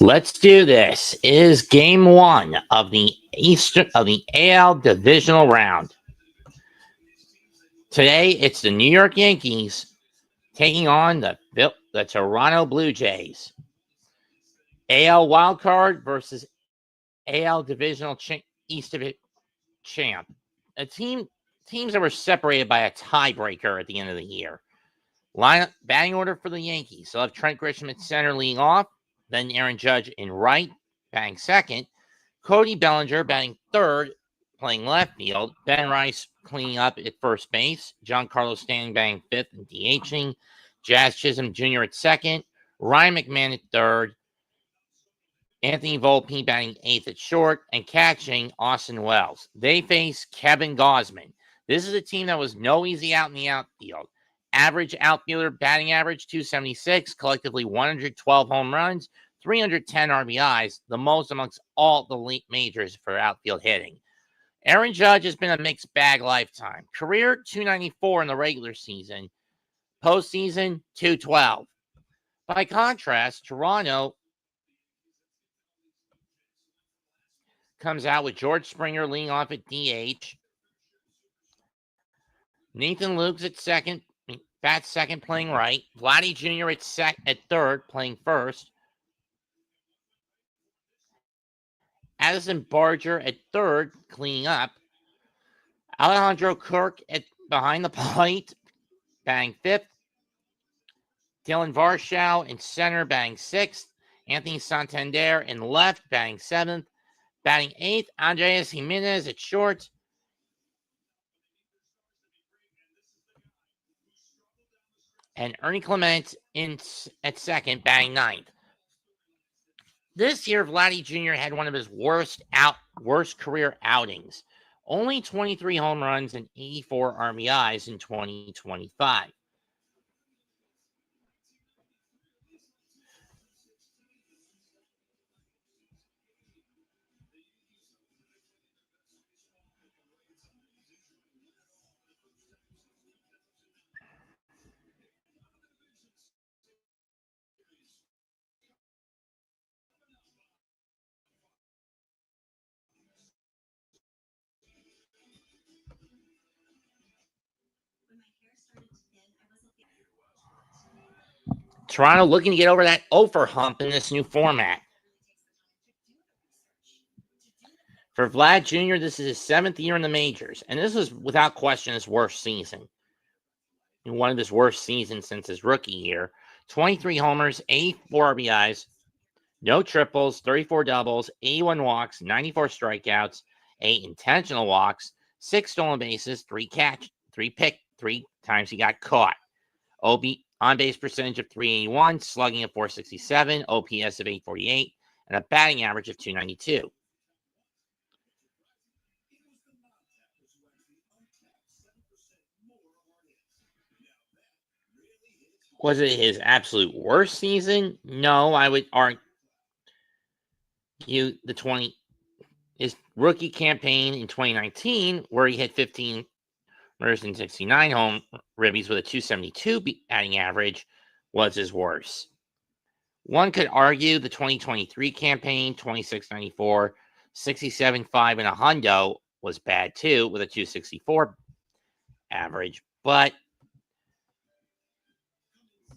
Let's do this. It is game one of the AL divisional round. Today, it's the New York Yankees taking on the Toronto Blue Jays. AL wildcard versus AL divisional East Division champ. Teams that were separated by a tiebreaker at the end of the year. Lineup batting order for the Yankees. They'll have Trent Grisham at center leading off. Then Aaron Judge in right, batting second. Cody Bellinger batting third, playing left field. Ben Rice cleaning up at first base. Giancarlo Stanton batting fifth and DHing. Jazz Chisholm Jr. at second. Ryan McMahon at third. Anthony Volpe batting eighth at short. And catching Austin Wells. They face Kevin Gausman. This is a team that was no easy out in the outfield. Average outfielder batting average 276, collectively 112 home runs, 310 RBIs, the most amongst all the majors for outfield hitting. Aaron Judge has been a mixed bag lifetime. Career 294 in the regular season, postseason 212. By contrast, Toronto comes out with George Springer leading off at DH. Nathan Luke's at second. Bats second, playing right. Vladdy Jr. at third, playing first. Addison Barger at third, cleaning up. Alejandro Kirk behind the plate, batting fifth. Dylan Varshow in center, batting sixth. Anthony Santander in left, batting seventh. Batting eighth, Andres Jimenez at short. And Ernie Clement at second, batting ninth. This year, Vladdy Jr. had one of his worst career outings. Only 23 home runs and 84 RBIs in 2025. Toronto looking to get over that over hump in this new format. For Vlad Jr., this is his seventh year in the majors, and this is without question his worst season. One of his worst seasons since his rookie year. 23 homers, 84 RBIs, no triples, 34 doubles, 81 walks, 94 strikeouts, 8 intentional walks, 6 stolen bases, 3 times he got caught. On-base percentage of 381, slugging of 467, OPS of 848, and a batting average of 292. Was it his absolute worst season? No, I would argue his rookie campaign in 2019, where he hit 15 homers and 69 home ribbies with a 272 batting average, was his worst. One could argue the 2023 campaign, 2694, 67.5 and a hundo, was bad too, with a 264 average, but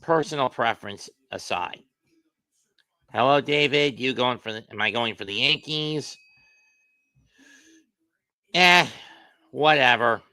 personal preference aside. Hello, David. Am I going for the Yankees? Whatever.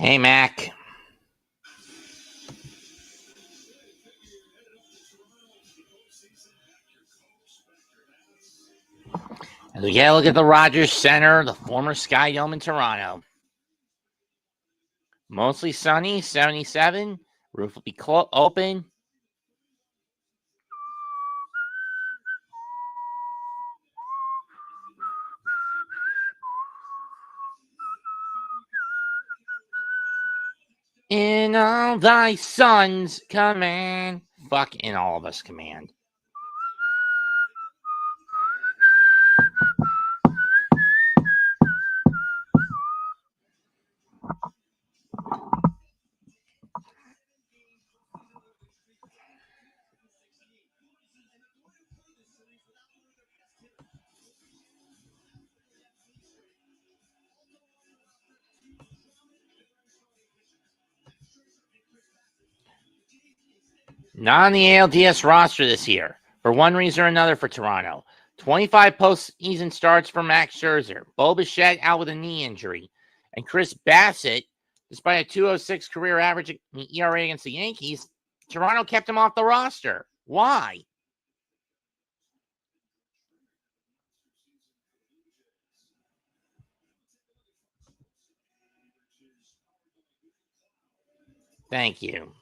Hey, Mac. And we gotta look at the Rogers Center, the former Sky Dome in Toronto. Mostly sunny, 77. Roof will be open. In all thy sons command. Fuck in all of us command. Not on the ALDS roster this year, for one reason or another for Toronto. 25 postseason starts for Max Scherzer. Bo Bichette out with a knee injury. And Chris Bassett, despite a 206 career average ERA against the Yankees, Toronto kept him off the roster. Why? Thank you.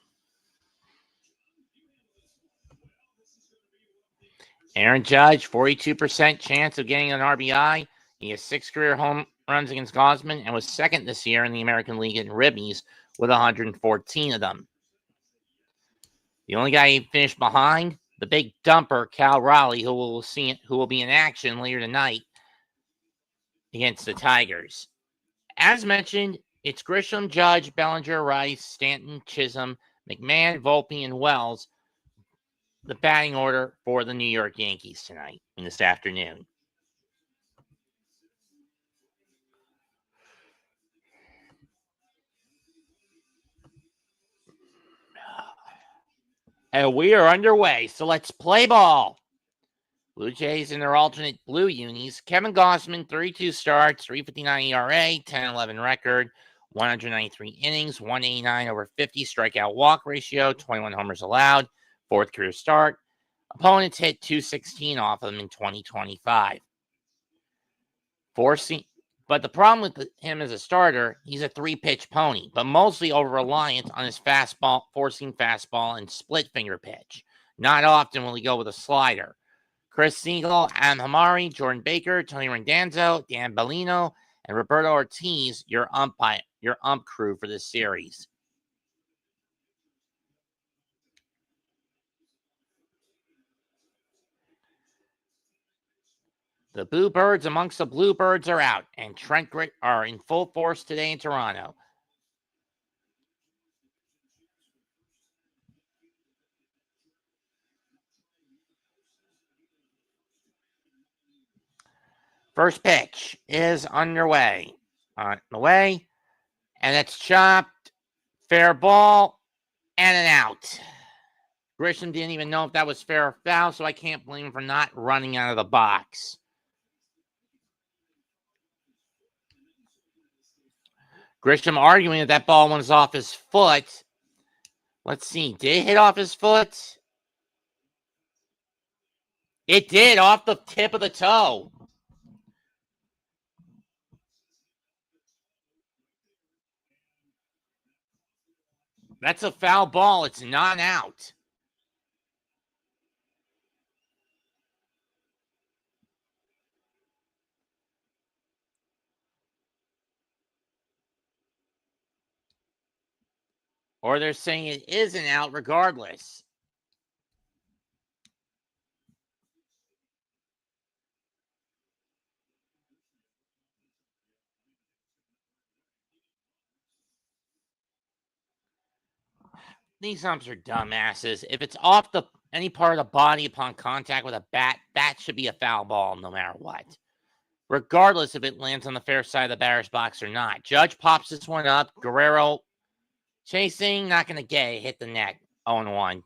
Aaron Judge, 42% chance of getting an RBI. He has 6 career home runs against Gosman and was second this year in the American League in ribbies with 114 of them. The only guy he finished behind, the big dumper, Cal Raleigh, who will be in action later tonight against the Tigers. As mentioned, it's Grisham, Judge, Bellinger, Rice, Stanton, Chisholm, McMahon, Volpe, and Wells, the batting order for the New York Yankees tonight and this afternoon. And we are underway, so let's play ball. Blue Jays in their alternate blue unis. Kevin Gausman, 32 starts, 3.59 ERA, 10-11 record, 193 innings, 189 over 50 strikeout walk ratio, 21 homers allowed, 4th career start. Opponents hit 216 off of him in 2025. But the problem with him as a starter, he's a 3-pitch pony, but mostly over-reliant on his fastball, forcing fastball, and split-finger pitch. Not often will he go with a slider. Chris Siegel, Adam Hamari, Jordan Baker, Tony Randazzo, Dan Bellino, and Roberto Ortiz, your ump crew for this series. The Bluebirds amongst the Bluebirds are out, and Trent Grit are in full force today in Toronto. First pitch is underway. On the way, and it's chopped. Fair ball, and an out. Grisham didn't even know if that was fair or foul, so I can't blame him for not running out of the box. Grisham arguing that ball was off his foot. Let's see. Did it hit off his foot? It did, off the tip of the toe. That's a foul ball. It's not out. Or they're saying it isn't out regardless. These umps are dumbasses. If it's off any part of the body upon contact with a bat, that should be a foul ball no matter what. Regardless if it lands on the fair side of the batter's box or not. Judge pops this one up. Guerrero chasing, not going to get it. Hit the net. 0-1.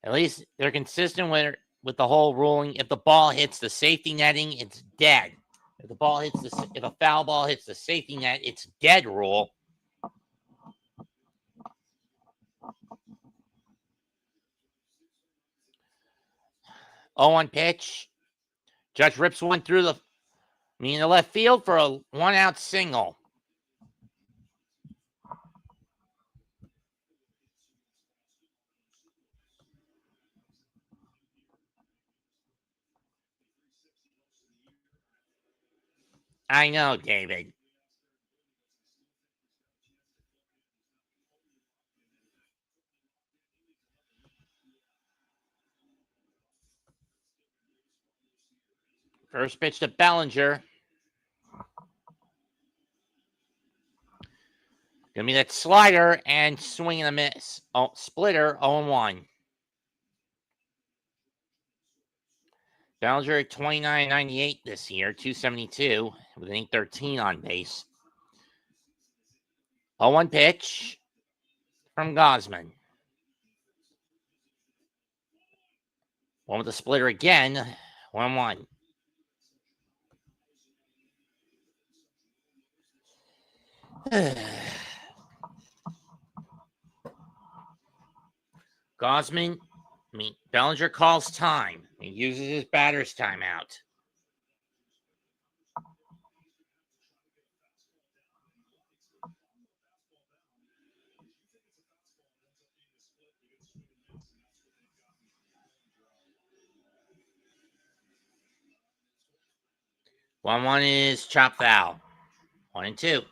At least they're consistent with with the whole ruling. If the ball hits the safety netting, it's dead. If a foul ball hits the safety net, it's dead rule. Oh, on pitch. Judge rips one through the left field for a 1-out single. I know, David. First pitch to Bellinger. Gonna be that slider and swing and a miss. Oh, splitter, 0-1. Bellinger at 29.98 this year, 272 with an 813 on base. 0-1 pitch from Gosman. One with the splitter again, 1-1. Gosman, Bellinger calls time. He uses his batter's timeout. One is chop foul. 1-2.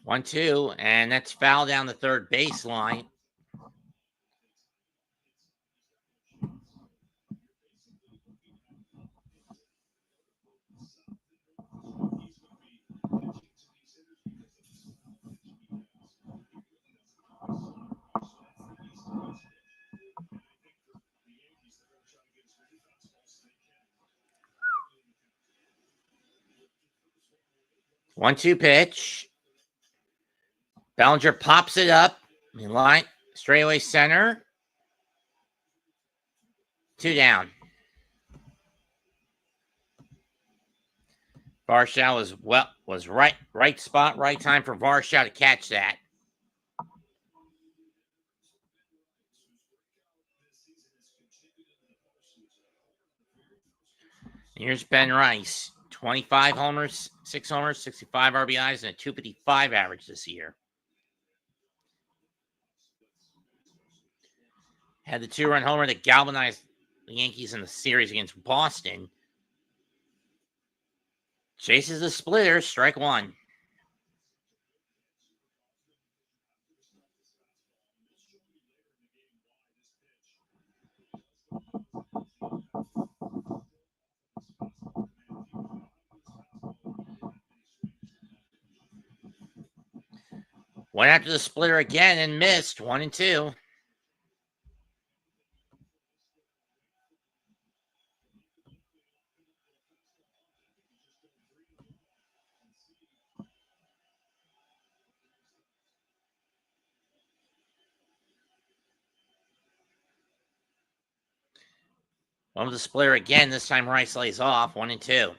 One, two, and that's foul down the third baseline. One-two pitch. Bellinger pops it up in line, straightaway center. 2 down. Varshow was right spot, right time for Varshow to catch that. Here's Ben Rice, 25 homers, 6 homers, 65 RBIs, and a 255 average this year. Had the 2-run homer that galvanized the Yankees in the series against Boston. Chases the splitter, strike 1. Went after the splitter again and missed. 1-2. One with the splitter again. This time Rice lays off. 1-2.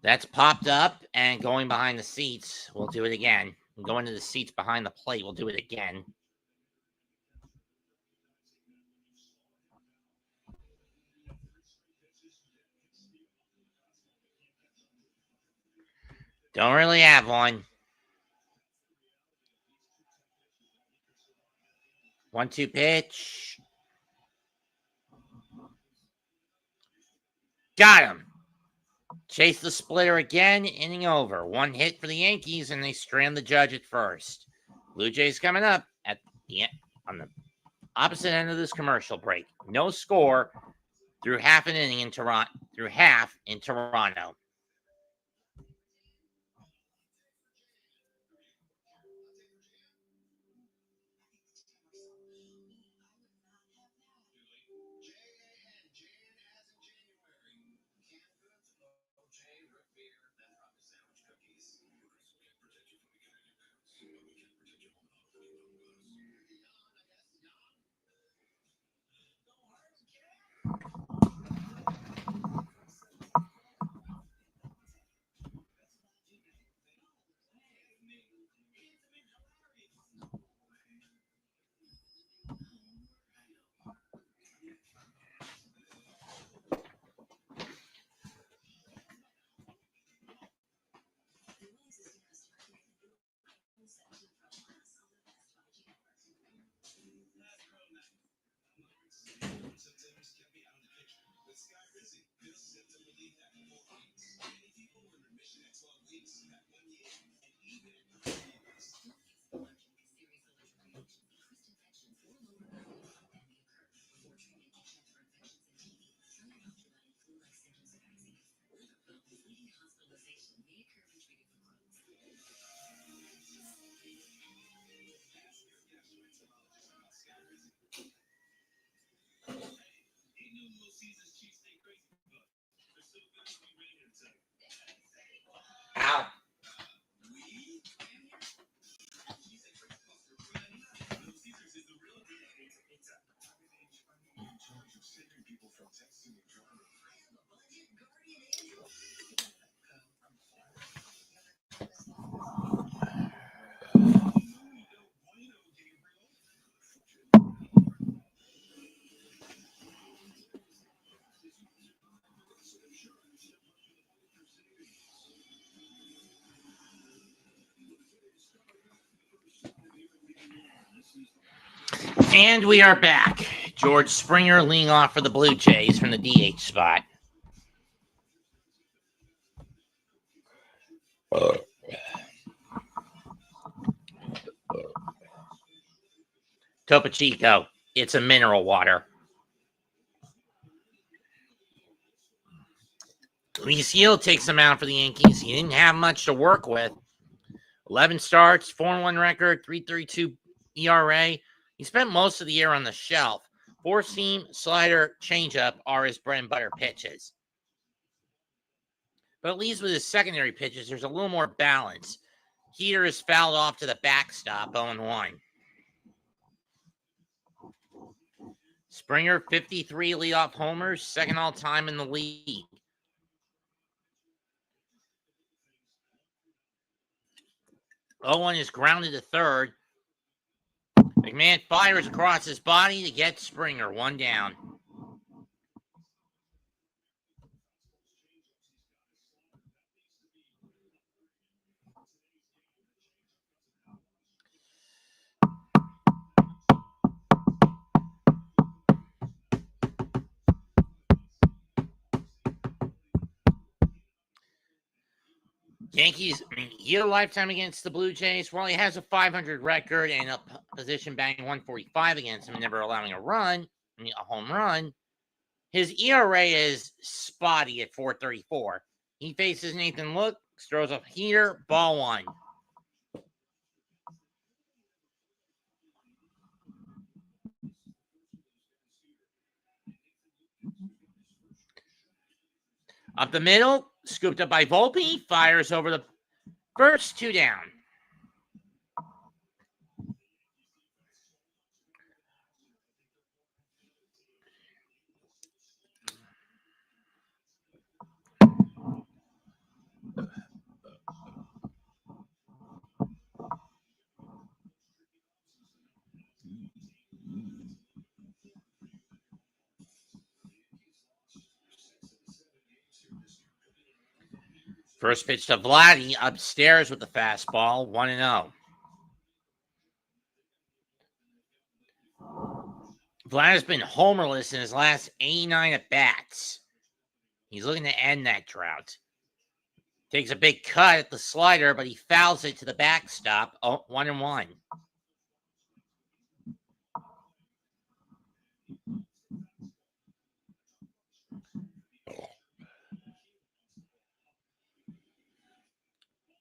That's popped up and going behind the seats. We'll do it again. Going to the seats behind the plate. We'll do it again. Don't really have one. 1-2 pitch. Got him. Chase the splitter again, inning over. One hit for the Yankees, and they strand the judge at first. Blue Jays coming up at the end, on the opposite end of this commercial break. No score through half an inning in Toronto. Ow. And we are back. George Springer leading off for the Blue Jays from the DH spot. Topo Chico, it's a mineral water. Luis Gil takes him out for the Yankees. He didn't have much to work with. 11 starts, 4-1 record, 3.32 ERA. He spent most of the year on the shelf. Four-seam, slider, changeup are his bread and butter pitches. But at least with his secondary pitches, there's a little more balance. Heater is fouled off to the backstop, 0-1. Springer, 53 leadoff homers, second all-time in the league. Owen is grounded to third. McMahon fires across his body to get Springer, one down. Yankees, he had a lifetime against the Blue Jays. Well, he has a 500 record and a position batting 145 against him, never allowing a home run. His ERA is spotty at 4.34. He faces Nathan Looks, throws a heater, ball one. Up the middle, scooped up by Volpe, fires over the first, two down. First pitch to Vladdy, upstairs with the fastball, 1-0. Vlad has been homerless in his last 89 at-bats. He's looking to end that drought. Takes a big cut at the slider, but he fouls it to the backstop. Oh, 1-1.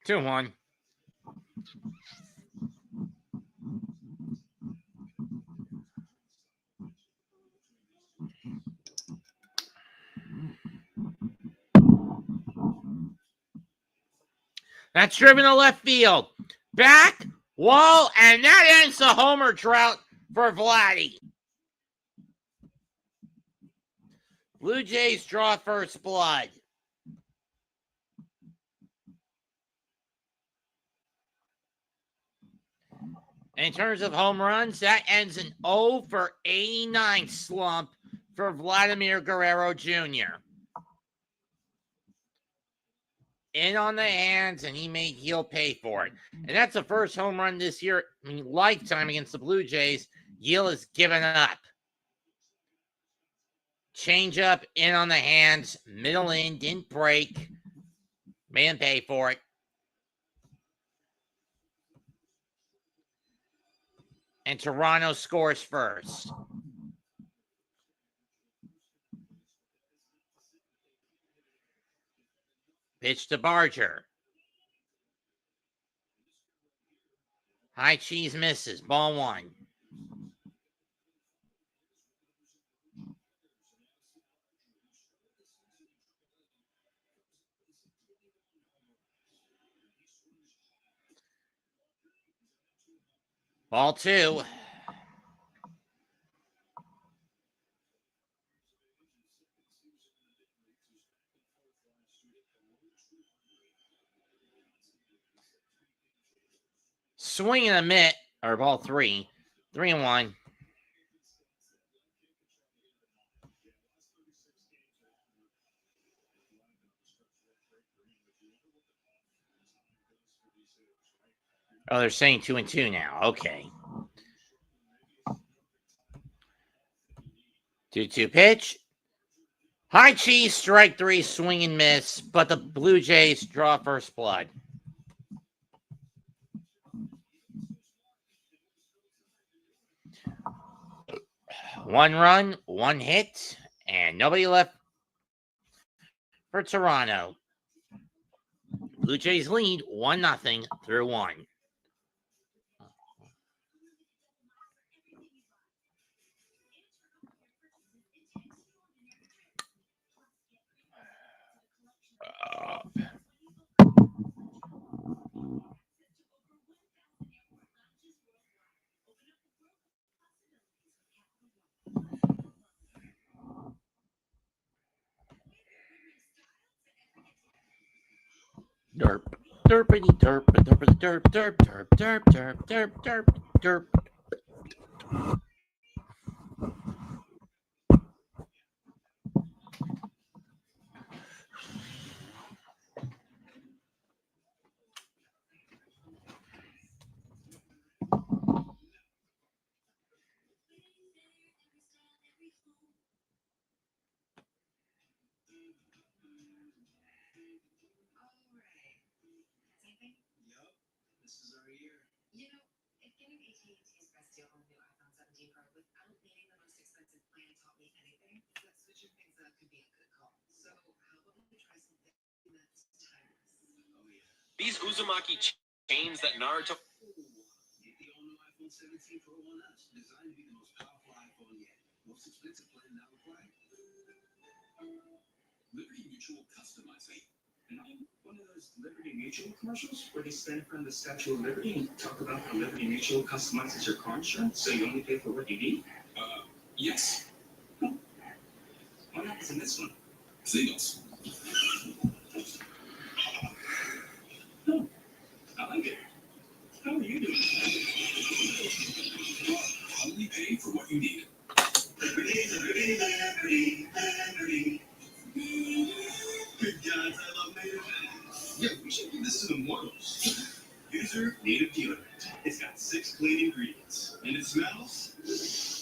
Two one. That's driven to left field. Back, wall, and that ends the homer drought for Vladdy. Blue Jays draw first blood. In terms of home runs, that ends an 0 for 89 slump for Vladimir Guerrero Jr. In on the hands, and he'll pay for it. And that's the first home run this year, lifetime against the Blue Jays. Gil has given up. Change up, in on the hands, middle in, didn't break. Made him pay for it. And Toronto scores first. Pitch to Barger. High cheese misses. Ball one. Ball two. Swing and a mitt, or ball three. 3-1. Oh, they're saying 2-2 now. Okay. 2-2 pitch. High cheese, strike three, swing and miss, but the Blue Jays draw first blood. One run, one hit, and nobody left for Toronto. Blue Jays lead 1-0 through one. Derp, derpity derp, derpity derp, derp, derp, derp, derp, derp, derp, derp. These Uzumaki chains that Naruto. Liberty Mutual customizing. One of those Liberty Mutual commercials where they stand in front of the Statue of Liberty and talk about how Liberty Mutual customizes your car insurance so you only pay for what you need? Yes. What happens in this one? Singles. I like it. How are you doing? Only pay for what you need. Good guys, I love native. Yeah, we should give this to the mortals. User native deodorant. It's got 6 clean ingredients. And it smells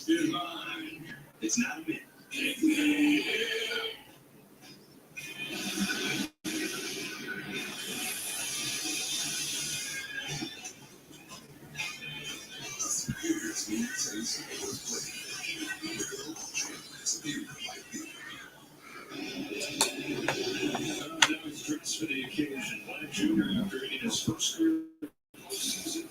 divine. It's not a myth. It's native. Dressed for the occasion. Black Jr. after hitting his first career postseason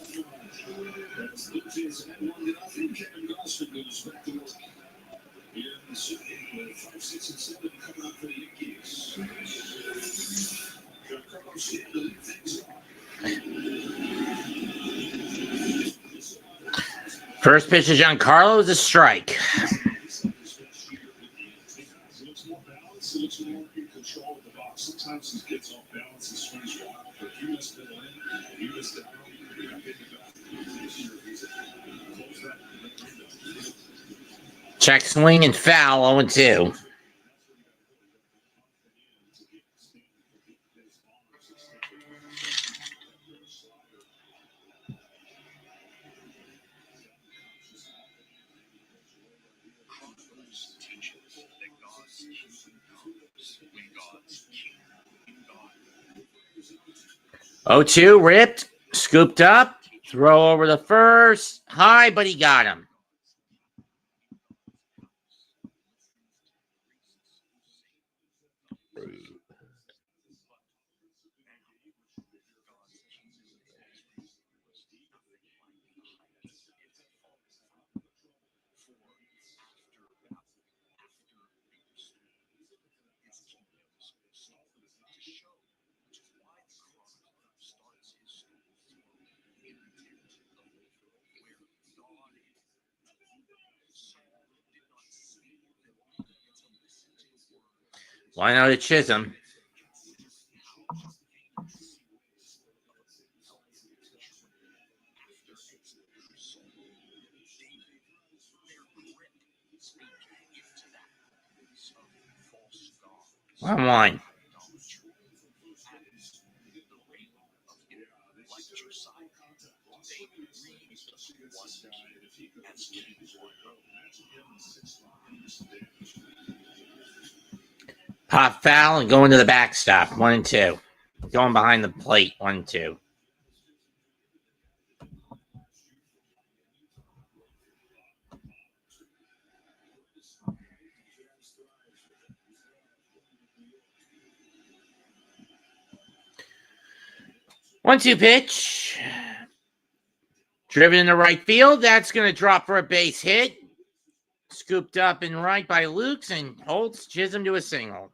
home run. As Blue Jays had 1-0, Kevin Gausman goes back to work. Here in the city with 5, 6, and 7 coming up for the Yankees. Giancarlo Stanton to lead things off. First pitch to Giancarlo is a strike. Looks more in control of the box. Sometimes he gets off balance and swings wild, but you missed it in, you missed it out, you're not getting it back. Close that. Check swing and foul, 0-2. Oh, 2 ripped, scooped up, throw over the first, high, but he got him. Why not to Chisholm? One. Pop foul and going to the backstop, 1-2. Going behind the plate, 1-2. One-two pitch. Driven into right field. That's going to drop for a base hit. Scooped up in right by Lukes and holds Chisholm to a single.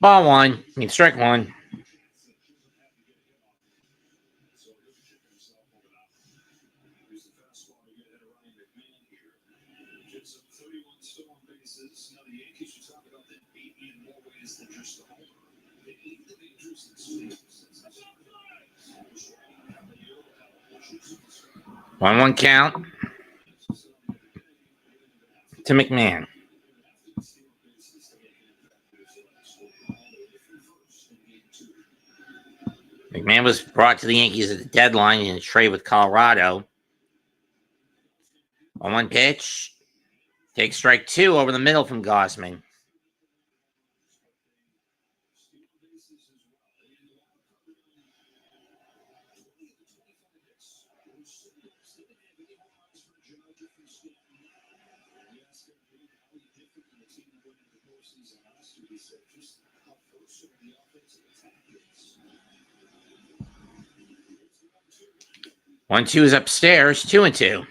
Ball one. Strike one. Now the Yankees, you talk about them beating in more ways than just the homer. They need the majors and sweeps. 1-1 count to McMahon. McMahon was brought to the Yankees at the deadline in a trade with Colorado. 1-1 pitch. Takes strike 2 over the middle from Gausman. One, two is upstairs, 2-2.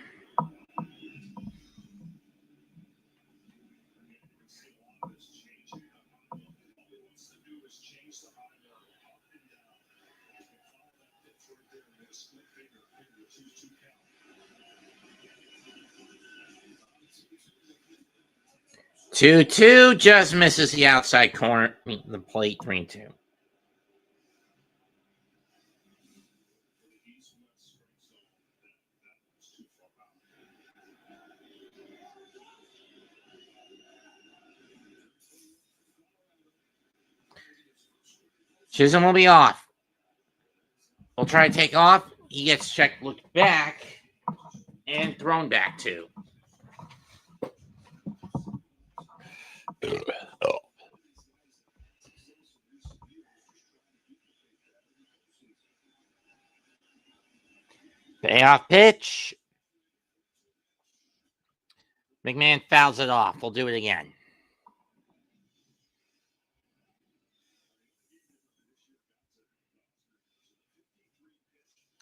Two just misses the outside corner, the plate, 3-2. Chisholm will be off. We'll try to take off. He gets checked, looked back, and thrown back too. Payoff pitch. McMahon fouls it off. We'll do it again.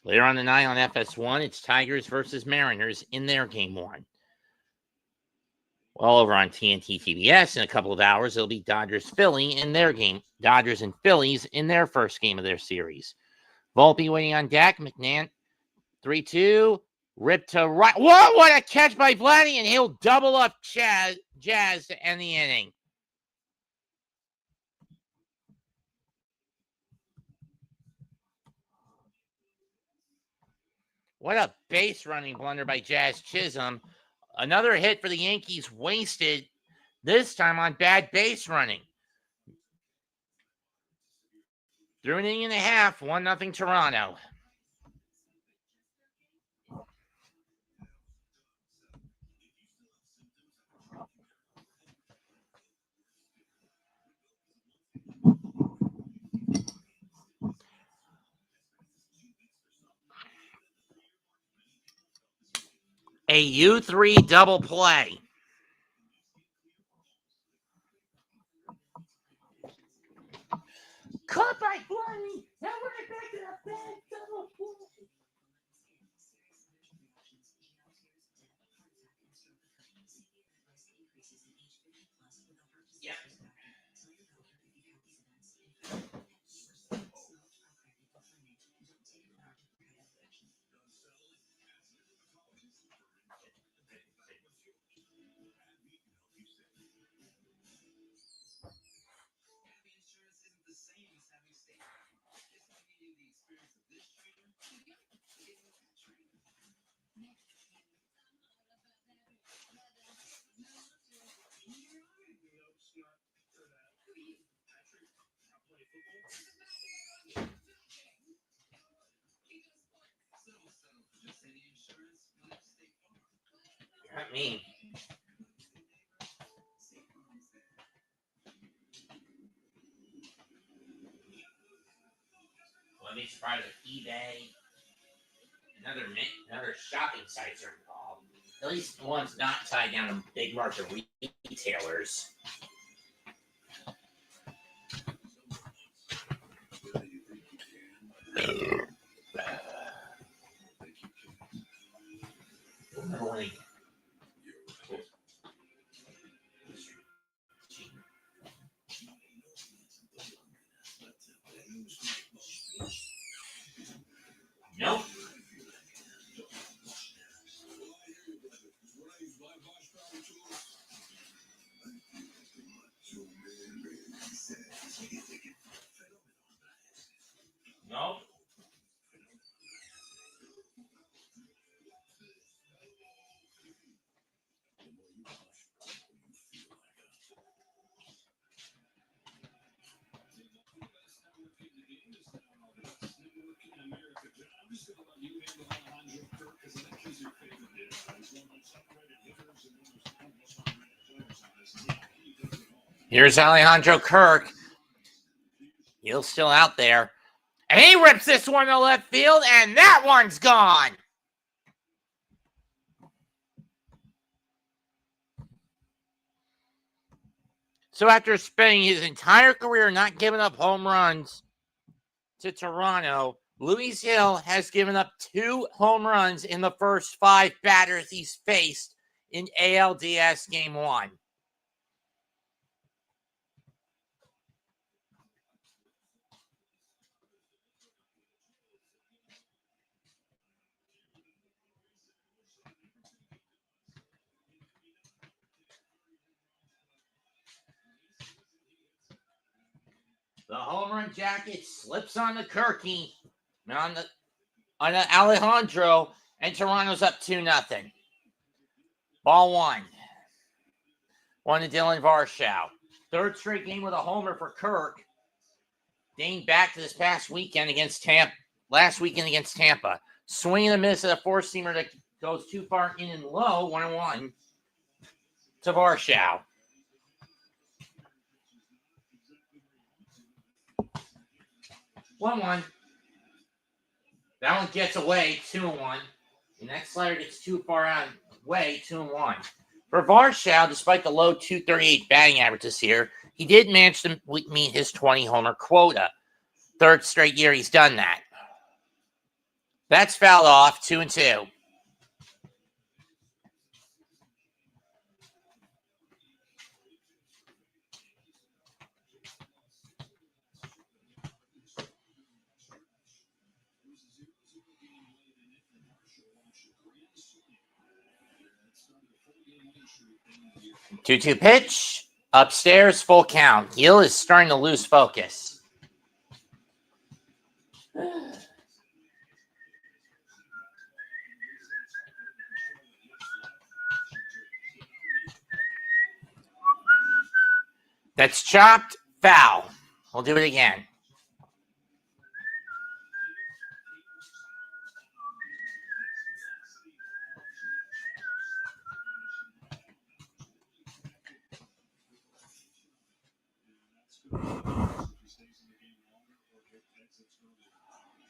Later on tonight on FS1, it's Tigers versus Mariners in their game one. Well, over on TNT TBS in a couple of hours, it'll be Dodgers-Philly in their game. Dodgers and Phillies in their first game of their series. Volpe waiting on deck. McMahon, 3-2. Rip to right. Whoa, what a catch by Vladdy, and he'll double up Jazz to end the inning. What a base running blunder by Jazz Chisholm. Another hit for the Yankees wasted, this time on bad base running. Through an inning and a half, 1-0 Toronto. A U3 double play. Caught by Vladdy. Now we're back to the bad double play. Yeah. Not me. Well, I'd be surprised if eBay and other shopping sites are involved. At least the ones not tied down to big market retailers. Nope. Nope. Here's Alejandro Kirk. He's still out there. And he rips this one to left field, and that one's gone. So after spending his entire career not giving up home runs to Toronto, Luis Hill has given up 2 home runs in the first 5 batters he's faced in ALDS Game 1. The home run jacket slips on the Kirky, on the Alejandro, and Toronto's up 2-0. Ball 1. 1 to Dylan Varshow. 3rd straight game with a homer for Kirk. dating back to this past weekend against Tampa. Last weekend against Tampa. Swing and a miss at a four-seamer that goes too far in and low, 1-1 to Varshow. One. That one gets away, 2-1. The next slider gets too far out away, 2-1. For Varshow, despite the low 238 batting average this year, he did manage to meet his 20-homer quota. Third straight year he's done that. That's fouled off, 2-2. Two-two pitch. Upstairs, full count. Gill is starting to lose focus. That's chopped, foul. We'll do it again.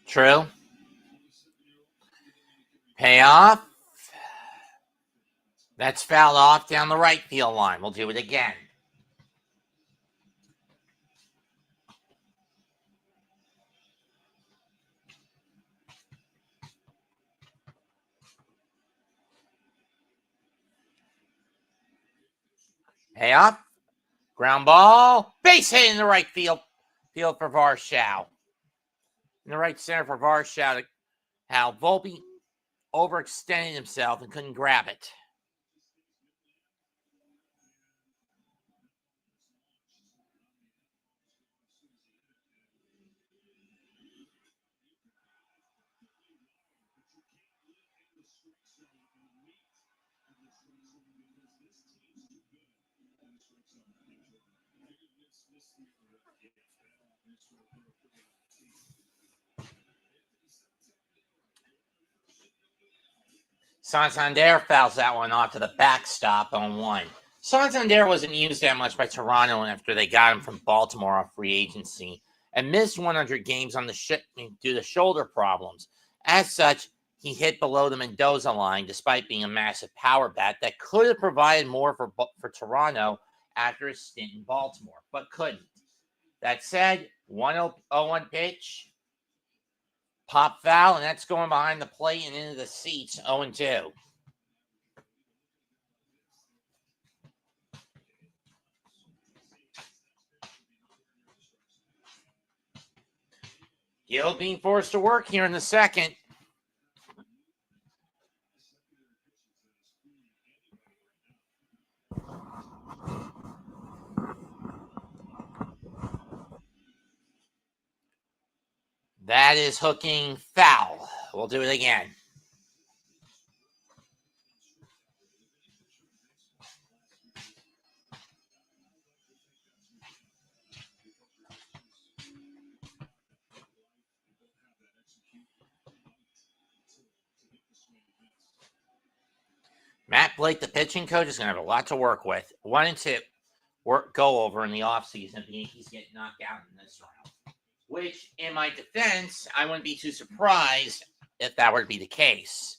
True. Payoff. That's fouled off down the right field line. We'll do it again. Payoff. Ground ball. Base hit in the right field. Field for Varshow. In the right center for Varshow. How Volpe overextended himself and couldn't grab it. Santander fouls that one off to the backstop on 1. Santander wasn't used that much by Toronto after they got him from Baltimore off free agency and missed 100 games on the due to shoulder problems. As such, he hit below the Mendoza line despite being a massive power bat that could have provided more for Toronto after his stint in Baltimore, but couldn't. That said, 1-0-1 pitch. Pop foul, and that's going behind the plate and into the seats, 0-2. Gill being forced to work here in the second. That is hooking foul. We'll do it again. Matt Blake, the pitching coach, is going to have a lot to work with. 1-2 go over in the offseason if the Yankees get knocked out in this round. Which, in my defense, I wouldn't be too surprised if that were to be the case.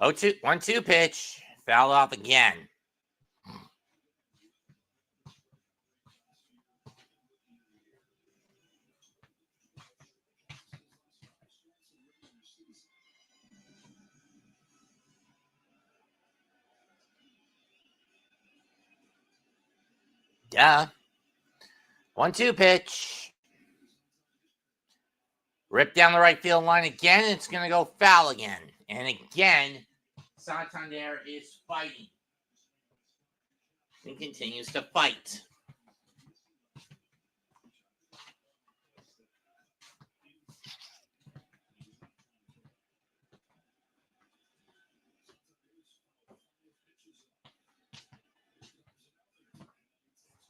1-2 pitch. Foul off again. Duh. 1-2 pitch. Rip down the right field line again. It's going to go foul again. And again, Santander is fighting. And continues to fight.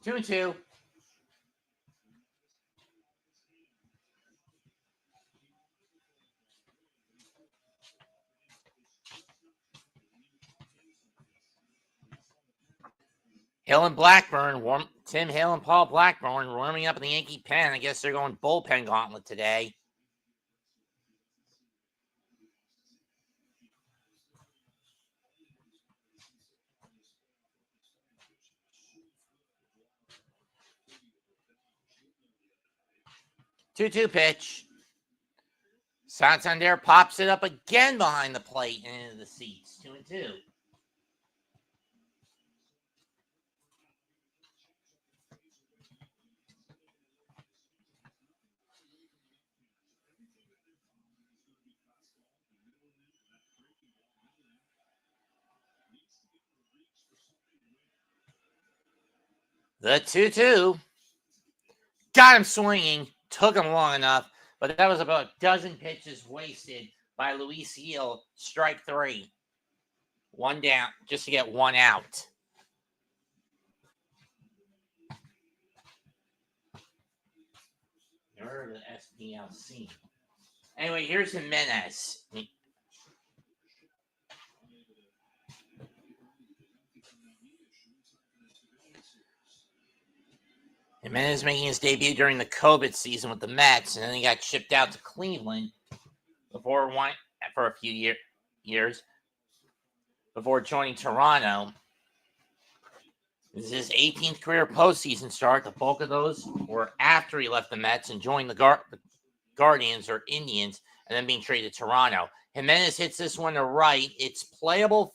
2-2. Hill and Blackburn, Tim Hill and Paul Blackburn warming up in the Yankee pen. I guess they're going bullpen gauntlet today. Two-two pitch. Santander pops it up again behind the plate and into the seats. 2-2. The 2-2. Got him swinging. Took him long enough, but that was about a dozen pitches wasted by Luis Gil. Strike 3. One down just to get one out. Never heard of the SPLC. Anyway, here's Jimenez. Jimenez making his debut during the COVID season with the Mets, and then he got shipped out to Cleveland for a few years before joining Toronto. This is his 18th career postseason start. The bulk of those were after he left the Mets and joined the Guardians or Indians, and then being traded to Toronto. Jimenez hits this one to right. It's playable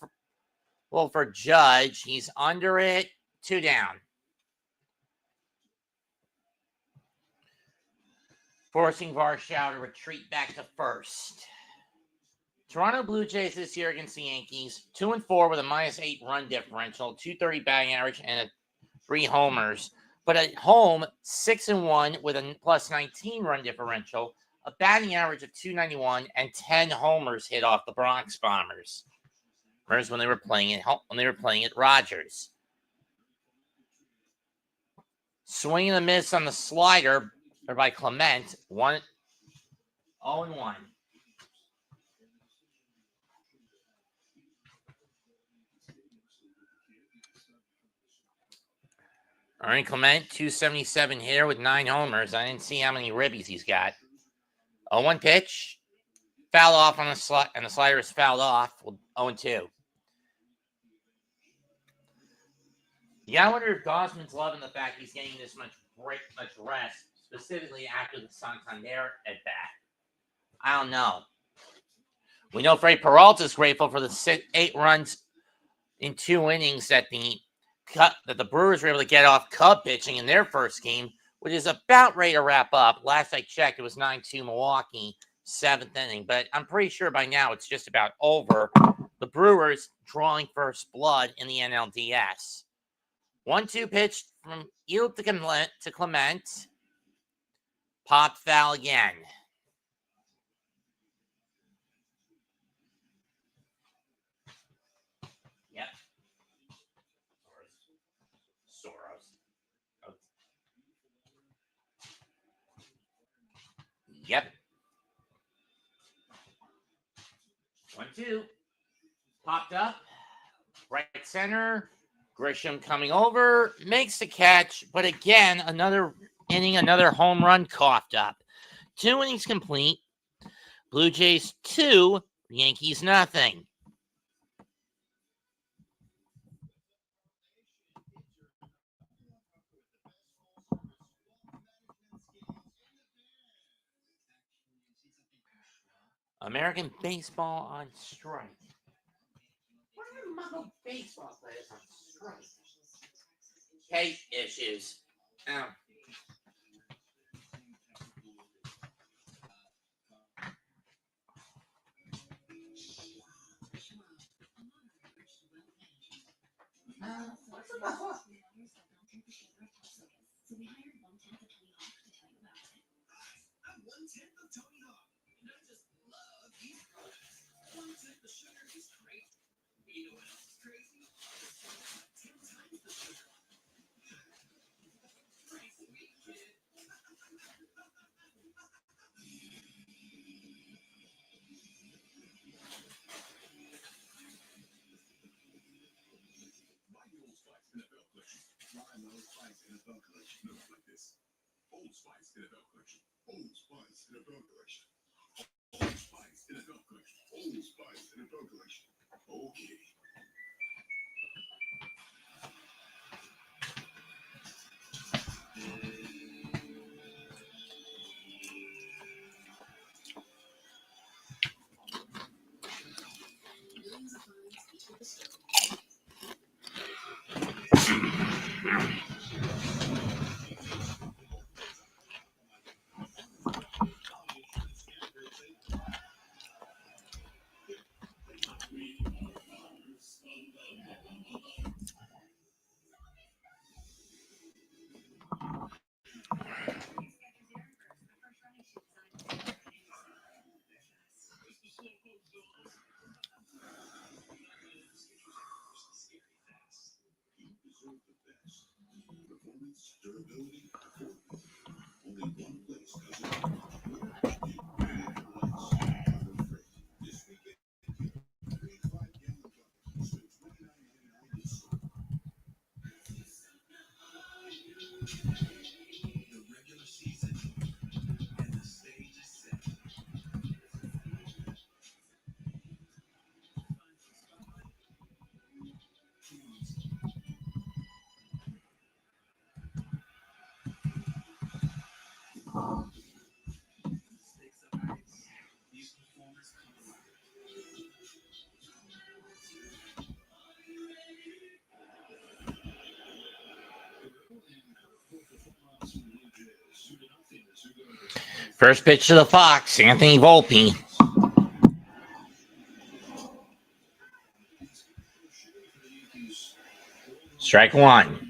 for Judge. He's under it. 2 down. Forcing Varsho to retreat back to first. Toronto Blue Jays this year against the Yankees, 2-4 with a -8 run differential, .230 batting average, and 3 homers. But at home, 6-1 with a +19 run differential, a batting average of .291, and 10 homers hit off the Bronx Bombers. Whereas when they were playing at Rogers. Swing and a miss on the slider by Clement, 0-1. Ernie Clement, .277 hitter with 9 homers. I didn't see how many ribbies he's got. 0-1 pitch. Foul off on the slot, and the slider is fouled off. 0-2. Yeah, I wonder if Gosman's loving the fact he's getting this much rest, specifically after the Santander at bat. I don't know. We know Freddy Peralta is grateful for the 8 runs in 2 innings that the Brewers were able to get off Cub pitching in their first game, which is about ready to wrap up. Last I checked, it was 9-2 Milwaukee, 7th inning. But I'm pretty sure by now it's just about over. The Brewers drawing first blood in the NLDS. 1-2 pitch from Eel to Clement. Pop foul again. Yep. Soros. Oh. Yep. 1-2. Popped up. Right center. Grisham coming over. Makes the catch. But again, another inning, another home run coughed up. 2 innings complete. Blue Jays 2. Yankees nothing. American baseball on strike. What are muggle baseball players on strike? Case issues. Oh. What's the ball? First pitch to the Fox, Anthony Volpe. Strike one.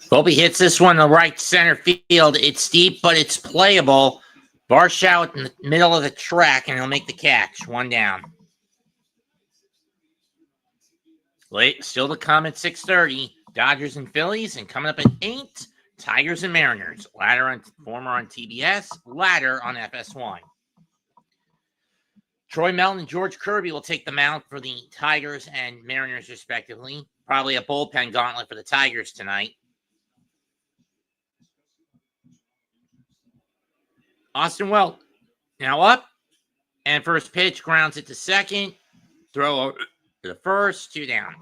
Volpe hits this one to right center field. It's deep, but it's playable. Varshow in the middle of the track, and he'll make the catch. One down. Late, still to come at 6:30. Dodgers and Phillies, and coming up at 8, Tigers and Mariners. Former on TBS, latter on FS1. Troy Melton and George Kirby will take the mound for the Tigers and Mariners, respectively. Probably a bullpen gauntlet for the Tigers tonight. Austin Welk now up, and first pitch grounds it to second. Throw over to the first, 2 down.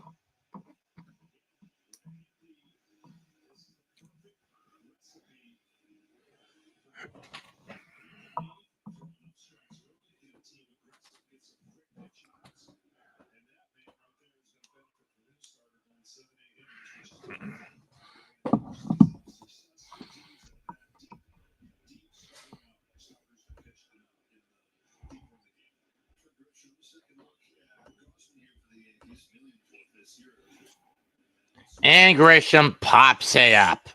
And Grisham pops it up.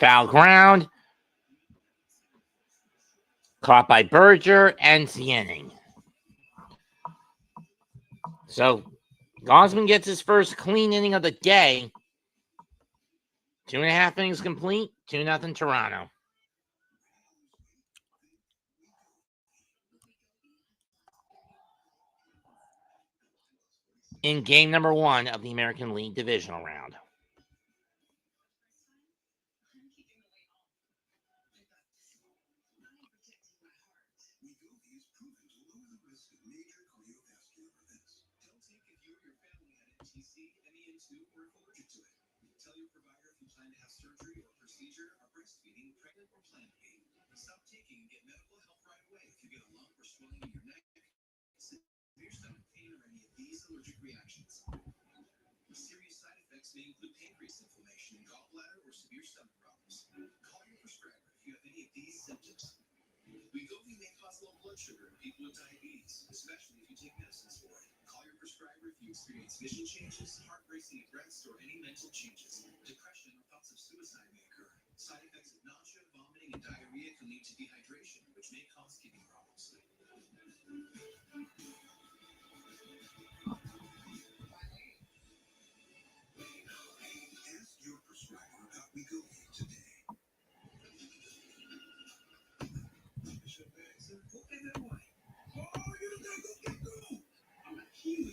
Foul ground. Caught by Berger, ends the inning. So Gosman gets his first clean inning of the day. 2.5 innings complete. 2-0 Toronto. In game number 1 of the American League Divisional Round.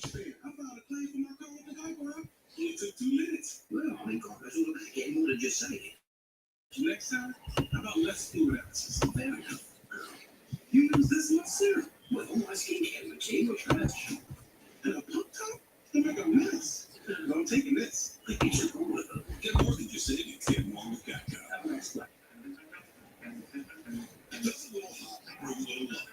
I filed a claim for my car with the diaper out. It took 2 minutes. Well, I mean, cars on the back end more than just saying it. Next time, how about less fluid emphasis? There we go. You use this much syrup? Well, my skincare routine was trash. And a pump top? They make a mess. But I'm taking this. I think you should roll with them. Get more than just savings. Get more with Geico. That's a little hot for a little low.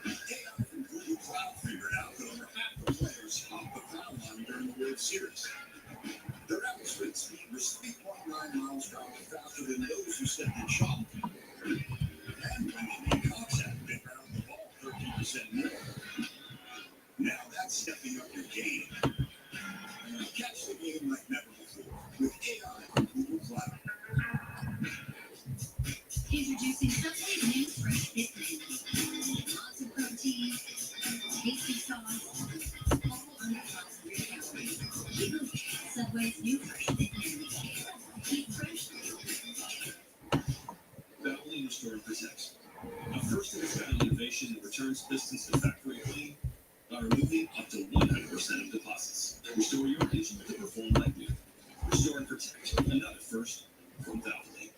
AI from Google Cloud figured out that over half the players hopped the foul line during the World Series. Their average sprint speed was 3.9 miles per hour faster than those who stepped in chalk. And when they made contact, they found the ball 13% more. Now that's stepping up your game. Catch the game like never before with AI from Google Cloud. Introducing Subway's new fresh fit menu. Lots of protein, tasty sauce, all under 3 calories. Subway's new fresh fit menu. Eat fresh. That only restore and protects. A first-of-its-kind innovation that returns pistons to factory clean by removing up to 100% of deposits. Restore your engine to perform like new. Restore and protect. Another first from Valvoline.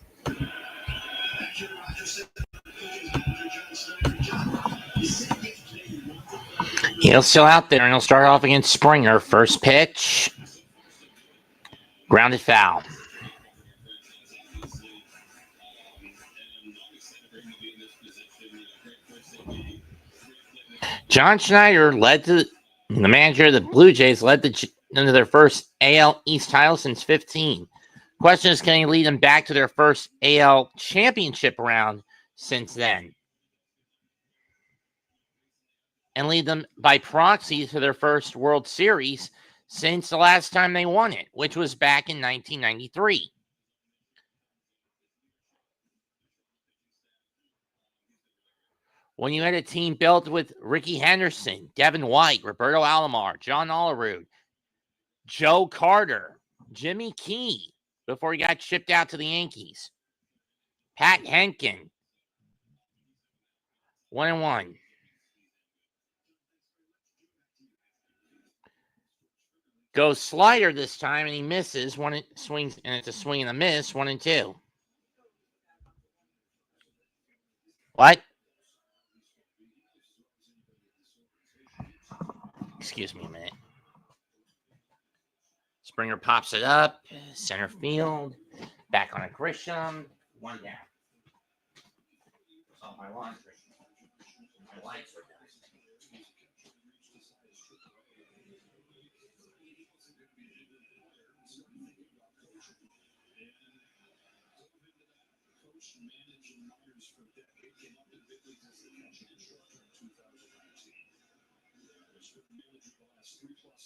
He'll still out there, and he'll start off against Springer. First pitch, grounded foul. John Schneider the manager of the Blue Jays, led into their first AL East title since 15. Question is, can he lead them back to their first AL championship round since then? And lead them by proxy to their first World Series since the last time they won it, which was back in 1993. When you had a team built with Ricky Henderson, Devin White, Roberto Alomar, John Olerud, Joe Carter, Jimmy Key, before he got shipped out to the Yankees, Pat Henkin, 1-1. Goes slider this time, and he misses. Swings, and it's a swing and a miss. 1-2. What? Excuse me a minute. Springer pops it up, center field, back on a Grisham, 1 down. It's on my lawn, Grisham. My lights are down.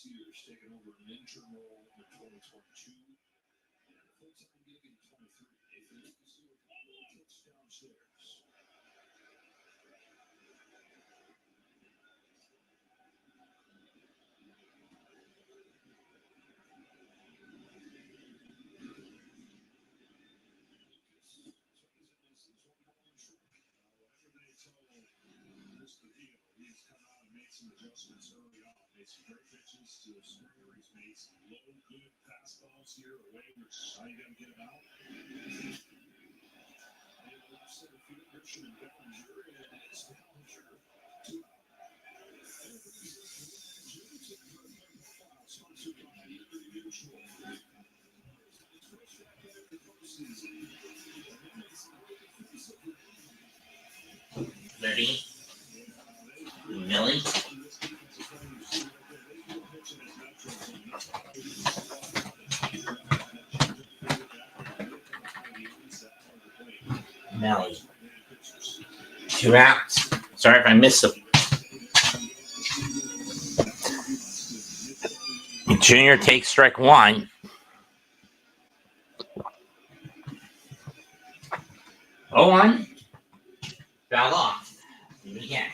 Years taking over an interim role in 2022 and a full-time gig in 23. If you can see what it's downstairs. He's come out and made some adjustments early on. Made some great pitches to Springer. He's made some low, good fastballs here away, which is how you got to get him out. And left center field, Grisham and Bellinger, and it's Bellinger. 2 out. Sponsored by Liberty Mutual. First back in the postseason. Ready? Millie? Melly. 2 outs. Sorry if I missed them. Junior takes strike 1. 0-1. Foul off. Do it again.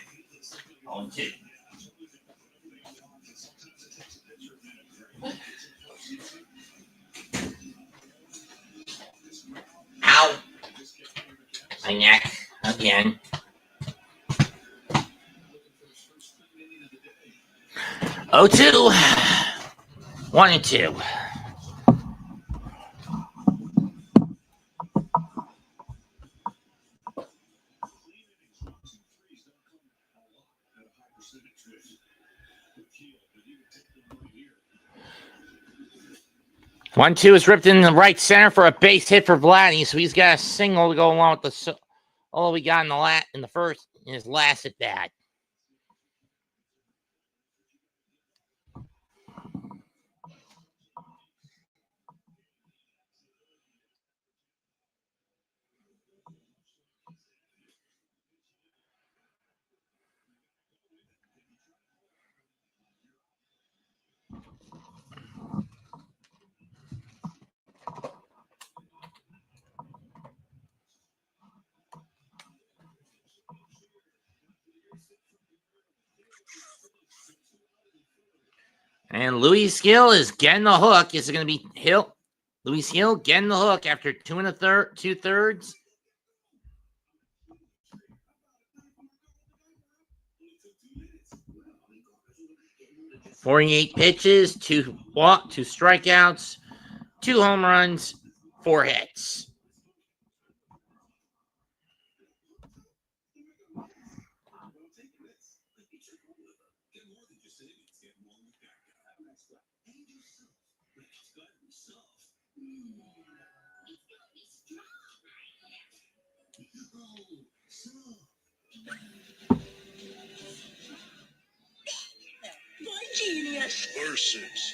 0-2. Ow. My neck again. 0-2. 1-2. One, two is ripped in the right center for a base hit for Vladdy, so he's got a single to go along with the all we got in the first in his last at bat. And Louis Gill is getting the hook. Is it going to be Hill? Louis Gill getting the hook after 2 2/3. 48 pitches, 2 strikeouts, 2 home runs, 4 hits. Genius versus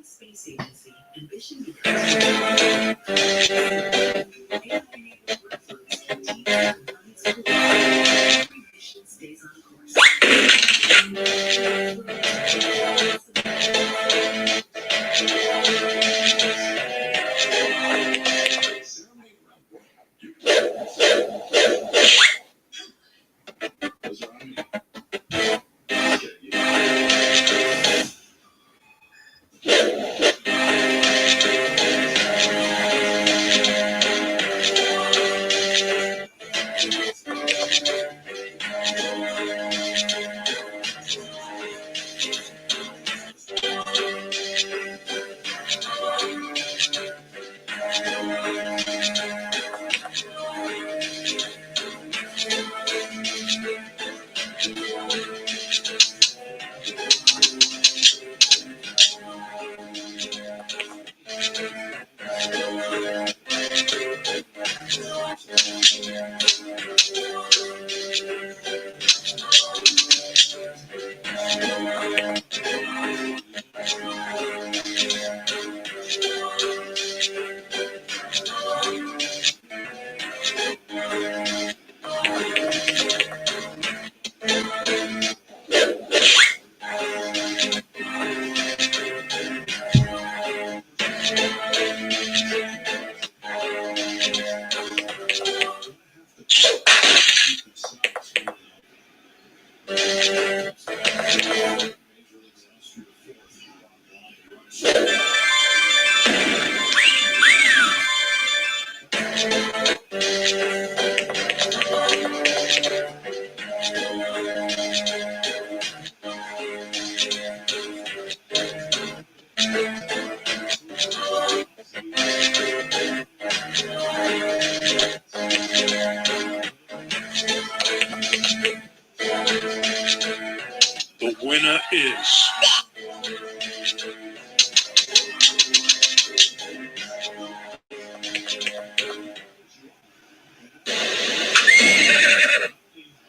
Space Agency ambition becomes stays on course.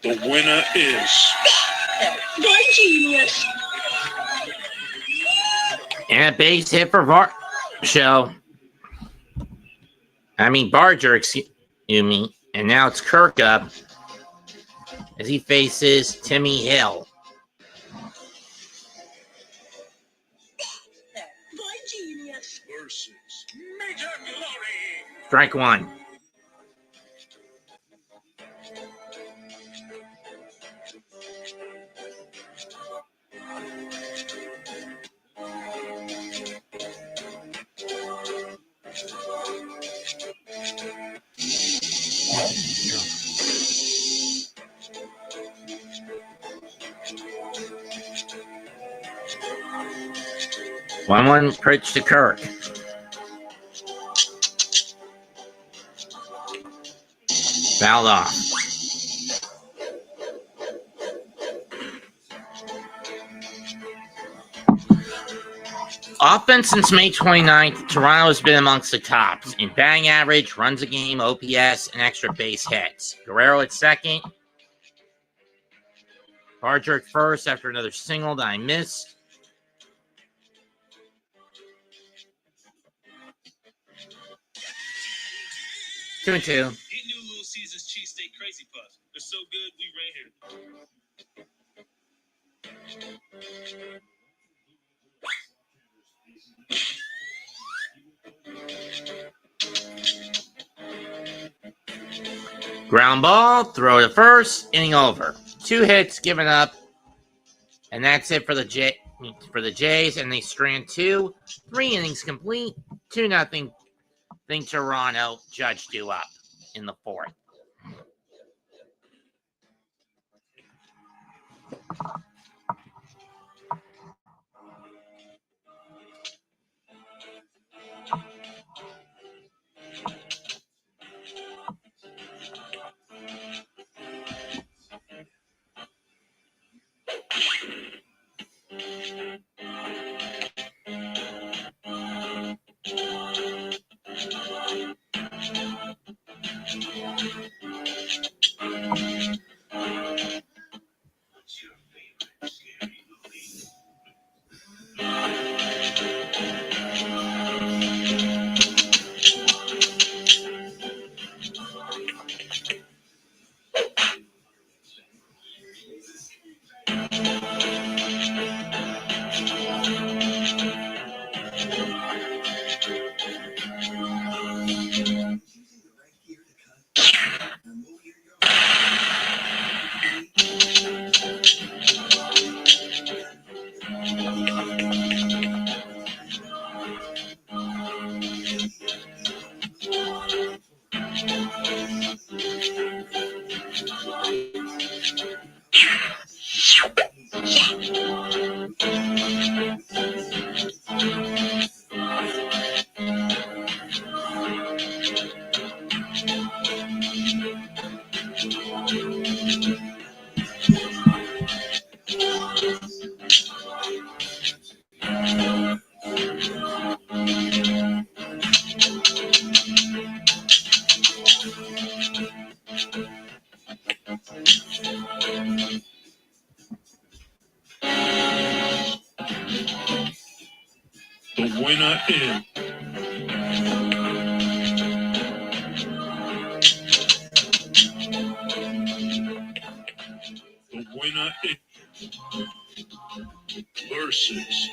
the winner is Boy genius. And a base hit for Barger, excuse me. And now it's Kirk up as he faces Timmy Hill. Versus Major Glory. Strike one. One pitch to Kirk. Fouled off. Offense since May 29th, Toronto has been amongst the tops in batting average, runs a game, OPS, and extra base hits. Guerrero at second. Barger at first after another single that I missed. Two and two. Get new Little Caesars cheesesteak crazy puffs. They're so good, we right here. Ground ball, throw to first, inning over. 2 hits given up, and that's it for the Jays, and they strand 2. 3 innings complete. 2-0. Think Toronto. Judge due up in the 4th. What's your favorite scary movie? The winner is versus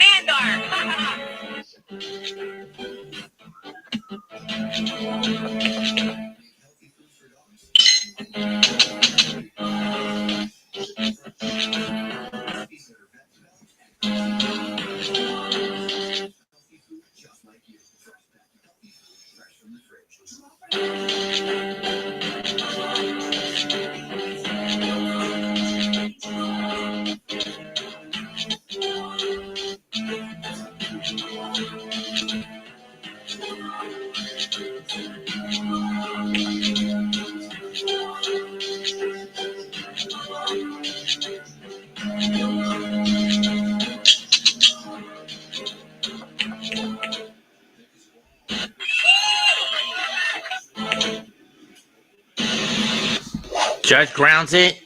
Judge grounds it.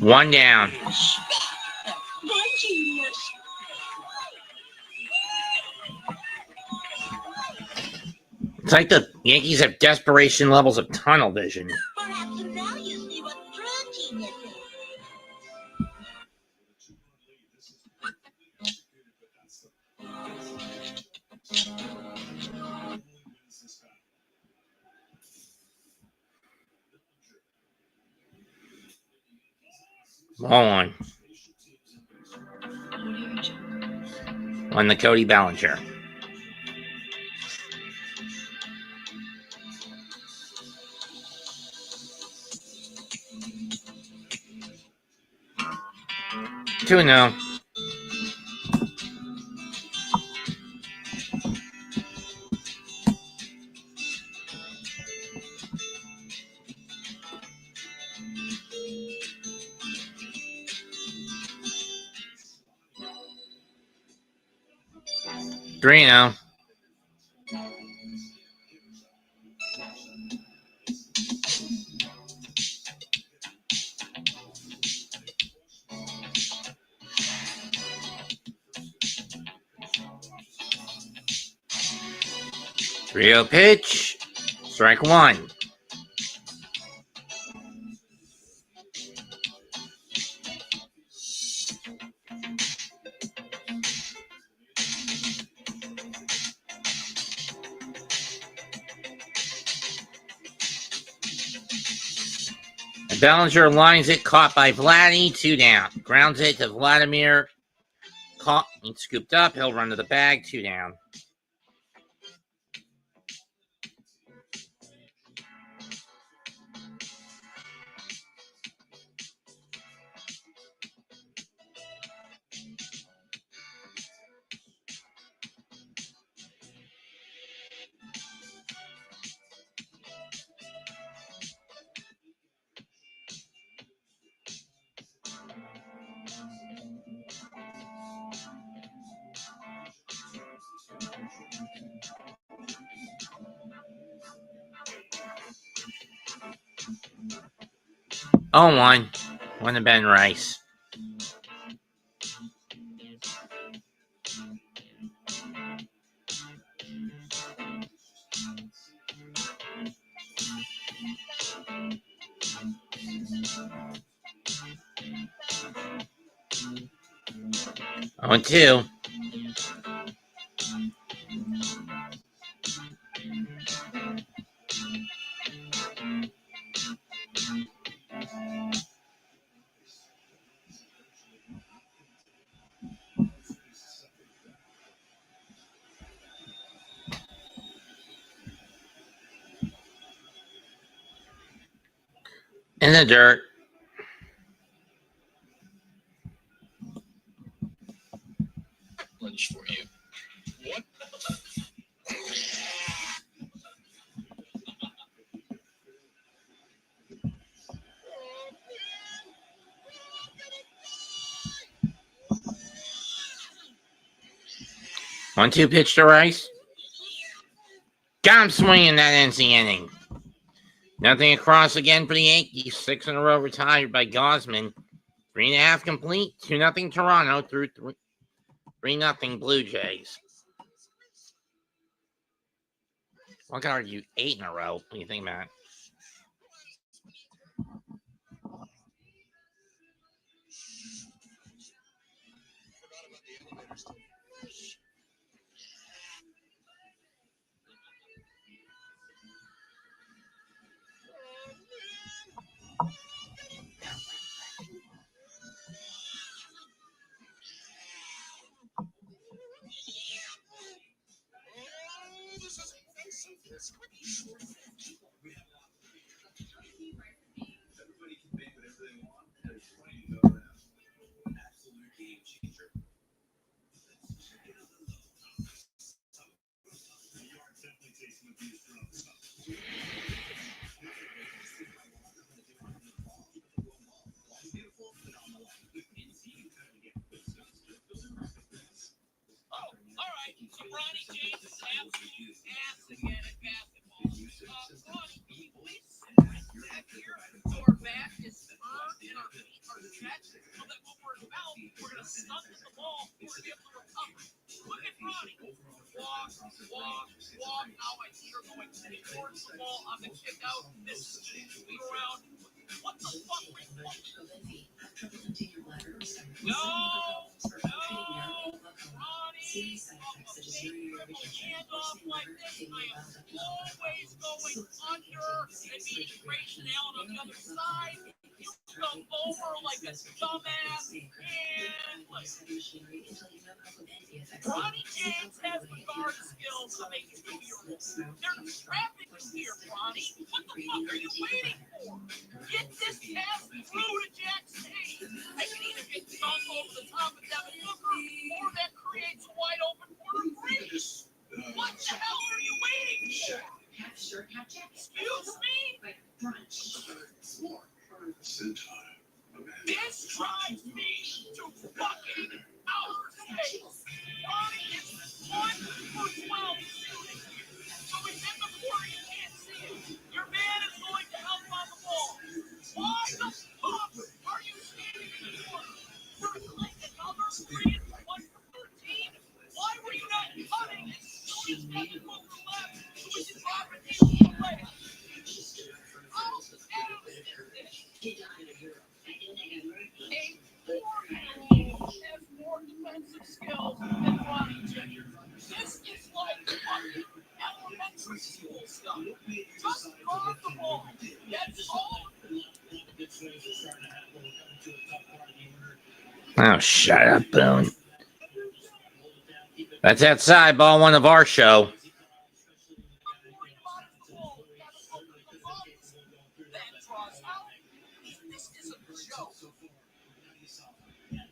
1 down. It's like the Yankees have desperation levels of tunnel vision. Perhaps now you see what true genius is. Ball on the Cody Bellinger. Two now. Three now. Three-0 pitch. Strike one. Bellinger lines it, caught by Vladdy, 2 down. Grounds it to Vladimir, caught and scooped up. He'll run to the bag, 2 down. Oh, one to Ben Rice. Oh, 2. In the dirt. Lunch for you. What? 1-2 pitch to Rice. Got him swinging that ends the inning. Nothing across again for the Yankees. 6 in a row retired by Gosman. 3.5 complete. 2-0 Toronto through 3-0 Blue Jays. One could argue 8 in a row. What do you think, Matt? Everybody can make whatever they want, and it's funny to know that. Absolute game changer. New York definitely takes some abuse from the stuff. Oh, all right. So Ronnie James is absolute ass again at basketball. Ronnie, can you please sit back here so our back is firm and our feet are set so that when we're about, we're going to stunt the ball. We're going to be able to recover. Look at Ronnie. Walk, walk, walk. Now I see her going towards the ball on the kick out. This is moving around. What the fuck were you doing? No, Ronnie. Handoff like this. I am always going under and being Grayson Allen on the other side. You come over like a dumbass. And Ronnie James has the guard skills to make it 2-year-olds. There's traffic here, Ronnie. What the fuck are you waiting for? Get this pass through to Jackson Hayes. I can either get dunked over the top of Devin Booker, or that creates a wide open corner three. What the hell are you waiting for? Half shirt, half jacket. Excuse me? Like brunch. This drives me to fucking outer space. Ronnie is 1 for 12 shooting. So he's in the corner, you can't see it. Your man is going to help on the ball. Why the fuck are you standing in the corner? You're like another 3 and 1 for 13. Why were you not cutting as soon as Devin Booker left so we could drop it into the play? How ass is this? A 4-year-old has more defensive skills than Ronnie James. This is like fucking elementary school stuff. Just guard the ball. That's all. Oh, shut up, Boone. That's outside ball one of our show. This is a joke.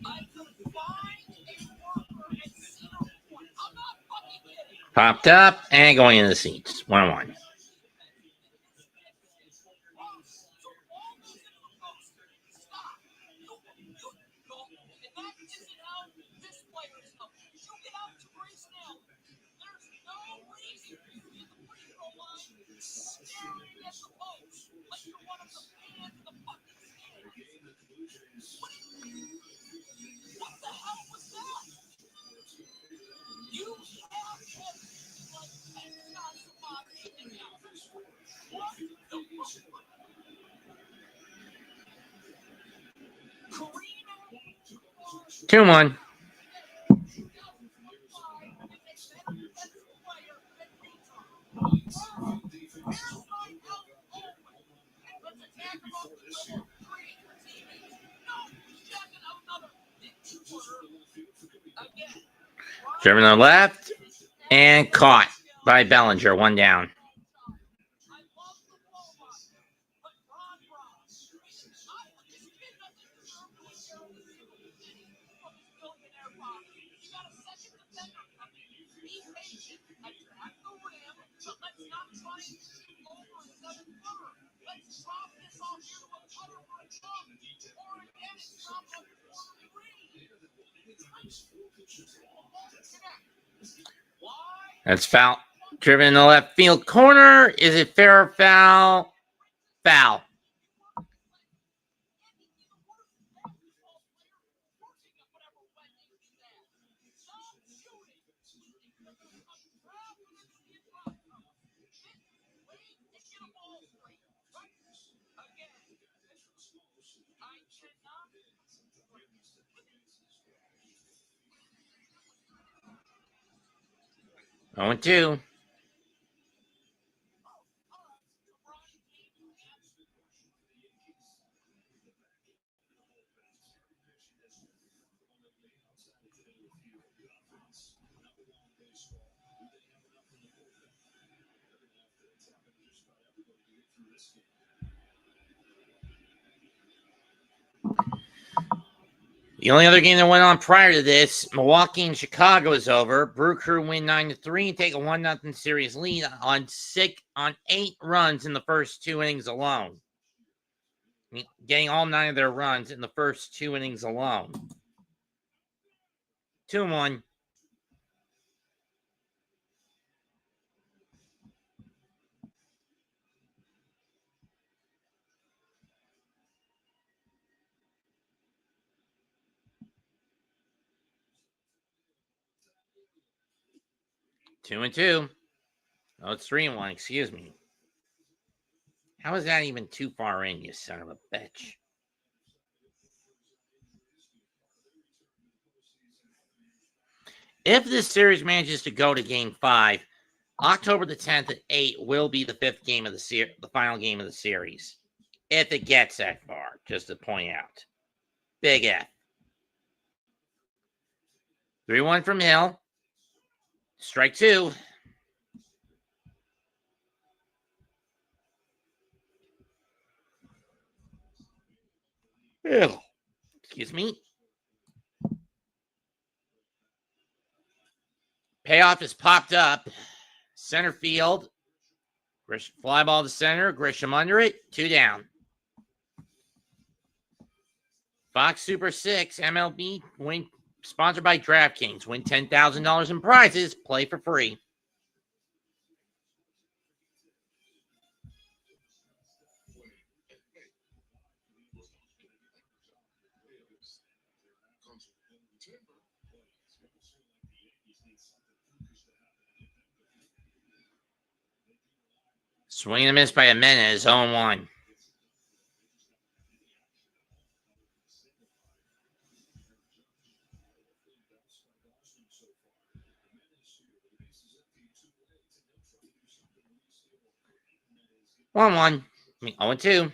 I could find a worker at Cedar Point. I'm not fucking kidding. Popped up and going into the seats. 1-1. What the hell was that? You have like 10 shots of body now. What the fuck? Karina 2-1. Driven to the left and caught by Bellinger. 1 down. That's foul. Driven in the left field corner. Is it fair or foul? Foul. Oh, 2. The only other game that went on prior to this, Milwaukee and Chicago is over. Brew Crew win 9-3 and take a 1-0 series lead on 8 runs in the first 2 innings alone. Getting all 9 of their runs in the first 2 innings alone. 2-1. Two and 2. Oh, it's 3-1. Excuse me. How is that even too far in, you son of a bitch? If this series manages to go to Game 5, October the 10th at 8 will be the fifth game of the final game of the series. If it gets that far, just to point out. Big F. 3-1 from Hill. Strike 2. Ew. Excuse me. Payoff is popped up. Center field. Fly ball to center. Grisham under it. 2 down. Fox Super 6 MLB win sponsored by DraftKings. Win $10,000 in prizes. Play for free. Swing and a miss by Jimenez. 0-1. I mean, 0-2.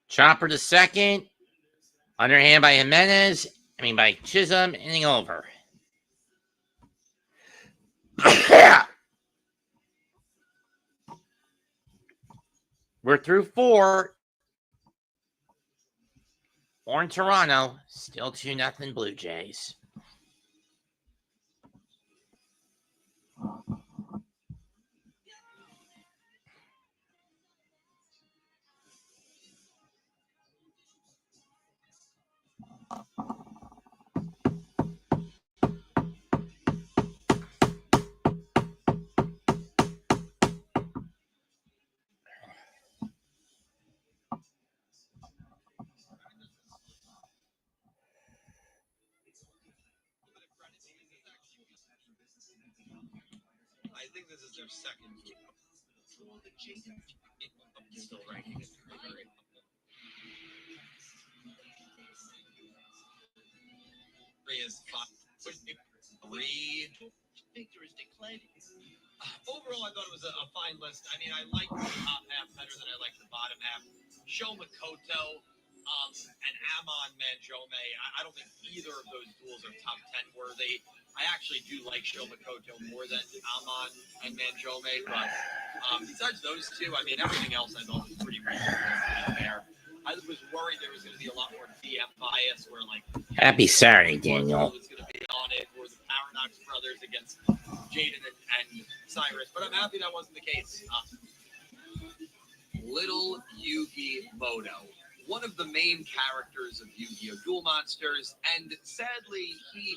Chopper to second. Underhand by Jimenez. By Chisholm. Inning over. We're through 4. Or in Toronto. Still 2-0 Blue Jays. I think this is their second. Still ranking it. Three is 5. 3. Victor is declared. Overall, I thought it was a fine list. I like the top half better than I like the bottom half. Sho Makoto and Amon Manjome. I don't think either of those duels are top 10 worthy. I actually do like Sho Makoto more than Amon and Manjome, but besides those two, everything else I thought was pretty fair. I was worried there was going to be a lot more DM bias, where Happy Saturday, Daniel. Was going to be on it, or the Paradox brothers against Jaden and Cyrus, but I'm happy that wasn't the case. Little Yugi Moto, one of the main characters of Yu-Gi-Oh! Duel Monsters, and sadly, he...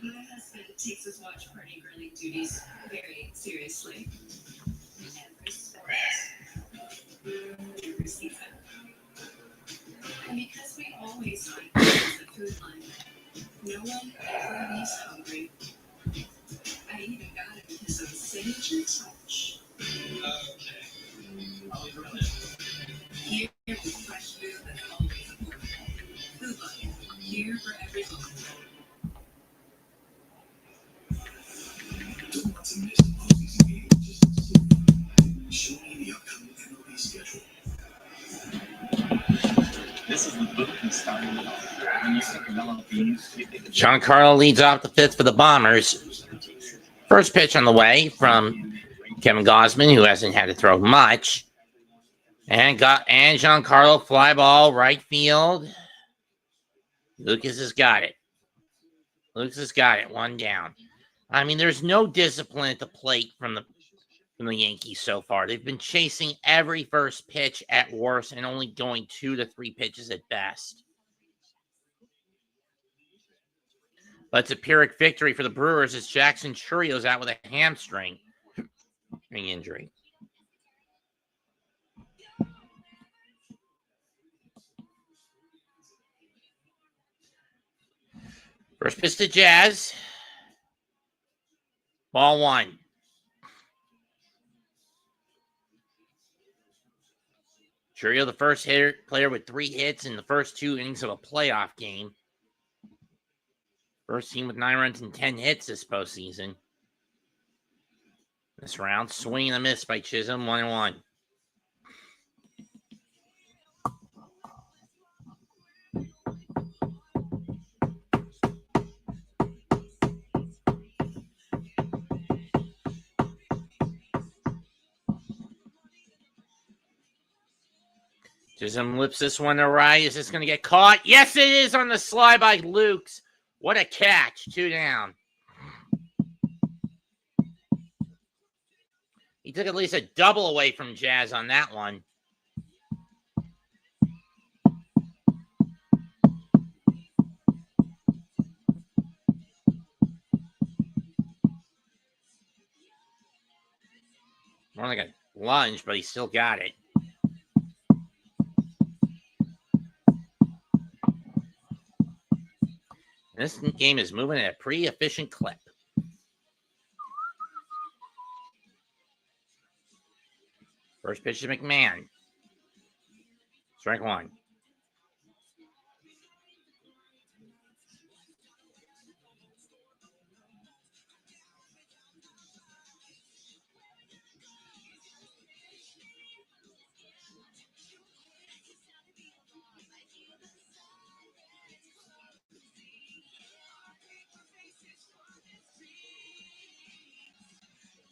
My husband takes his watch party grilling duties very seriously. Every sport, every season. And because we always like the food line, no one ever leaves hungry. I even got him his own signature touch. Here with fresh food that's always affordable. Food line, here for every home. Don't want to miss the postseason game. Show me the upcoming MLB schedule. This is the booking style. When you think of MLBs, you think of Giancarlo leads off the 5th for the Bombers. First pitch on the way from Kevin Gosman, who hasn't had to throw much. And Giancarlo fly ball right field. Lucas has got it. One down. I mean, there's no discipline at the plate from the Yankees so far. They've been chasing every first pitch at worst and only going 2 to 3 pitches at best. But it's a Pyrrhic victory for the Brewers as Jackson Churrio's out with a hamstring injury. First pitch to Jazz. Ball 1. Churrio, the first player with 3 hits in the first 2 innings of a playoff game. First team with 9 runs and 10 hits this postseason. This round, swing and a miss by Chisholm, 1-1. Chisholm lips this one to right. Is this going to get caught? Yes, it is on the slide by Lukes. What a catch. 2 down. He took at least a double away from Jazz on that one. More like a lunge, but he still got it. This game is moving at a pretty efficient clip. First pitch to McMahon. Strike 1.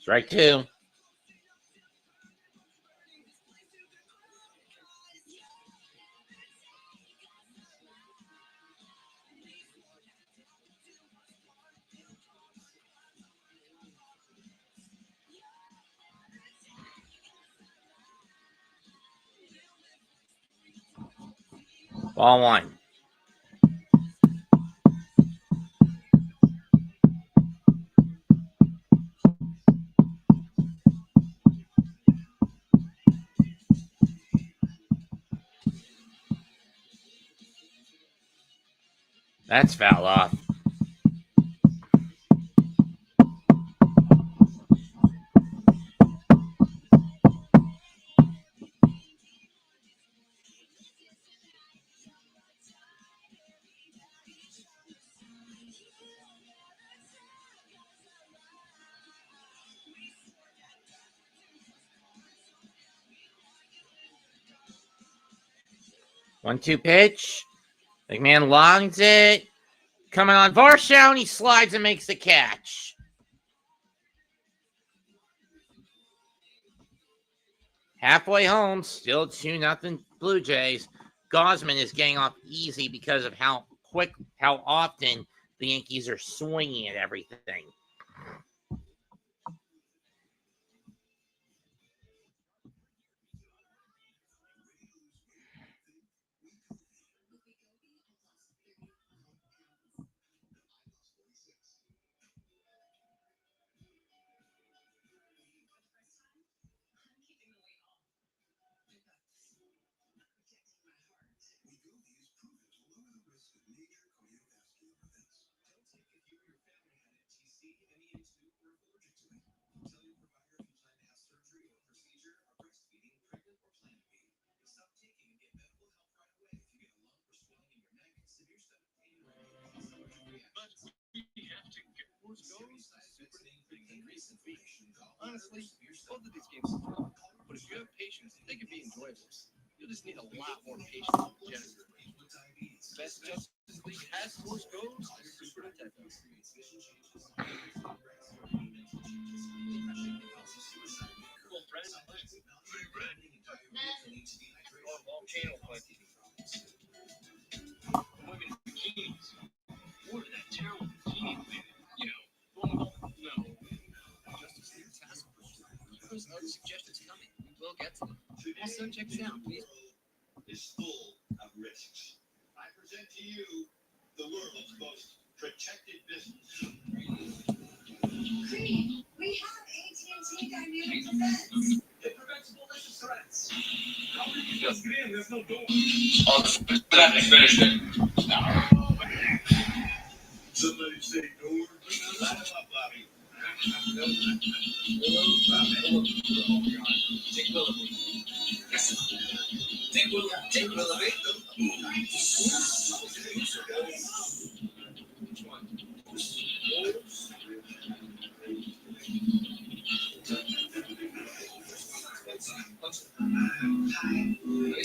Strike 2. Ball 1. That's foul off. One-two pitch. McMahon longs it. Coming on Varshow, and he slides and makes the catch. Halfway home, still 2-0 Blue Jays. Gosman is getting off easy because of how often the Yankees are swinging at everything. Honestly, both of these games are fun. But if you have patience, they can be enjoyable. You'll just need a lot more patience with Genesis. Best Justice League has Force Goes Super Nintendo. Volcano plenty. Women in bikinis. What are that terrible bikini women? You know, no. Justice League Task Force. Those other suggestions coming. We'll get to them. Also, check this out, please. Is full of risks. I present to you the world's most protected business. Creed, we have AT&T Dynamic Defense. It prevents malicious threats. How did you just get in? There's no door. Oh, that finished it. Somebody say door. Light them up, Bobby. Take Willoughby. Take Willoughby. Take Willoughby. Which one?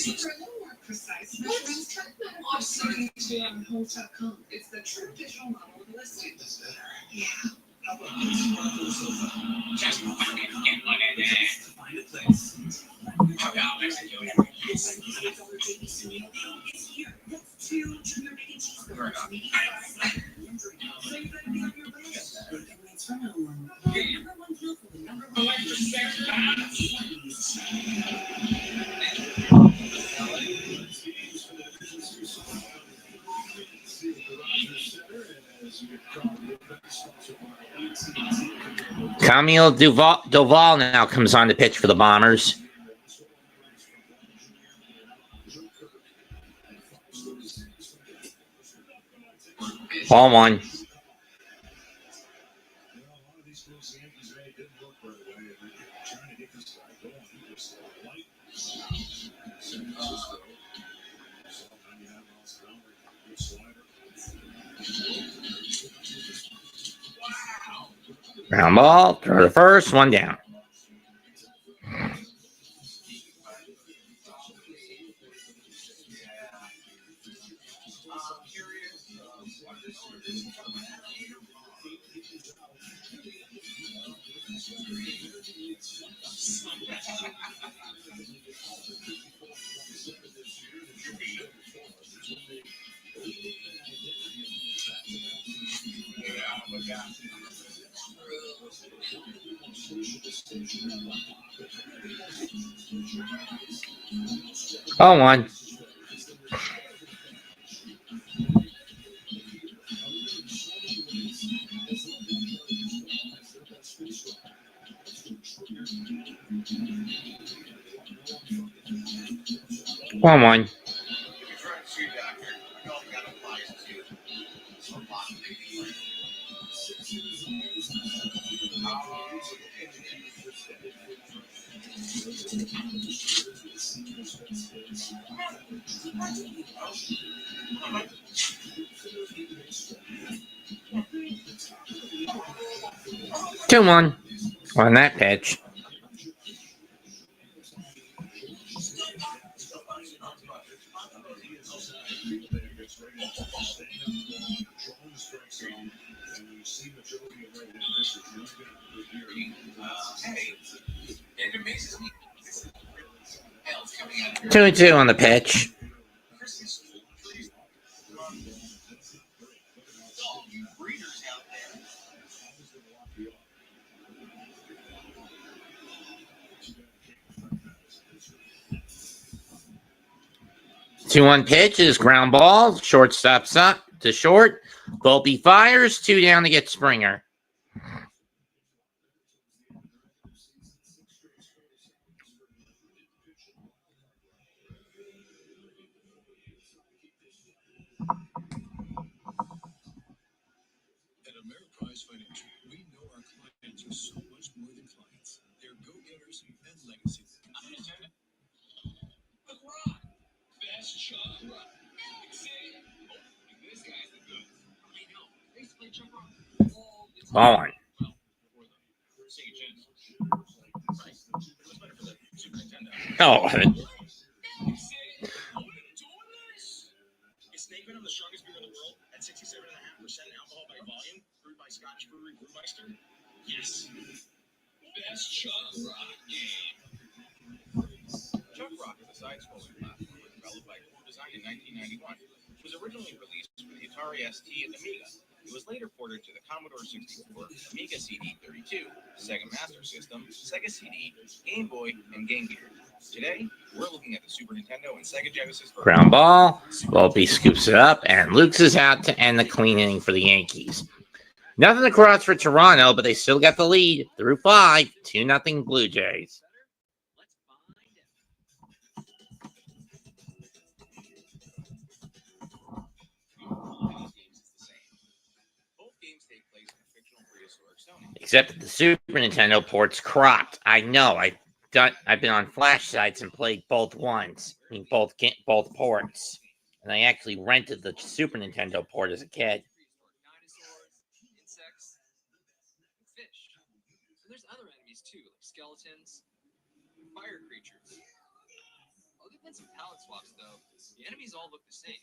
For a little more precise measurements, check medical on Homes.com. It's the true digital model of the listing. Yeah. How about this? Just fucking get one in there. Find a place. How about Mexico? It's $1 JBC meal is here. That's 2 junior bacon cheeseburgers, medium fries, so you better be on your way. It's from no one. Your number one deal for the number one. Camille Duval now comes on the pitch for the Bombers. Ball one. Ground ball, throw the first, one down. Ball one. Ball one. Two one on that pitch. Two and two on the pitch. Two one pitch is ground ball. Shortstop's up to short. Volpe fires. Two down to get Springer. At Ameriprise Financial, we know our clients are so much more than clients. They're go-getters and legacy. Best shot rock. This guy's the good. I know. They used to play jump rock all the time. Ball one. Oh, Is Snake Venom the strongest beer in the world at 67.5% alcohol by volume, brewed by Scotch brewery Brewmeister? Yes. Best shot rock game. Chuck Rock is a side-scrolling platformer developed by Core Design in 1991. It was originally released for the Atari ST and Amiga. It was later ported to the Commodore 64, Amiga CD32, Sega Master System, Sega CD, Game Boy, and Game Gear. Today, we're looking at the Super Nintendo and Sega Genesis version. Ground ball. Volpe scoops it up, and Lukes is out to end the clean inning for the Yankees. Nothing across for Toronto, but they still got the lead through 5, 2-0 Blue Jays. Except that the Super Nintendo port's cropped. I know. I've been on flash sites and played both ones. I mean, both ports. And I actually rented the Super Nintendo port as a kid. Dinosaurs, insects, fish. And there's other enemies too, like skeletons, fire creatures. Other than some palette swaps, though, the enemies all look the same.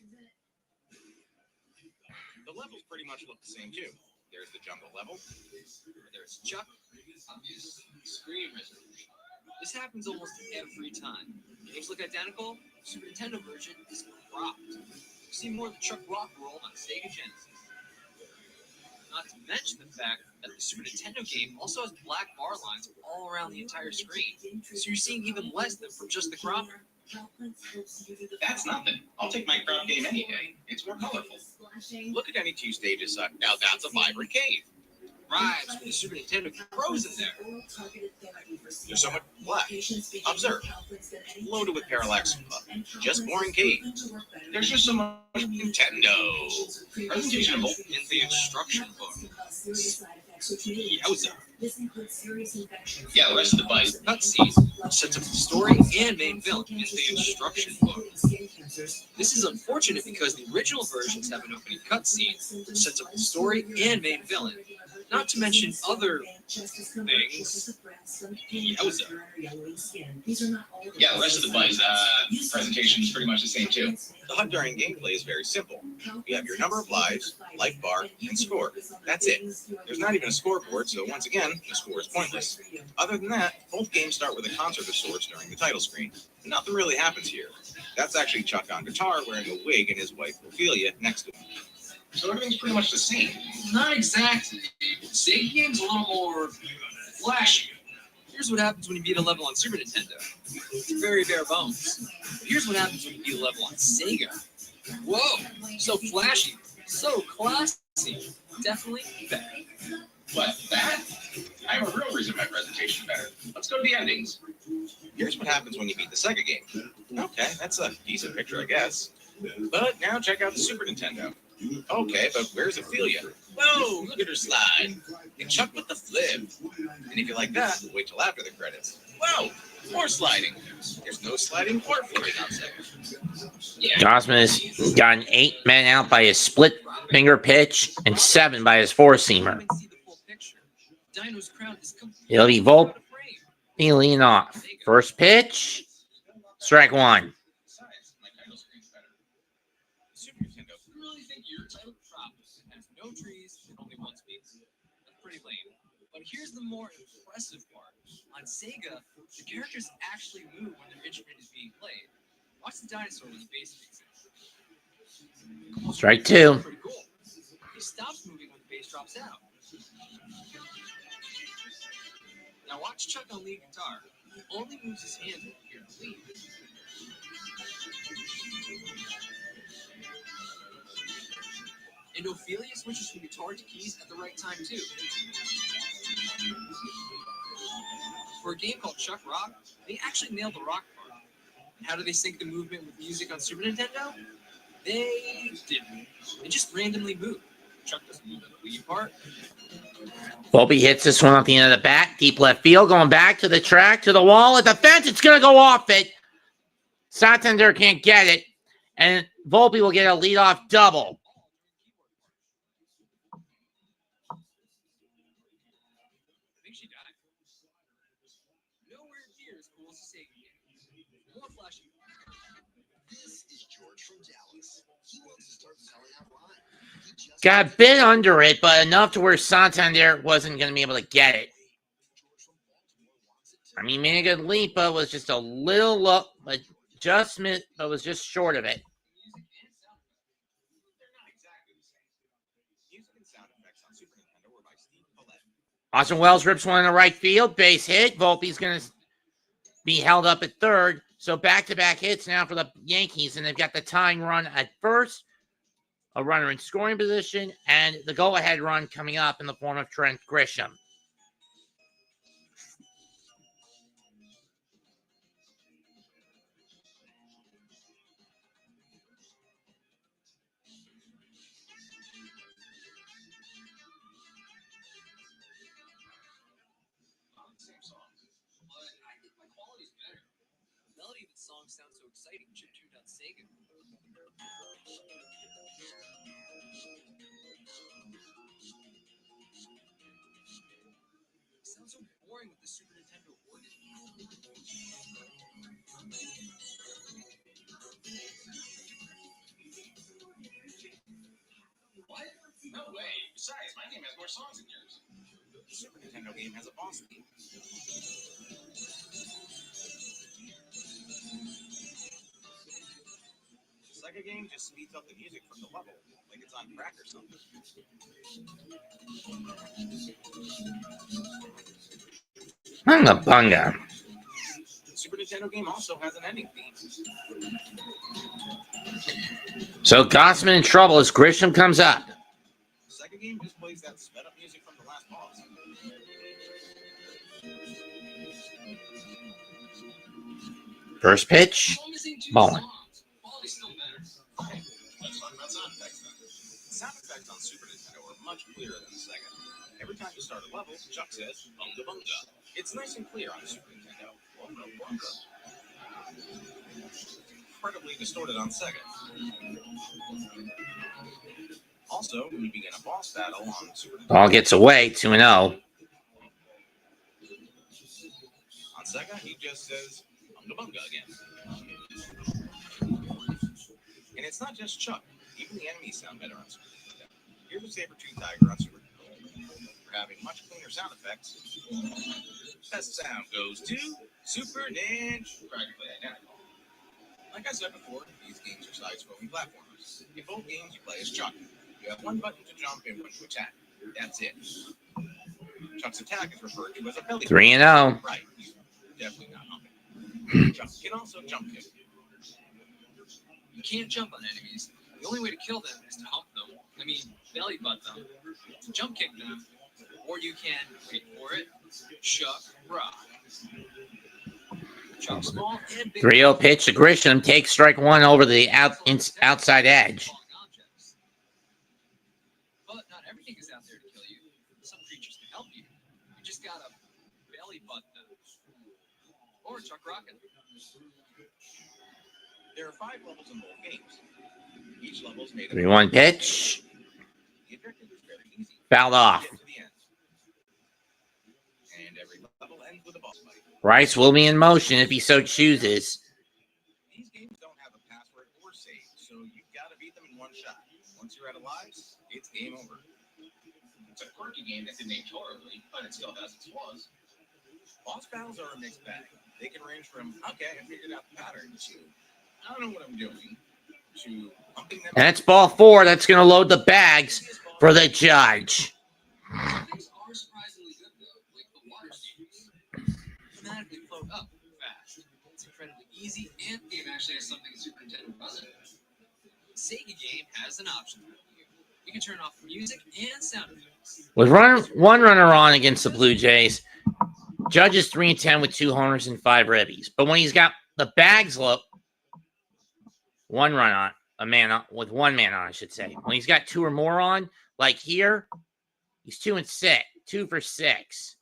The levels pretty much look the same too. There's the jungle level. There's Chuck, obvious screen resolution. This happens almost every time. Games look identical. Super Nintendo version is cropped. You see more of the Chuck Rock world on Sega Genesis. Not to mention the fact that the Super Nintendo game also has black bar lines all around the entire screen, so you're seeing even less than from just the cropping. That's nothing. I'll take my crop game any day. It's more colorful. Look at any 2 stages. Now that's a vibrant cave. Right, with the Super Nintendo Pros in there. There's so much black. Observe. Loaded with parallax. Just boring cave. There's just so much Nintendo. Presentation of both In the instruction book. Yowza. Yeah, the rest of the device cutscenes sets up the story and main villain in the instruction book. This is unfortunate because the original versions have an opening cutscene that sets up the story and main villain. Not to mention other things. Yowza. Yeah, the rest of the device presentation is pretty much the same too. The HUD during gameplay is very simple. You have your number of lives, life bar, and score. That's it. There's not even a scoreboard, so once again, the score is pointless. Other than that, both games start with a concert of sorts during the title screen. Nothing really happens here. That's actually Chuck on guitar wearing a wig and his wife Ophelia next to him. So everything's pretty much the same. Not exactly. Sega game's a little more flashy. Here's what happens when you beat a level on Super Nintendo. It's very bare bones. But here's what happens when you beat a level on Sega. Whoa, so flashy, so classy. Definitely better. What, that? I have a real reason my presentation is better. Let's go to the endings. Here's what happens when you beat the Sega game. Okay, that's a decent picture, I guess. But now check out the Super Nintendo. Okay, but where's Ophelia? Whoa, look at her slide. And Chuck with the flip. And if you like that, wait till after the credits. Whoa, more sliding. There's no sliding or flipping on Sega. Gossman has gotten 8 men out by his split finger pitch and 7 by his 4-seamer. It'll be Volpe leading off. First pitch, strike 1. But here's the more impressive part. On Sega, the characters actually move when their instrument is being played. Watch the dinosaur with the bass mixing. Strike 2. Pretty cool. He stops moving when the bass drops out. Now watch Chuck on lead guitar. He only moves his hands when you hear the lead. And Ophelia switches from guitar to keys at the right time too. For a game called Chuck Rock, they actually nailed the rock part. And how do they sync the movement with music on Super Nintendo? They didn't. They just randomly move. Chuck doesn't move the lead part. Volpe hits this one off the end of the bat. Deep left field, going back to the track, to the wall, at the fence. It's going to go off it. Santander can't get it. And Volpe will get a leadoff double. Got a bit under it, but enough to where Santander wasn't going to be able to get it. I mean, Mega Lipa was just a little low, adjustment, but was just short of it. They're not exactly the same. Music and sound effects on Super Nintendo were by Steve Paulette. Austin Wells rips one in the right field, base hit. Volpe's going to be held up at third. So back-to-back hits now for the Yankees, and they've got the tying run at first, a runner in scoring position, and the go-ahead run coming up in the form of Trent Grisham. Same song. But I think my quality's better. The melody of the song sounds so exciting, chip tuned on Sega. It sounds so boring with the Super Nintendo organ. What? No way. Besides, my game has more songs than yours. The Super Nintendo game has a boss theme. The Sega game just speeds up the music from the level, like it's on crack or something. Bunga bunga. The Super Nintendo game also has an ending theme. So Gossman in trouble as Grisham comes up. The Sega game just plays that sped up music from the last boss. First pitch, bowling. Quality's still better. Okay, let's talk about sound effects then. The sound effects on Super Nintendo are much clearer than the Sega. Every time you start a level, Chuck says, bunga bunga. It's nice and clear on the Super Nintendo. Bunga bunga. Incredibly distorted on Sega. Also, when you begin a boss battle on Super Nintendo, Ball gets away, 2-0. on Sega, he just says, bunga bunga again. And it's not just Chuck. Even the enemies sound better on Super Nintendo. Here's a saber-tooth tiger on Super Nintendo. For having much cleaner sound effects. Best sound goes to Super Nintendo. Practically identical. Like I said before, these games are side-scrolling platformers. In both games, you play as Chuck. You have one button to jump and one to attack. That's it. Chuck's attack is referred to as a belly. 3-0. Right. Definitely not humping. Chuck can also jump kick. You can't jump on enemies. The only way to kill them is to hump them. I mean, belly butt them. To jump kick them. Or you can, wait for it, Chuck rock. Chuck small and big. 3-0 pitch to Grisham. Takes strike one over the outside edge. But not everything is out there to kill you. Some creatures can help you. You just gotta belly butt them. Or Chuck rocket. There are 5 levels in both games. Each level is made of 3-1 pitch. The objective is very easy. Fouled off. Get to the end. And every level ends with a boss fight. Bryce will be in motion if he so chooses. These games don't have a password or save, so you've got to beat them in one shot. Once you're out of lives, it's game over. It's a quirky game that didn't age horribly, but it still has its flaws. Boss battles are a mixed bag. They can range from, okay, I figured out the pattern, to, I don't know what I'm doing, to pumping them. And it's ball 4. That's going to load the bags for the judge. Things are surprisingly good though, like the water games. Automatically float up fast. It's incredibly easy, and the game actually has something Super Nintendo doesn't. The Sega game has an option for you. You can turn off music and sound effects. With one runner on against the Blue Jays, Judge is 3-10 with 2 homers and 5 ribbies. But when he's got the bags low, one run on, with one man on, I should say. When he's got 2 or more on, like here, he's 2-6, 2 for 6.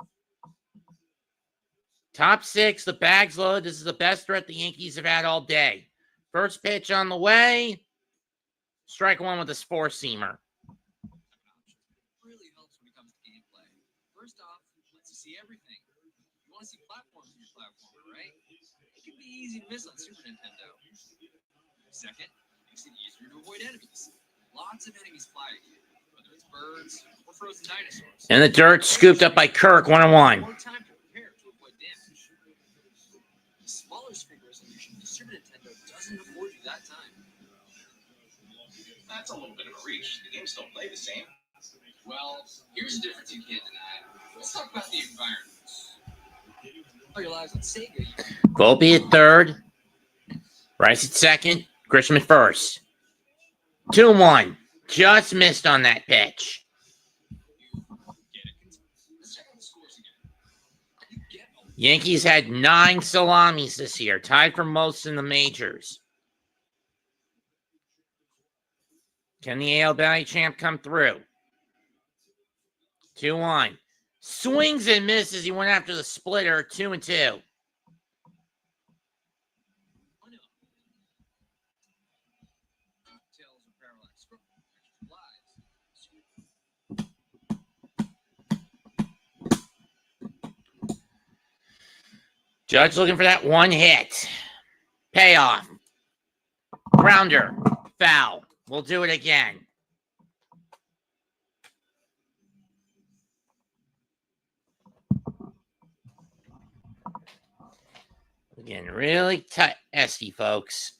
Top 6, the bags low. This is the best threat the Yankees have had all day. First pitch on the way. Strike one with a 4-seamer. Really helps when it comes to gameplay. First off, lets you see everything. You want to see platforms in your platformer, right? It can be easy to miss on Super Nintendo. Second, makes it easier to avoid enemies. Lots of enemies fly at you, whether it's birds or frozen dinosaurs. In the dirt, scooped up by Kirk, 1-1. More time to prepare to avoid damage. smaller screen resolution, the Super Nintendo doesn't afford you that time. That's a little bit of a reach. The games don't play the same. Well, here's a difference you can't deny. Let's talk about the environment. All your lives on Sega. Volpe at third. Rice at second. Grisham at first. 2-1. Just missed on that pitch. Yankees had 9 salamis this year, tied for most in the majors. Can the AL Valley champ come through? 2-1. Swings and misses. He went after the splitter. 2-2. Judge looking for that one hit. Payoff. Grounder. Foul. We'll do it again. Again, really testy, folks.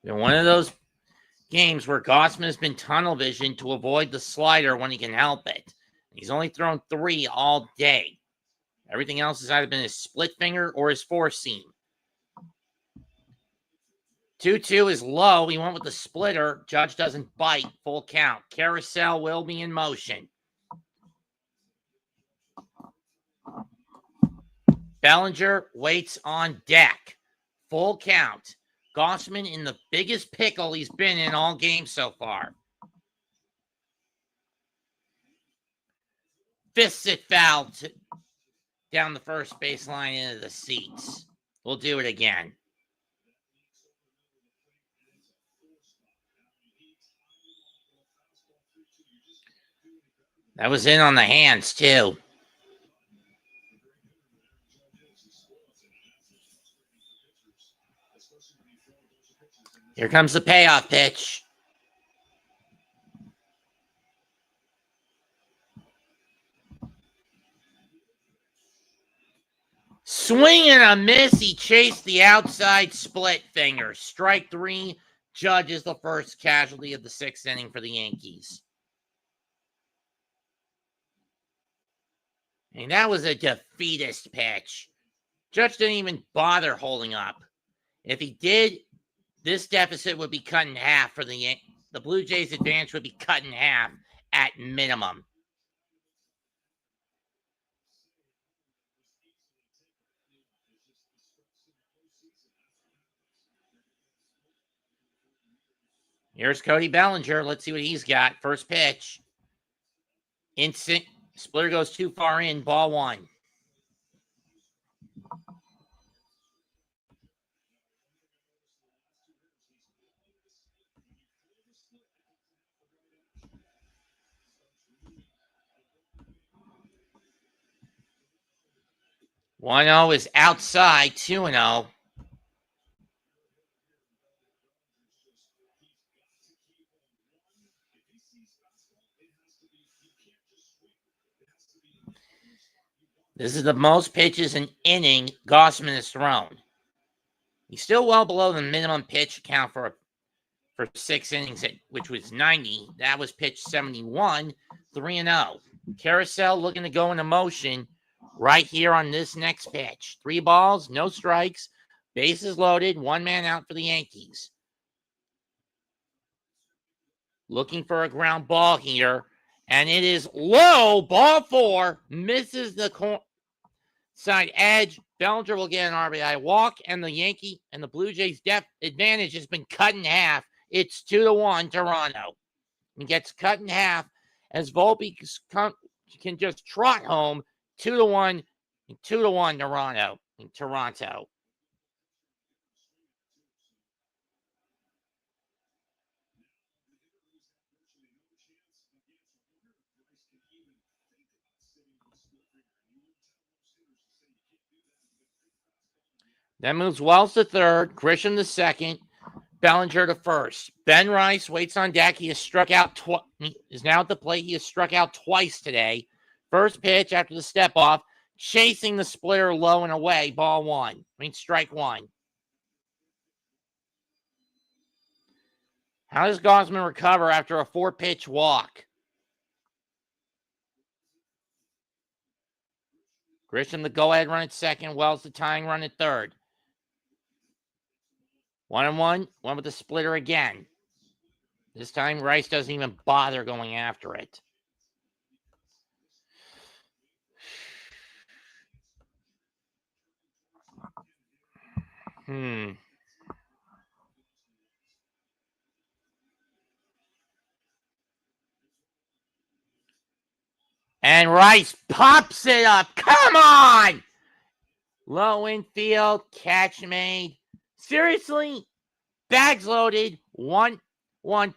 You know, one of those games where Gossman has been tunnel vision to avoid the slider when he can help it. He's only thrown 3 all day. Everything else has either been his split finger or his four seam. 2-2 is low. He went with the splitter. Judge doesn't bite. Full count. Carousel will be in motion. Bellinger waits on deck. Full count. Gossman in the biggest pickle he's been in all game so far. Fists it foul down the first baseline into the seats. We'll do it again. That was in on the hands, too. Here comes the payoff pitch. Swing and a miss. He chased the outside split finger. Strike 3. Judge is the first casualty of the 6th inning for the Yankees. And that was a defeatist pitch. Judge didn't even bother holding up. If he did, this deficit would be cut in half for the Blue Jays' advantage would be cut in half at minimum. Here's Cody Bellinger. Let's see what he's got. First pitch. Instant. Splitter goes too far in. Ball 1. One 0 is outside. 2-0. This is the most pitches an inning Gossman has thrown. He's still well below the minimum pitch count for 6 innings, which was 90. That was pitch 71, 3-0. Carousel looking to go into motion right here on this next pitch. 3 balls, no strikes, bases loaded, 1 man out for the Yankees. Looking for a ground ball here, and it is low. Ball 4, misses the side edge. Bellinger will get an RBI walk, and the Blue Jays' depth advantage has been cut in half. It's 2-1 Toronto. He gets cut in half as Volpe can just trot home 2-1 Toronto. That moves Wells to third, Grisham to second, Bellinger to first. Ben Rice waits on deck. He has struck out is now at the plate. He has struck out twice today. First pitch after the step off. chasing the splitter low and away, ball one. Strike one. How does Gosman recover after a 4-pitch walk? Grisham the go-ahead run at second. Wells the tying run at third. 1-1. One with the splitter again. This time, Rice doesn't even bother going after it. And Rice pops it up. Come on! Low infield, catch made. Seriously? Bags loaded. One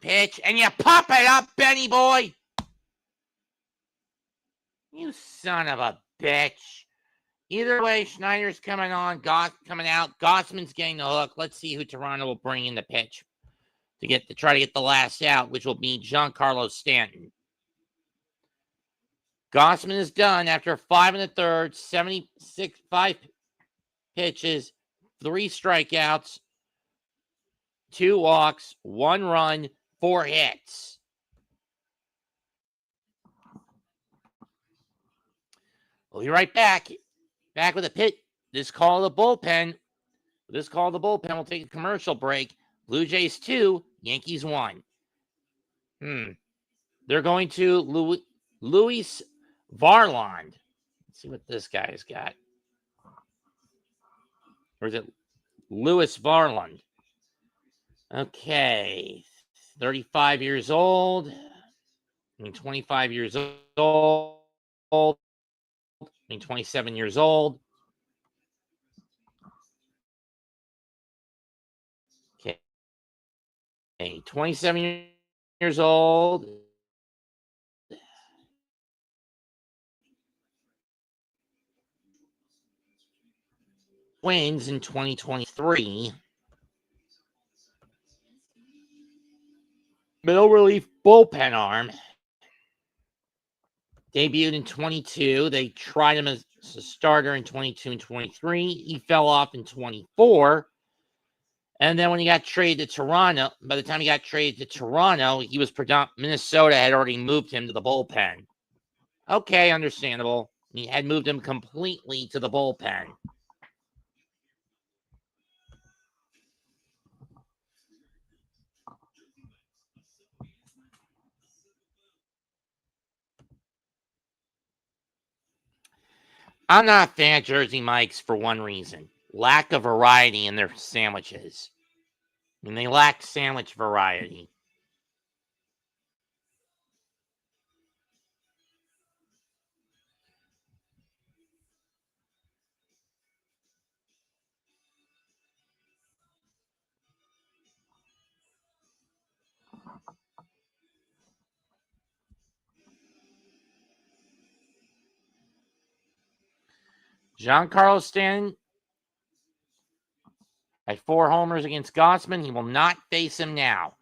pitch, and you pop it up, Benny boy. You son of a bitch. Either way, Schneider's coming on, Goss coming out. Gossman's getting the hook. Let's see who Toronto will bring in the pitch to try to get the last out, which will be Giancarlo Stanton. Gossman is done after 5 1/3, 5 pitches, 3 strikeouts, 2 walks, 1 run, 4 hits. We'll be right back. Back with a pit. This call of the bullpen. We'll take a commercial break. Blue Jays 2, Yankees 1. They're going to Luis Varland. Let's see what this guy's got. Or is it Louis Varland? Okay. 35 years old. 25 years old. 27 years old. Okay. 27 years old. Wins in 2023. Middle relief bullpen arm. Debuted in 22. They tried him as a starter in 22 and 23. He fell off in 24. And then when he got traded to Toronto, by the time he got traded to Toronto, he was Minnesota had already moved him to the bullpen. Okay, understandable. He had moved him completely to the bullpen. I'm not a fan of Jersey Mike's for one reason. Lack of variety in their sandwiches. They lack sandwich variety. Giancarlo Stanton had 4 homers against Gossman. He will not face him now.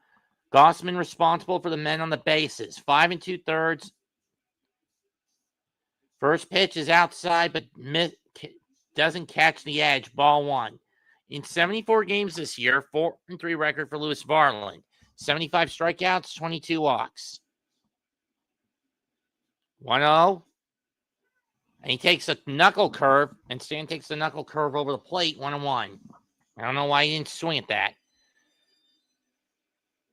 Gossman responsible for the men on the bases. 5 2/3. First pitch is outside, but doesn't catch the edge. Ball 1. In 74 games this year, 4-3 record for Louis Varland. 75 strikeouts, 22 walks. 1-0. And he takes a knuckle curve, and Stan takes the knuckle curve over the plate, 1-1. I don't know why he didn't swing at that.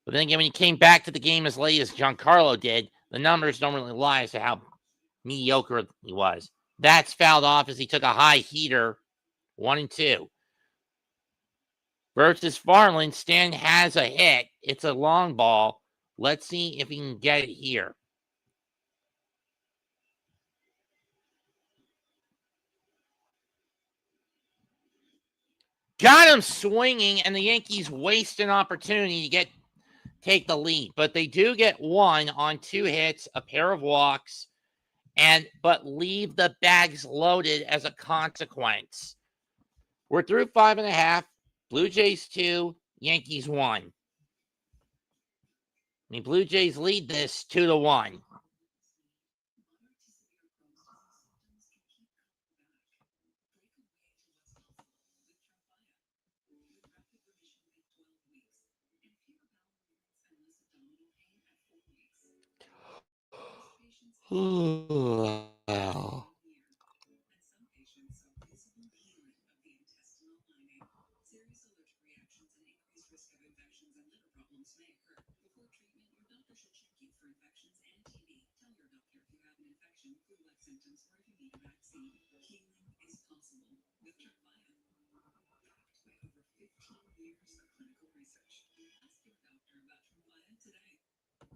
But then again, when he came back to the game as late as Giancarlo did, the numbers don't really lie as to how mediocre he was. That's fouled off as he took a high heater, 1-2. Versus Varland, Stan has a hit. It's a long ball. Let's see if he can get it here. Got him swinging, and the Yankees waste an opportunity to take the lead. But they do get 1 on 2 hits, a pair of walks, but leave the bags loaded as a consequence. We're through 5 1/2. Blue Jays 2, Yankees 1. Blue Jays lead this 2-1. Wow. Serious allergic reactions and increased risk of infections and liver problems may occur. Before treatment, your doctor should check you for infections and TB. Tell your doctor if you have an infection, flu-like symptoms, or if you need a vaccine. Healing is possible with Tremfya. Backed by over 15 years of clinical research. Ask your doctor about Tremfya today. I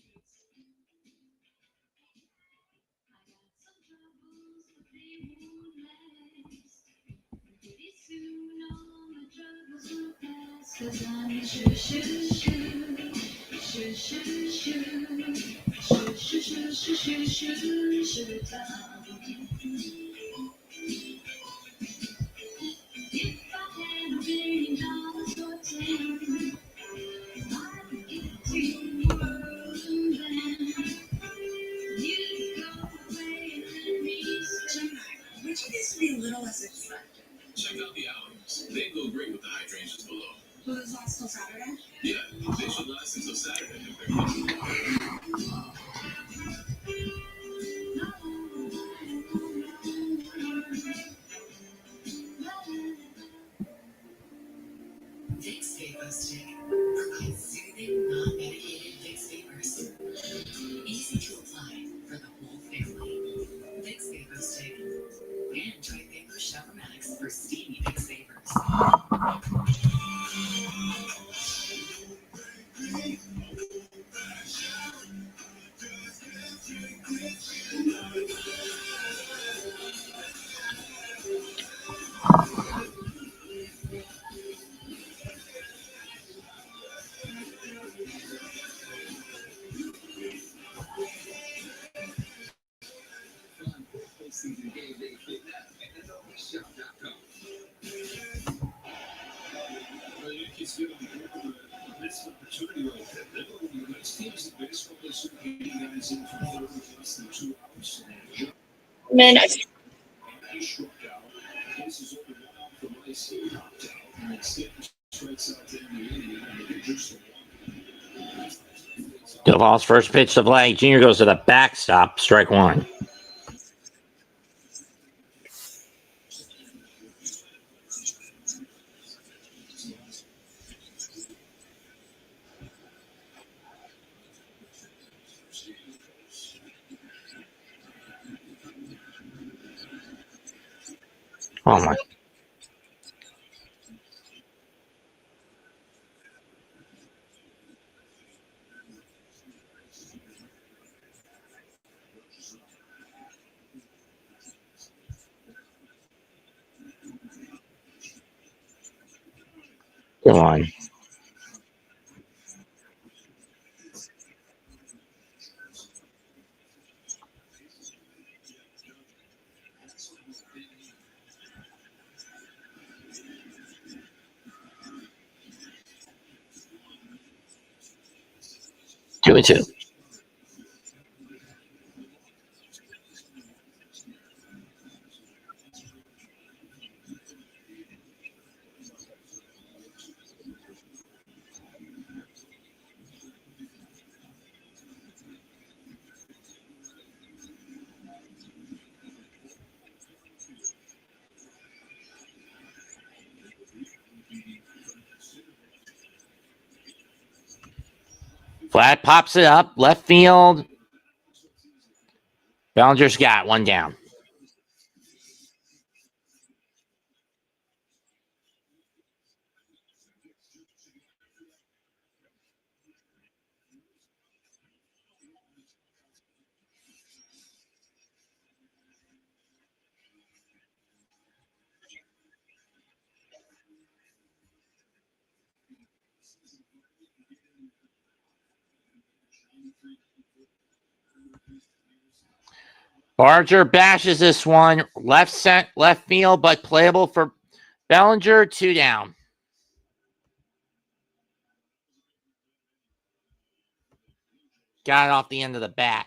got some troubles, but they won't last. Pretty soon all my troubles will pass. 'Cause I'm a shoo shoo shoo. Shoo shoo shoo. Shoo shoo shoo shoo shoo shoo shoo town. If I had $1 billion for 10, I would give to the world and then you'd go away and let me stay. Would you guys be a little less expected? Check out the albums. They go great with the hydrangeas below. Will this last till Saturday? Yeah, they should last until Saturday if they're good. Vicks VapoStick provides soothing, non-medicated Vicks Vapors. Easy to apply for the whole family. Vicks VapoStick and try Vapor Shower Max for steamy Vicks Vapors. Season game day fitness at ALDS.com. The Yankees give them a missed opportunity right there. They're one of the best teams in baseball. They should be getting guys in for less than 2 hours. He struck out. Cases over 1 out from ice. He knocked out. And then Stanton strikes out to end the inning. And they reduce the one. DeVal's first pitch to Blake. Junior goes to the backstop. Strike one. Oh my. 1. Two and two. Flat pops it up. Left field. Bellinger's got one down. Barger bashes this one. Left field, but playable for Bellinger. 2 down. Got it off the end of the bat.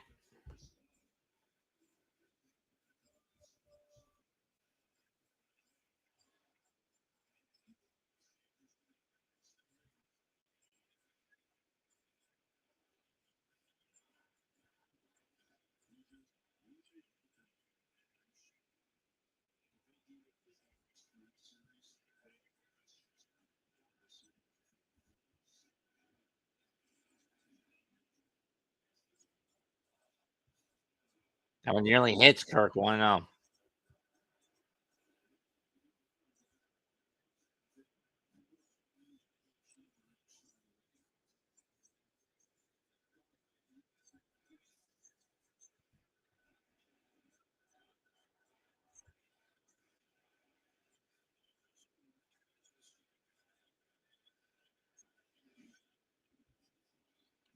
That one nearly hits Kirk 1-0.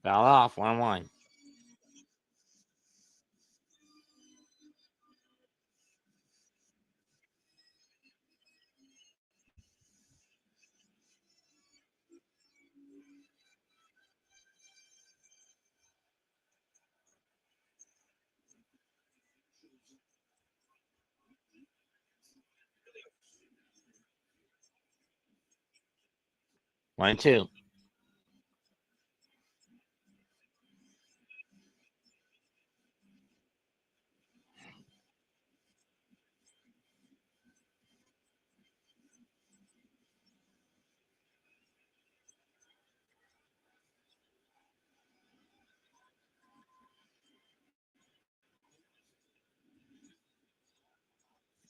Foul off, 1-1. One, two.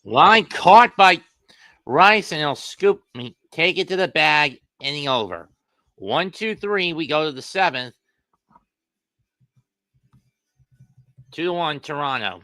Line caught by Rice, and he'll scoop me, take it to the bag, inning over. 1, 2, 3. We go to the seventh. 2-1 Toronto.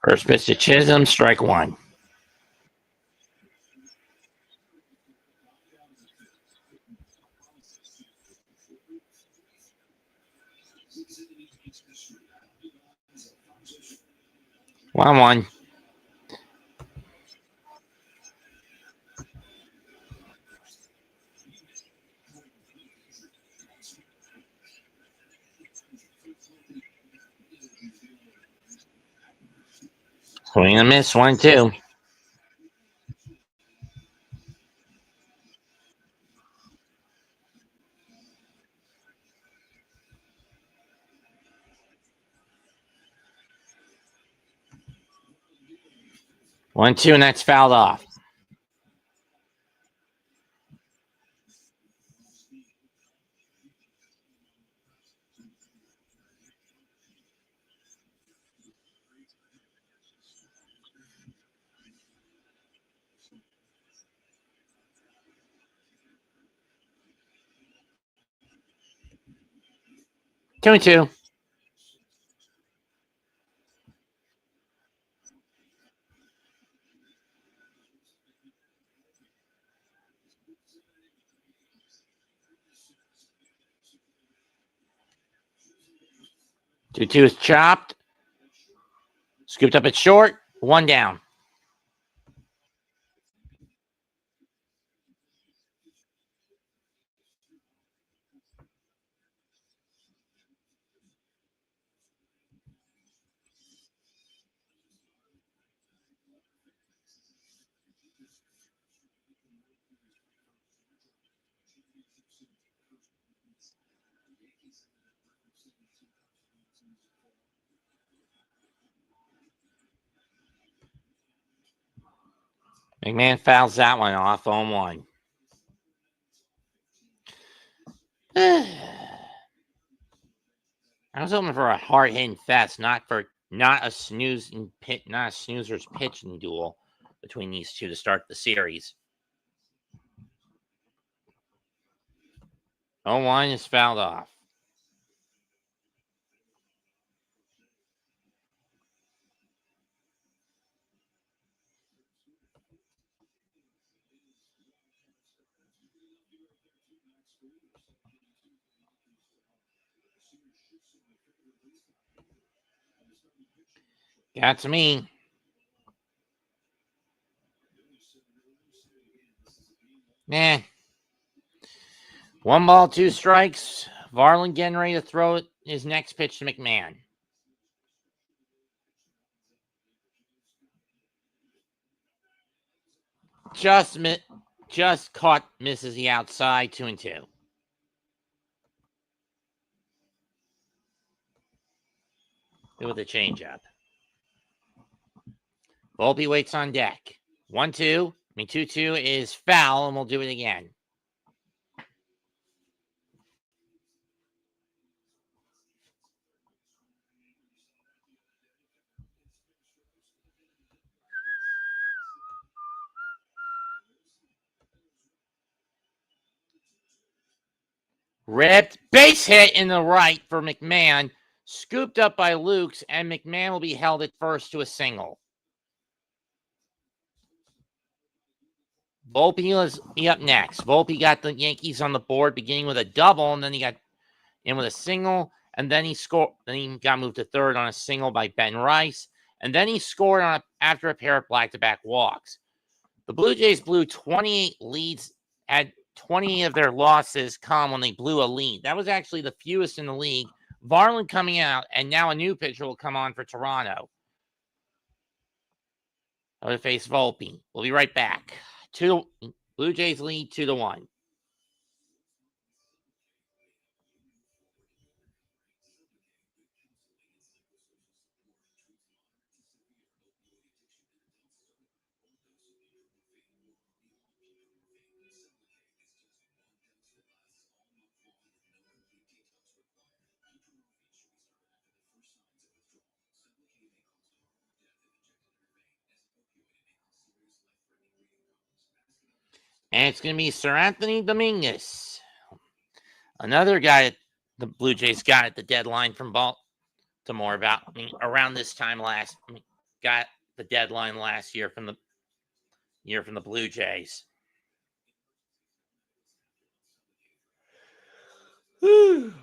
First pitch to Chisholm, strike one. One. Swing and miss, 1-2. 1-2, and that's fouled off. Two and two. Two is chopped. Scooped up at short. One down. McMahon fouls that one off on 1. I was hoping for a hard-hitting fest, not a snoozer's pitching duel between these two to start the series. 0-1 is fouled off. Got to me. Nah. 1 ball, 2 strikes. Varland getting ready to throw his next pitch to McMahon. Just caught, misses the outside. 2-2. With a changeup. Volpe waits on deck. 1-2. 2-2 is foul, and we'll do it again. Ripped. Base hit in the right for McMahon. Scooped up by Lukes, and McMahon will be held at first to a single. Volpe will be up next. Volpe got the Yankees on the board beginning with a double, and then he got in with a single, and then he scored. Then he got moved to third on a single by Ben Rice, and then he scored after a pair of back-to-back walks. The Blue Jays blew 28 leads, had 20 of their losses come when they blew a lead. That was actually the fewest in the league. Varland coming out, and now a new pitcher will come on for Toronto. I'll face Volpe. We'll be right back. Blue Jays lead 2-1. And it's going to be Sir Anthony Dominguez. Another guy the Blue Jays got at the deadline from Baltimore around this time got the deadline last year from the Blue Jays. Whew.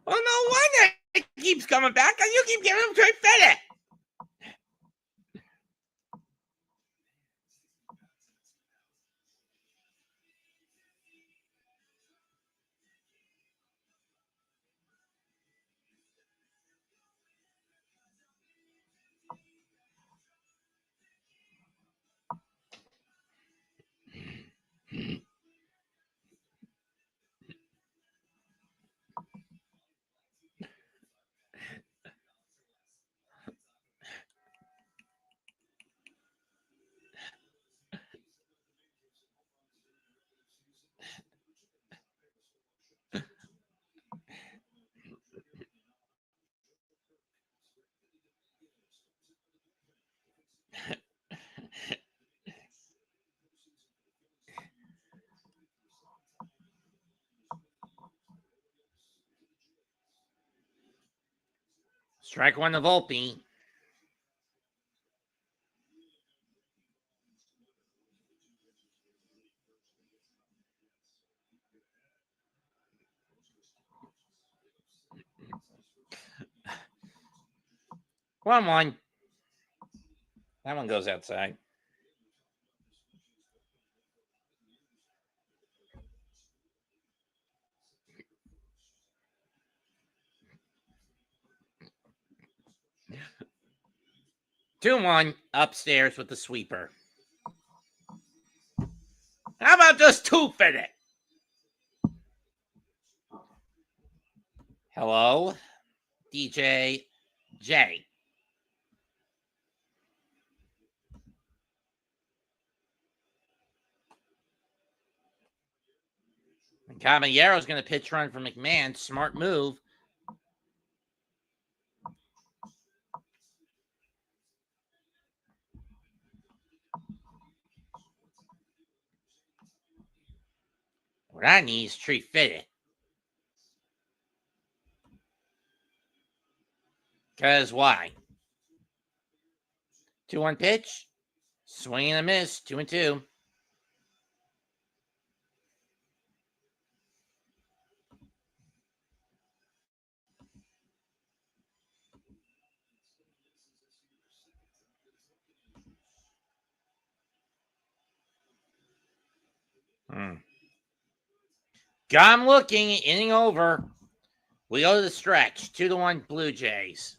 Well, no wonder it keeps coming back, because you keep giving him straight credit. Strike one to Volpe. One. That one goes outside. Two one upstairs with the sweeper. How about just two for it? Hello, DJ J. And Caballero's going to pitch run for McMahon. Smart move. What I need is tree fitted. Because why? 2-1 pitch. Swing and a miss. 2-2. Got him looking. Inning over. We go to the stretch. 2-1 Blue Jays.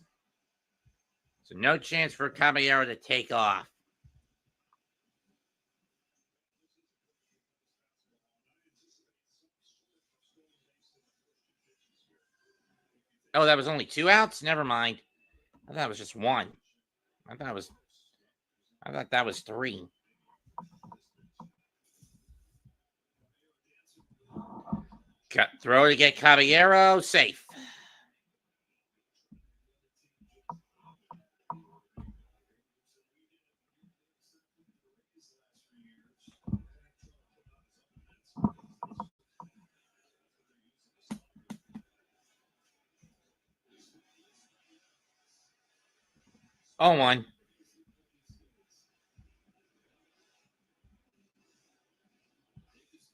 So no chance for Caballero to take off. Oh, that was only 2 outs? Never mind. I thought it was just 1. I thought that was 3. Throw to get Caballero. Safe. Oh, 1.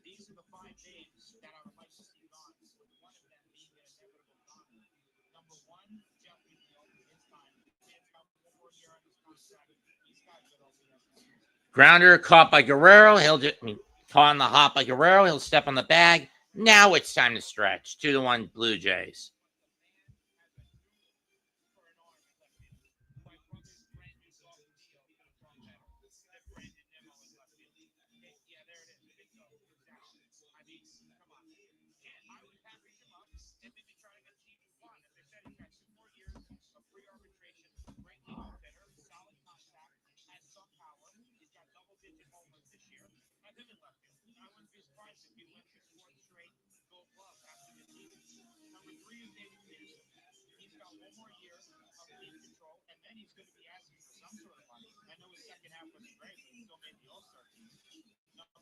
These are the 5 names that I would like to see gone, with one of them being an inevitable goner. Number 1, Jeff McNeil. It's time. Man's got 1 more year on his contract. He's got good OPS. Grounder caught by Guerrero. Caught on the hop by Guerrero. He'll step on the bag. Now it's time to stretch. 2-1 Blue Jays. Number 3 is David Peterson. He's got 1 more year of lead control, and then he's going to be asking for some sort of money. I know his second half wasn't great, but he still made the All-Star team. Number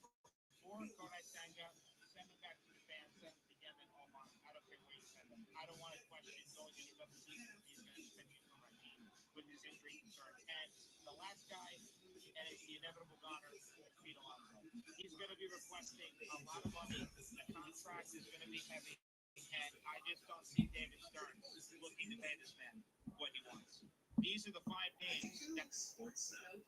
4, Kodai Senga. Send him back to the fans. Send him to Yemen, Oman. I don't care where you send him. I don't want to question going into another season if he's going to continue for my team with his injury concerns. And the last guy, and it's the inevitable goner, Pete Alonso. He's going to be requesting a lot of money. The contract is going to be heavy. And I just don't see David Stearns looking to pay this man what he wants. These are the 5 names. No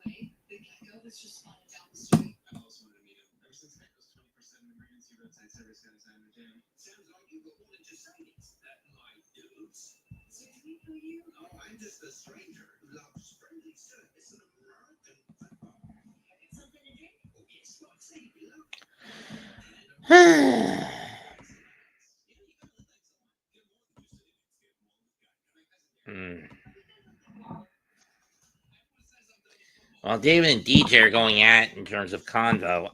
way. The Gecko was just falling down the street. I also wanted to meet him. Ever since Echo's 20% emergency roadside service got assigned to Jim. Sounds like you got one of your sightings. That might do. So do we know you? Oh, I'm just a stranger who loves friendly service and American football. Something to drink? Oh, yes, I'll say below. Well, David and DJ are going at it in terms of convo.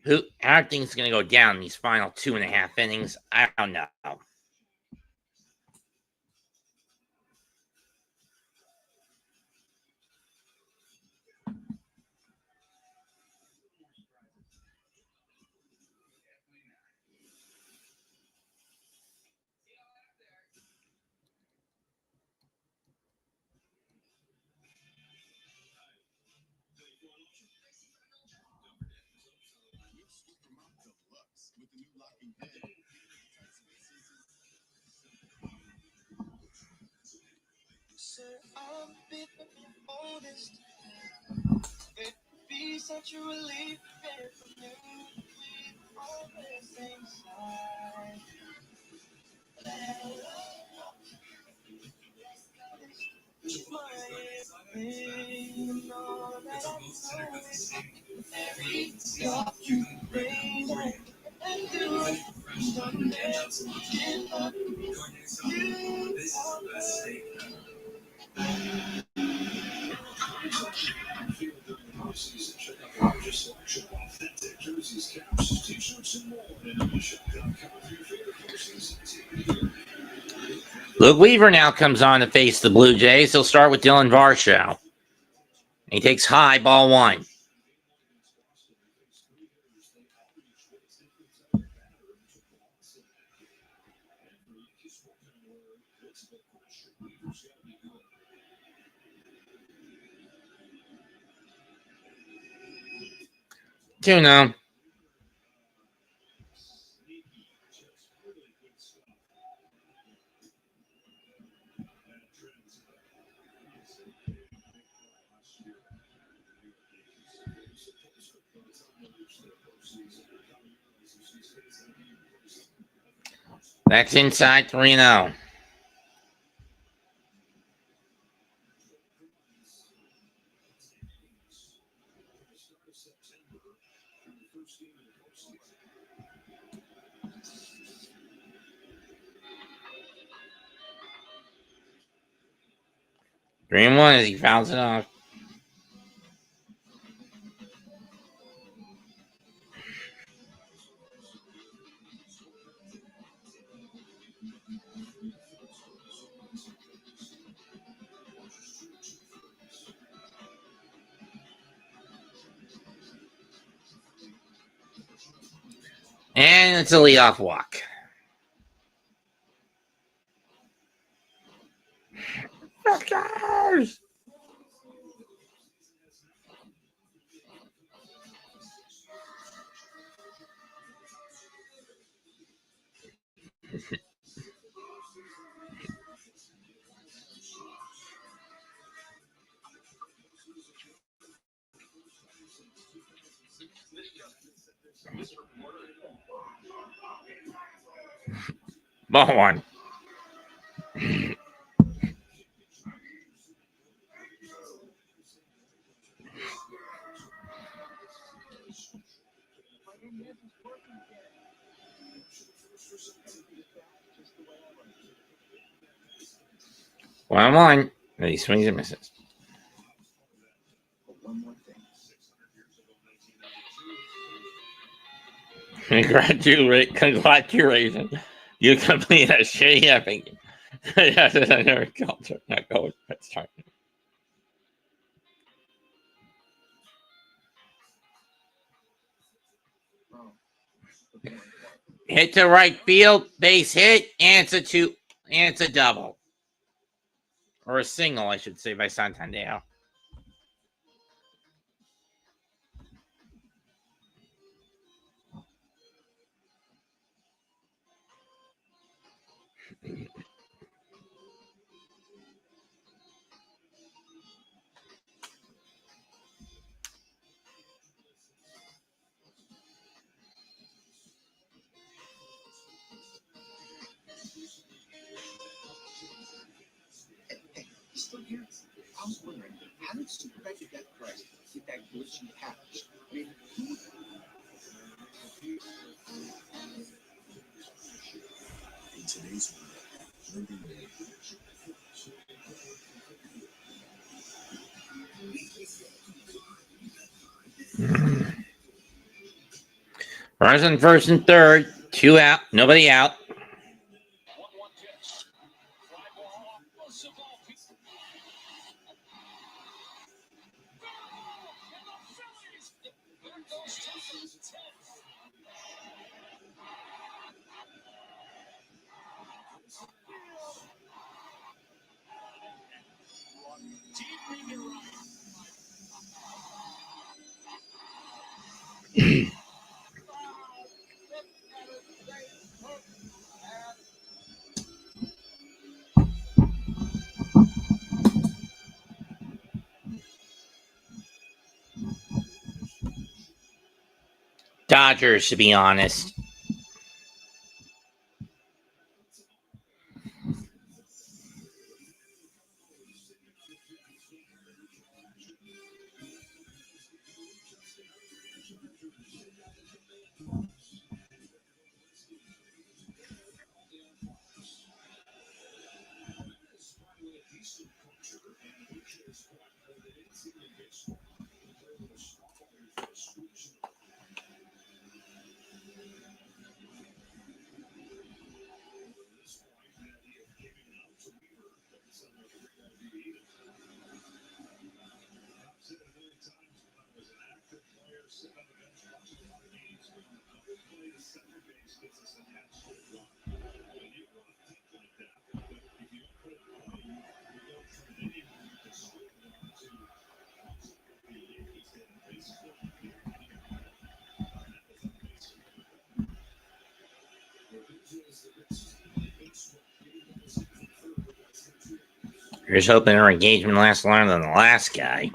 How are things going to go down in these final 2.5 innings? I don't know. Be such a relief if you all the same side. Check out the largest selection of authentic jerseys, caps, t-shirts, and more at ABSN.com for your favorite postseason. Luke Weaver now comes on to face the Blue Jays. He'll start with Dylan Varshow. He takes high, ball one. Two now. That's inside 3-0. Three and one as he fouls it off. And it's a leadoff walk. Fuckers! Ball one. One one. And he swings and misses. Congratulations. You complete a shitty epic. That's another culture. Not going. Let's try. Hit to right field, base hit, and it's a double. Or a single, I should say, by Santander. I was wondering, how did Supervisor Death Christ get that glitchy patch? I mean, in today's world, Runners on first and third, 2 out, nobody out. Dodgers, to be honest. Here's hoping her engagement lasts longer than the last guy.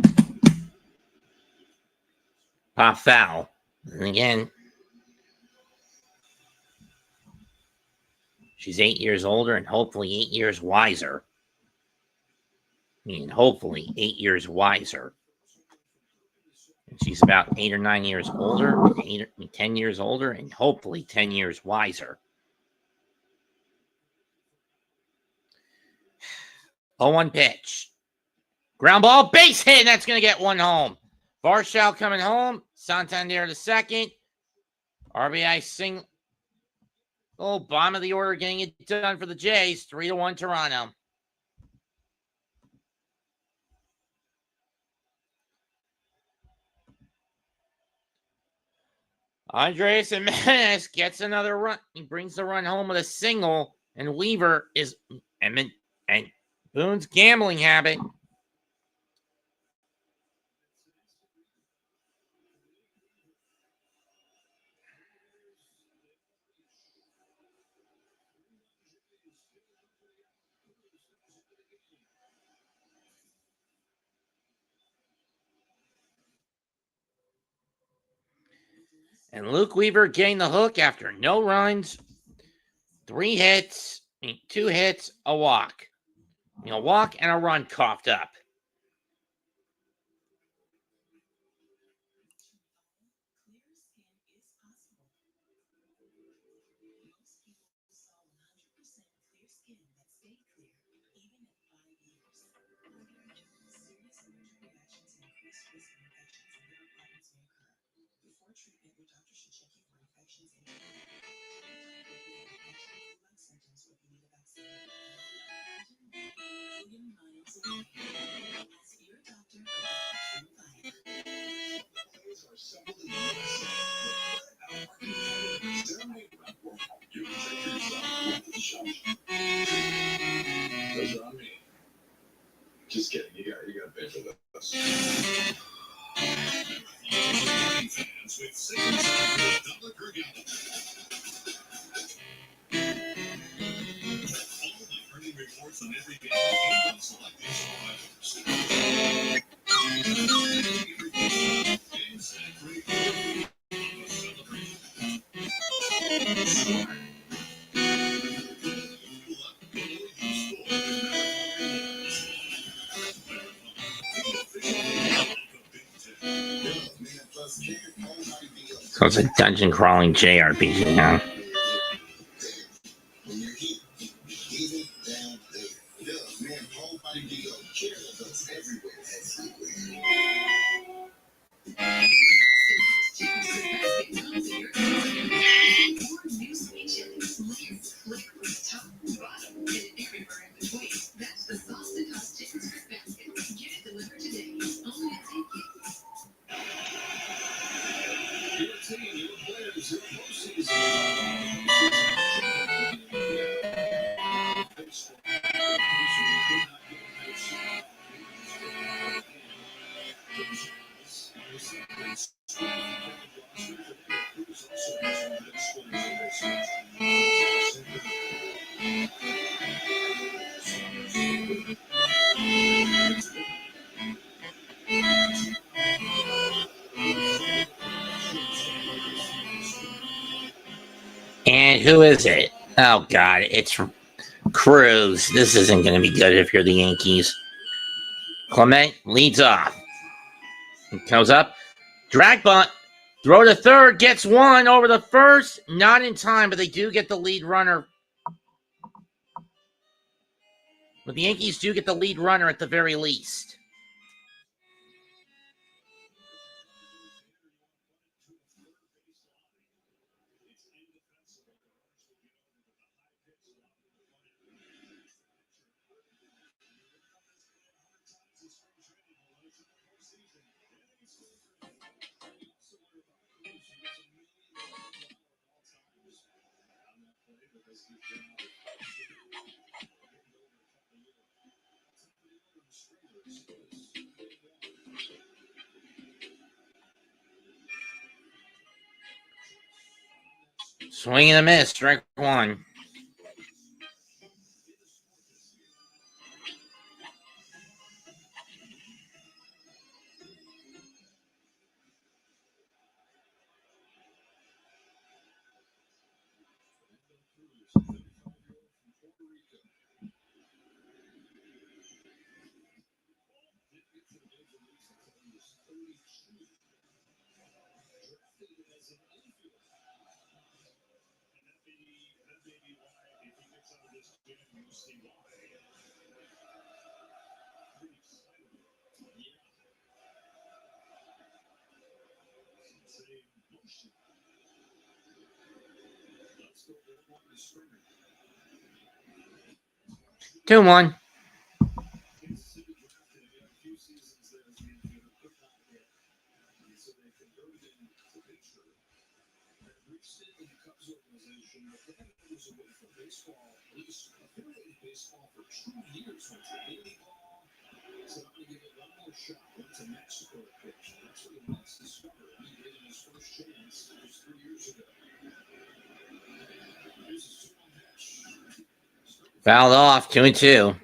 Pop foul. And again, she's 8 years older and hopefully 8 years wiser. I mean, hopefully 8 years wiser. And she's about 8 or 9 years older, 10 years older, and hopefully 10 years wiser. 0-1 pitch. Ground ball, base hit, and that's going to get one home. Varshall coming home. Santander to second. RBI single. Oh, bottom of the order getting it done for the Jays. 3-1 Toronto. Andres Jimenez gets another run. He brings the run home with a single, and Weaver is and Boone's gambling habit. And Luke Weaver getting the hook after no runs, 3 hits, 2 hits, a walk. A walk and a run coughed up. Just kidding. You got to pay for this. With $6 per gallon. All the earning reports on every game and on select items. So it's a dungeon crawling JRPG now. right, who is it? Oh, God, it's Cruz. This isn't going to be good if you're the Yankees. Clement leads off. He comes up. Drag bunt. Throw to third. Gets one over the first. Not in time, but they do get the lead runner. But the Yankees do get the lead runner at the very least. Swing and a miss. Strike one. Two one. Fouled off. 2-2.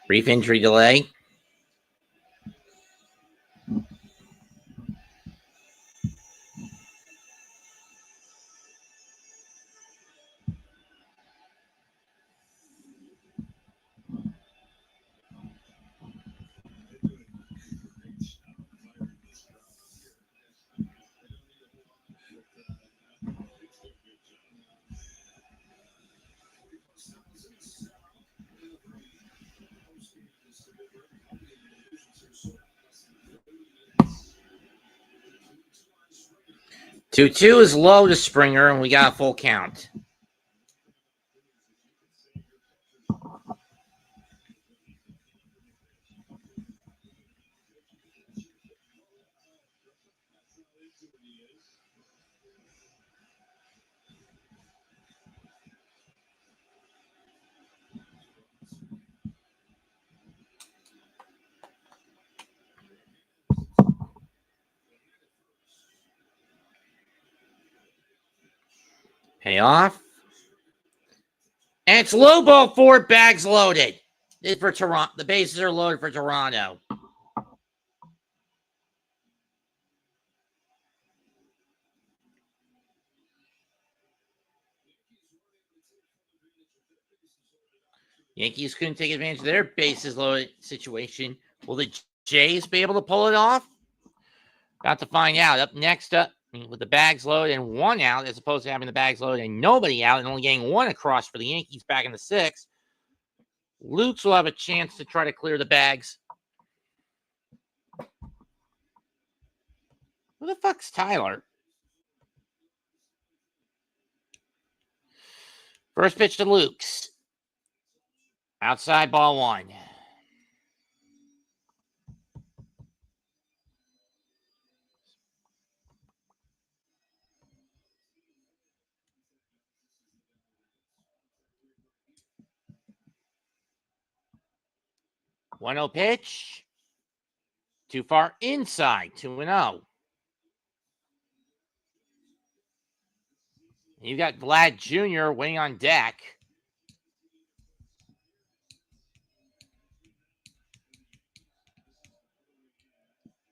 Brief injury delay. Two is low to Springer, and we got a full count. Payoff. And it's low ball four, bags loaded. It's for Toronto. The bases are loaded for Toronto. Yankees couldn't take advantage of their bases loaded situation. Will the Jays be able to pull it off? Got to find out. Up next up with the bags loaded and one out, as opposed to having the bags loaded and nobody out and only getting one across for the Yankees back in the sixth. Lutz will have a chance to try to clear the bags. Who the fuck's Tyler? First pitch to Lukes. Outside, ball one. One 0 pitch. Too far inside. 2-0. You got Vlad Jr. waiting on deck.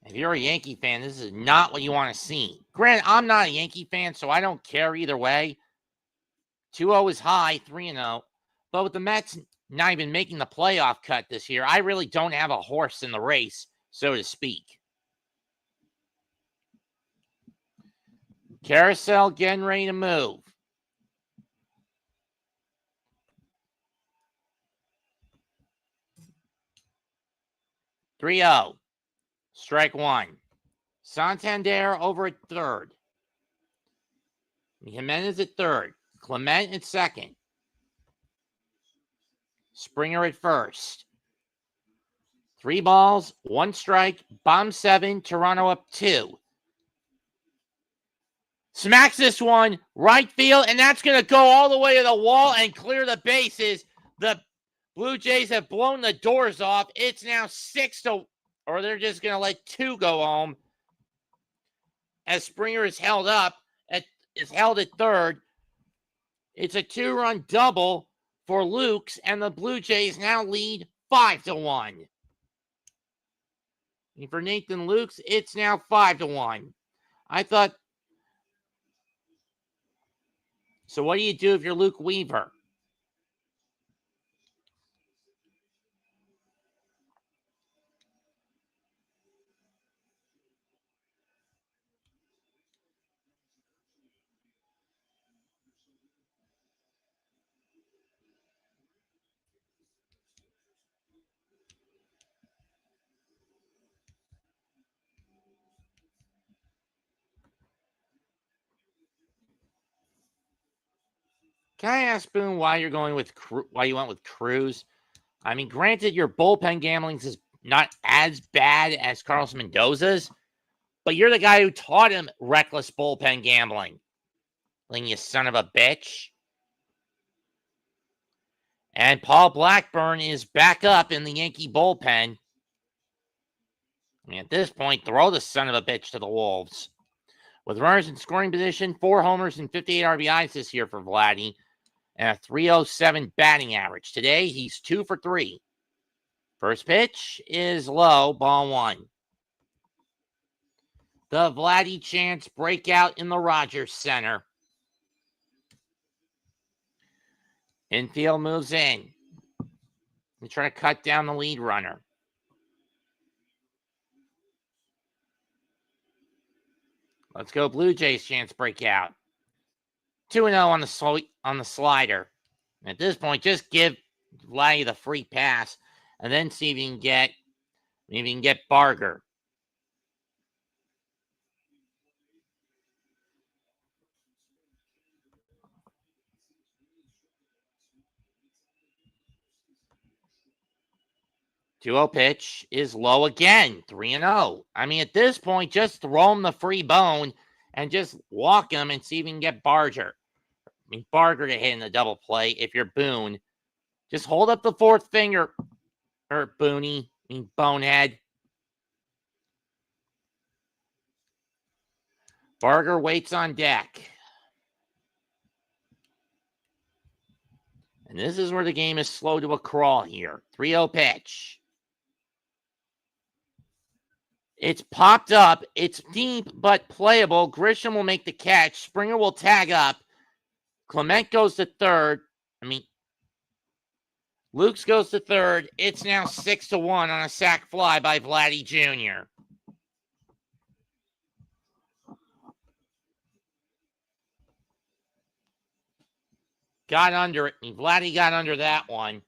If you're a Yankee fan, this is not what you want to see. Granted, I'm not a Yankee fan, so I don't care either way. 2-0 is high, 3-0. But with the Mets not even making the playoff cut this year, I really don't have a horse in the race, so to speak. Carousel getting ready to move. (3-0). Strike one. Santander over at third. Jimenez at third. Clement at second. Springer at first. 3 balls, 1 strike, bomb 7, Toronto up 2. Smacks this one, right field, and that's going to go all the way to the wall and clear the bases. The Blue Jays have blown the doors off. It's now 6-0, or they're just going to let 2 go home. As Springer is held up, is held at third. It's a 2-run double for Lukes, and the Blue Jays now lead 5-1. And for Nathan Lukes, it's now 5-1. I thought. So what do you do if you're Luke Weaver? Can I ask Boone why you went with Cruz? I mean, granted, your bullpen gambling is not as bad as Carlos Mendoza's, but you're the guy who taught him reckless bullpen gambling. Like, you son of a bitch. And Paul Blackburn is back up in the Yankee bullpen. And at this point, throw the son of a bitch to the Wolves. With runners in scoring position, 4 homers and 58 RBIs this year for Vladdy, and a .307 batting average. Today, he's 2 for 3. First pitch is low, ball 1. The Vladdy chance breakout in the Rogers Center. Infield moves in. They try to cut down the lead runner. Let's go Blue Jays chance breakout. 2-0 on the slider. At this point, just give Vladdy the free pass and then see if you can get Barger. .2-0 pitch is low again, 3-0. I mean, at this point, just throw him the free bone and just walk him and see if you can get Barger. I mean, Barger to hit in the double play if you're Boone. Just hold up the 4th finger, or Booney, I mean, bonehead. Barger waits on deck. And this is where the game is slow to a crawl here. 3-0 pitch. It's popped up. It's deep but playable. Grisham will make the catch. Springer will tag up. Clement goes to third. Lukes goes to third. It's now 6-1 on a sac fly by Vladdy Jr. Got under it. Vladdy got under that one.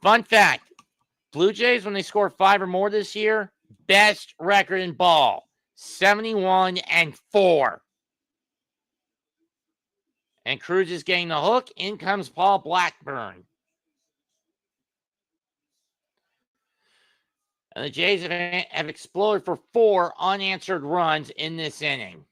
Fun fact. Blue Jays, when they score 5 or more this year, best record in ball. 71-4. And Cruz is getting the hook. In comes Paul Blackburn. And the Jays have exploded for 4 unanswered runs in this inning.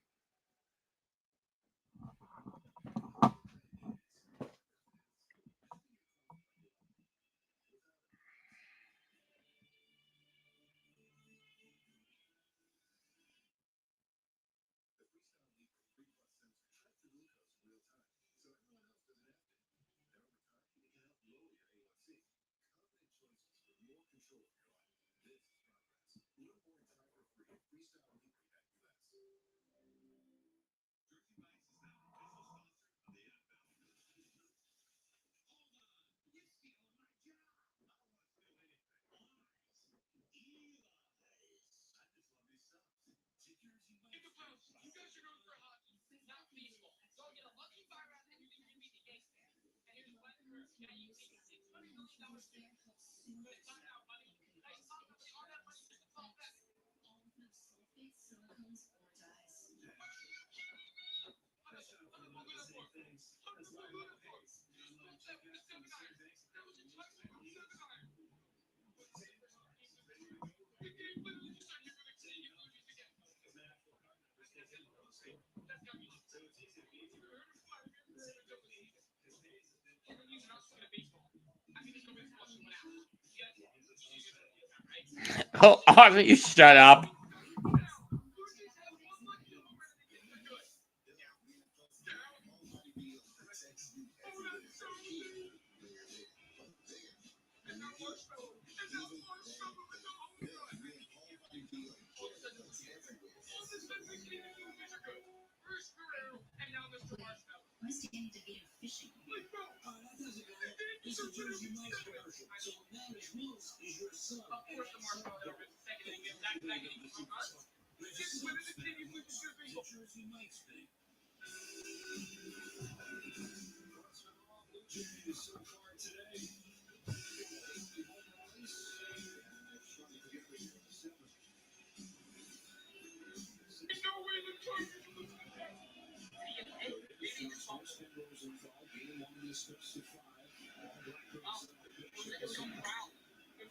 You guys are going for hockey, not baseball. So I'll get a lucky fire out and you think you're gonna beat the Yankees. And here's what now you take $600 million stick. But it's not out money. Nice pop up all that money just to fall back. Oh, Arthur, you shut up.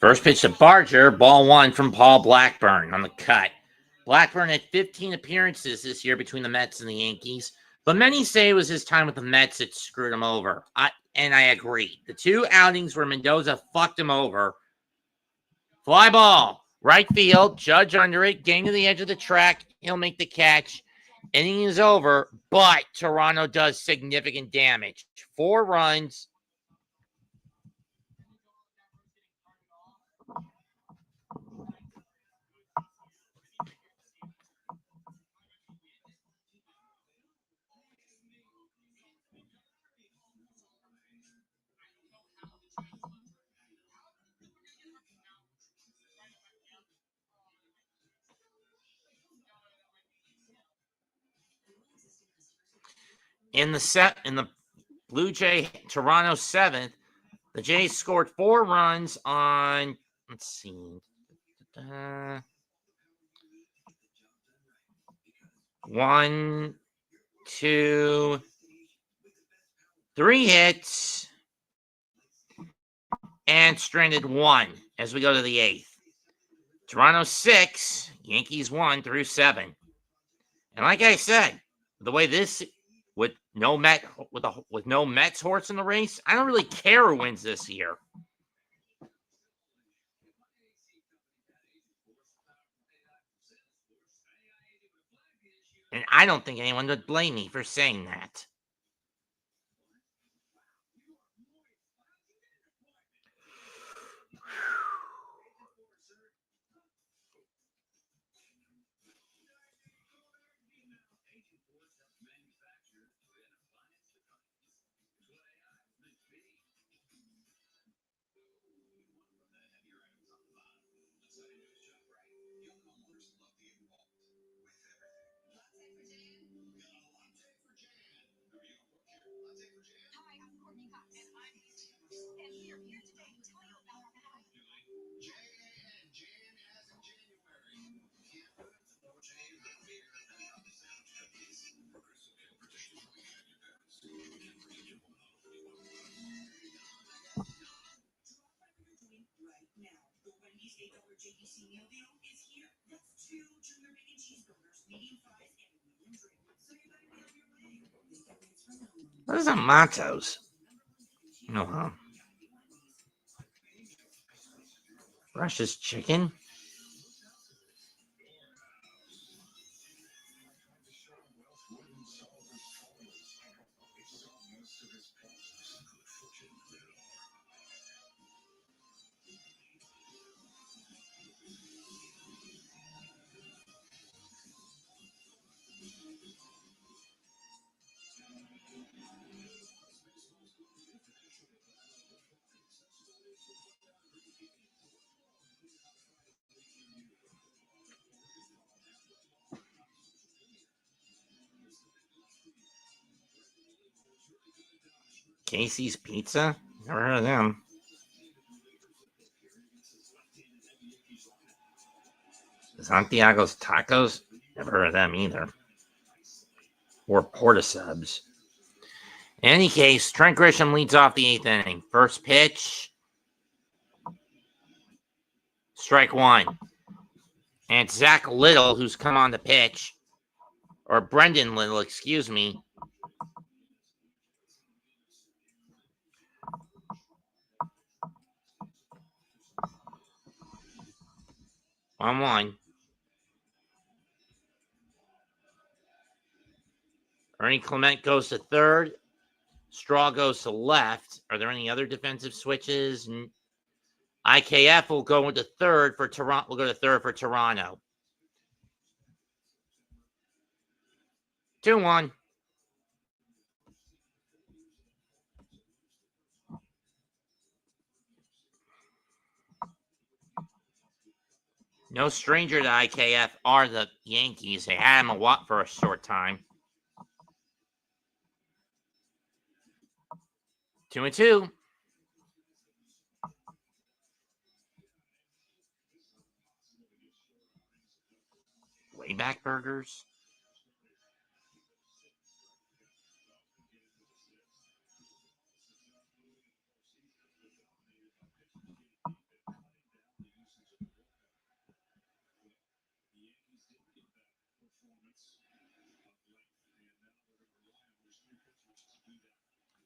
First pitch to Barger, ball one from Paul Blackburn on the cut. Blackburn had 15 appearances this year between the Mets and the Yankees, but many say it was his time with the Mets that screwed him over. And I agree. The two outings where Mendoza fucked him over. Fly ball, right field, Judge under it, getting to the edge of the track. He'll make the catch. Inning is over, but Toronto does significant damage. 4 runs. In the Blue Jay Toronto 7th, the Jays scored 4 runs on, let's see, 1, 2, 3 hits, and stranded 1 as we go to the 8th. Toronto 6, Yankees 1 through 7. And like I said, the way this with no Mets horse in the race, I don't really care who wins this year. And I don't think anyone would blame me for saying that. What is that, Matos? No, huh? Russia's chicken? Casey's Pizza? Never heard of them. Santiago's Tacos? Never heard of them either. Or Porta Subs. In any case, Trent Grisham leads off the 8th inning. First pitch. Strike one. And it's Zach Little who's come on the pitch. Or Brendan Little, excuse me. On 1. Ernie Clement goes to third. Straw goes to left. Are there any other defensive switches? IKF will go into third for Toronto. We'll go to third for Toronto. 2-1. No stranger to IKF are the Yankees. They had him for a short time. 2-2. Wayback Burgers.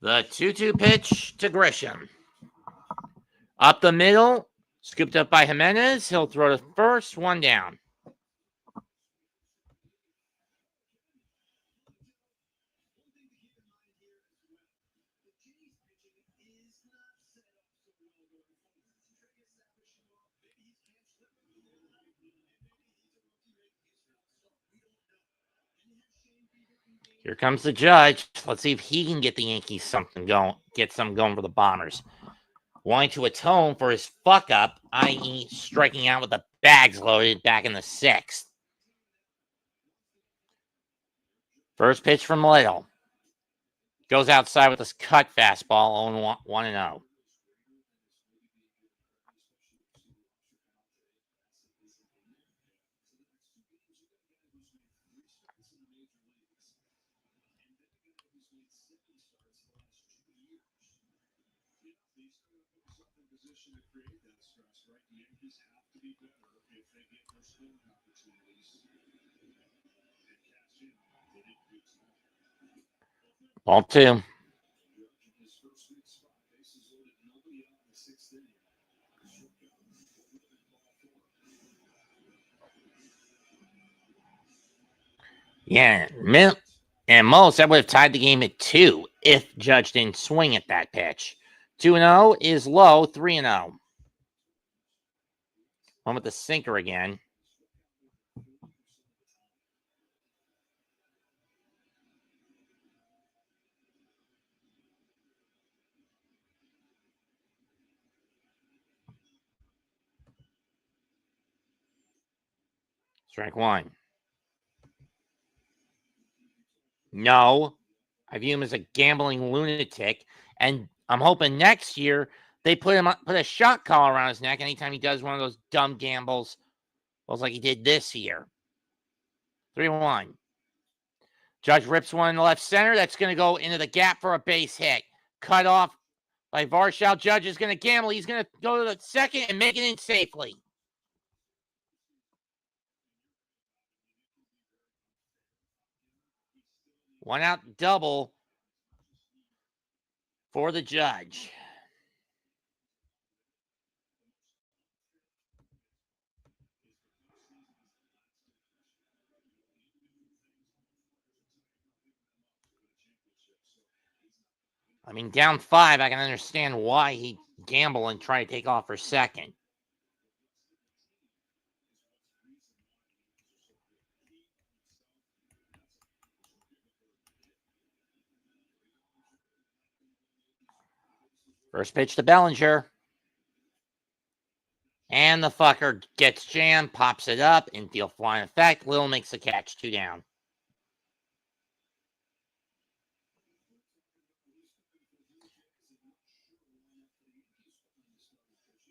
The 2-2 pitch to Grisham. Up the middle. Scooped up by Jimenez. He'll throw to first. 1 down. Here comes the judge. Let's see if he can get the Yankees something going. Get something going for the Bombers. Wanting to atone for his fuck up, i.e. striking out with the bags loaded back in the 6th. First pitch from Little. Goes outside with his cut fastball, 1-0. Ball 2. Yeah, and most that would have tied the game at 2 if Judge didn't swing at that pitch. 2-0 is low. 3-0. One with the sinker again. Strike 1. No, I view him as a gambling lunatic, and I'm hoping next year they put a shot collar around his neck anytime he does one of those dumb gambles, like he did this year. 3-1. Judge rips one in the left center. That's going to go into the gap for a base hit. Cut off by Varshow. Judge is going to gamble. He's going to go to the second and make it in safely. One out double for the Judge. I mean, down 5, I can understand why he'd gamble and try to take off for second. First pitch to Bellinger. And the fucker gets jammed, pops it up, infield flying effect. Little makes the catch, 2 down.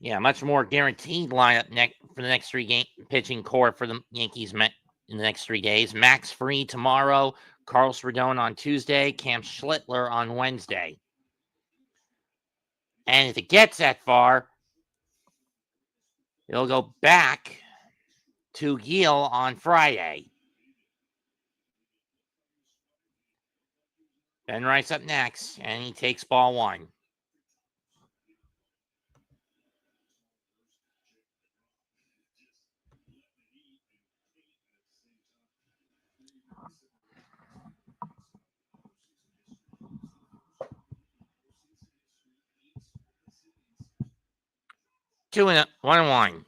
Yeah, much more guaranteed lineup for the next 3 game pitching core for the Yankees in the next 3 days. Max Fried tomorrow, Carlos Rodon on Tuesday, Cam Schlittler on Wednesday. And if it gets that far, it'll go back to Gil on Friday. Ben Rice up next, and he takes ball 1. Two and 1-1.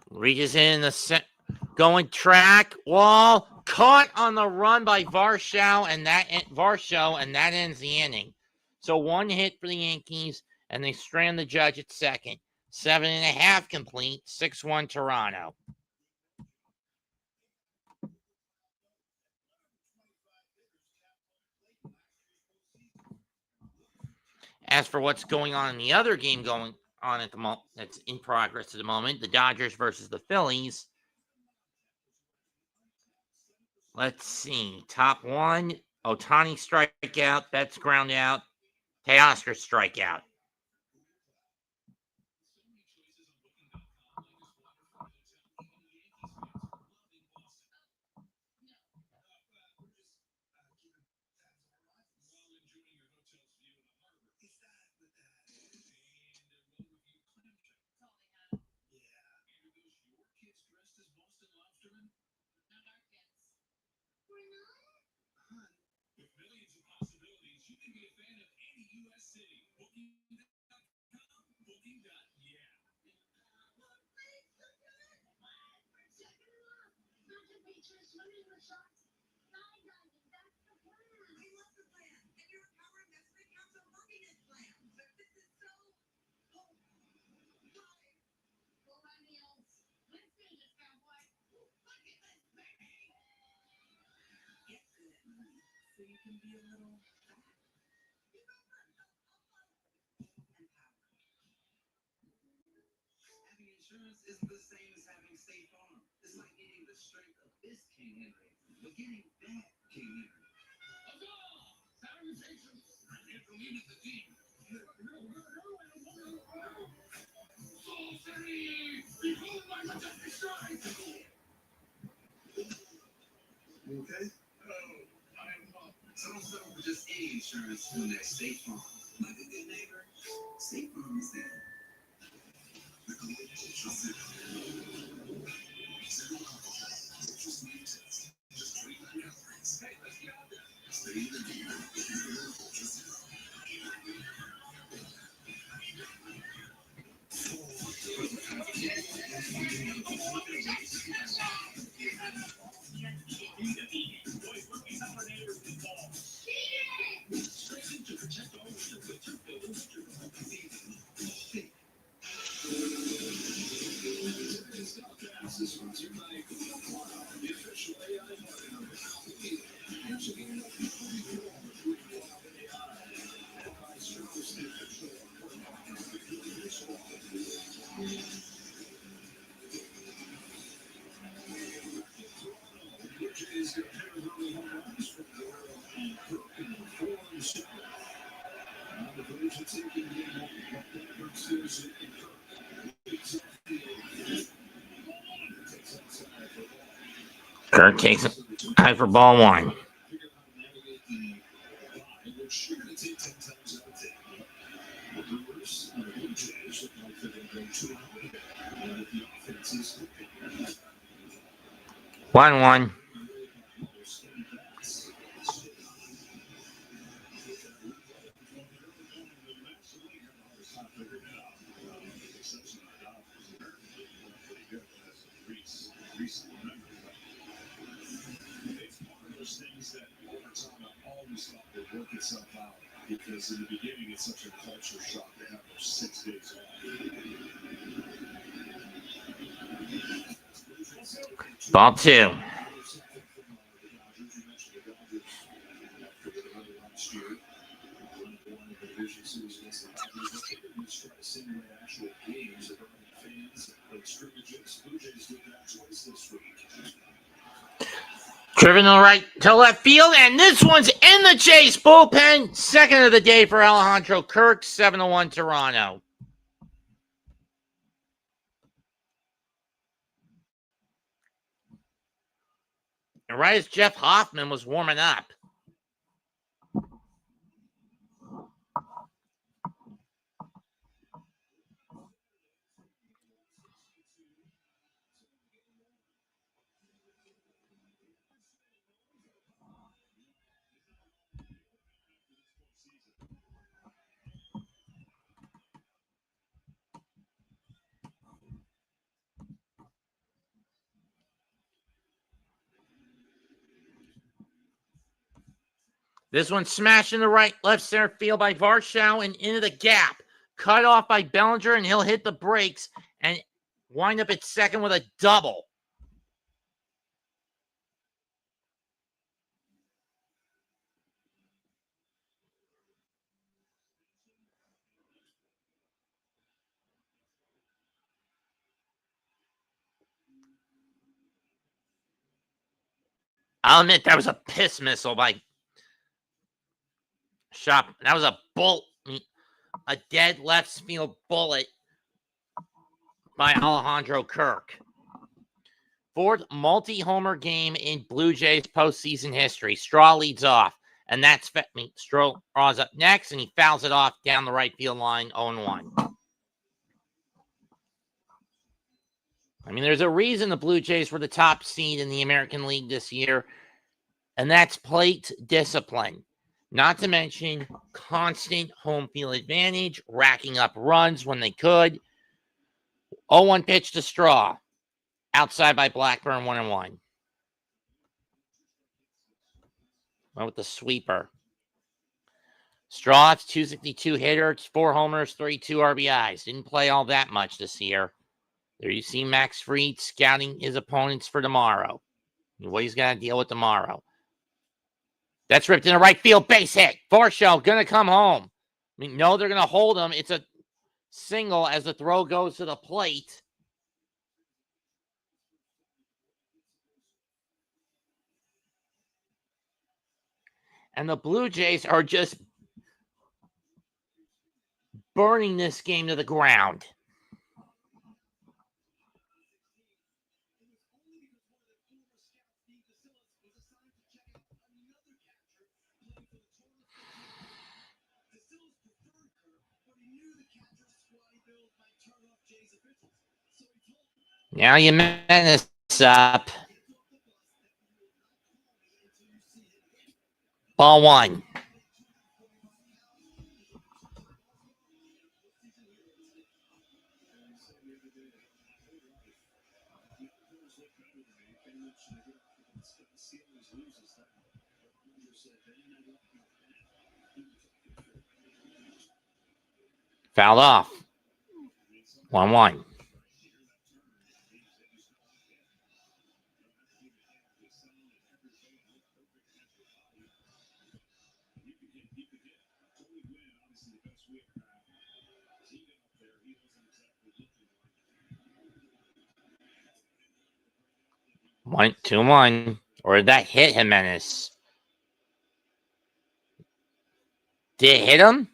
Reaches in the going track wall, caught on the run by Varsho, and that ends the inning. So 1 hit for the Yankees, and they strand the judge at second. 7.5 complete. 6-1 Toronto. As for what's going on in the other game going on at the moment, that's in progress at the moment, the Dodgers versus the Phillies. Let's see. Top 1, Ohtani strikeout, Betts ground out, Teoscar strikeout. Having insurance isn't the same as having State Farm. It's like getting the strength of this King Henry, but getting that King Henry. You okay? So don't settle for just any insurance when there's State Farm. Like a good neighbor, State Farm is there. Kirk takes it high for ball 1. One. Things that over time I've always thought would work itself out. Because in the beginning, it's such a culture shock to have those 6 days off. Ball 2. Driven right to left field, and this one's in the chase. Bullpen, second of the day for Alejandro Kirk, 7-1 Toronto. And right as Jeff Hoffman was warming up, this one smashed in the left center field by Varshow and into the gap. Cut off by Bellinger, and he'll hit the brakes and wind up at second with a double. I'll admit that was a piss missile by Shop. That was a dead left field bullet by Alejandro Kirk. Fourth multi-homer game in Blue Jays postseason history. Straw leads off, and that's Straw draws up next, and he fouls it off down the right field line, 0-1. I mean, there's a reason the Blue Jays were the top seed in the American League this year, and that's plate discipline. Not to mention constant home field advantage, racking up runs when they could. 0-1 pitch to Straw. Outside by Blackburn, 1-1. Went with the sweeper. Straw, it's 262 hitter, 4 homers, 32 RBIs. Didn't play all that much this year. There you see Max Fried scouting his opponents for tomorrow. What he's got to deal with tomorrow. That's ripped into right field, base hit. Varshow going to come home. I mean, no, they're going to hold him. It's a single as the throw goes to the plate. And the Blue Jays are just burning this game to the ground. Now you menace up. Ball 1. Fouled off. 1-1. One, 2-1. Or did that hit Jimenez? Did it hit him?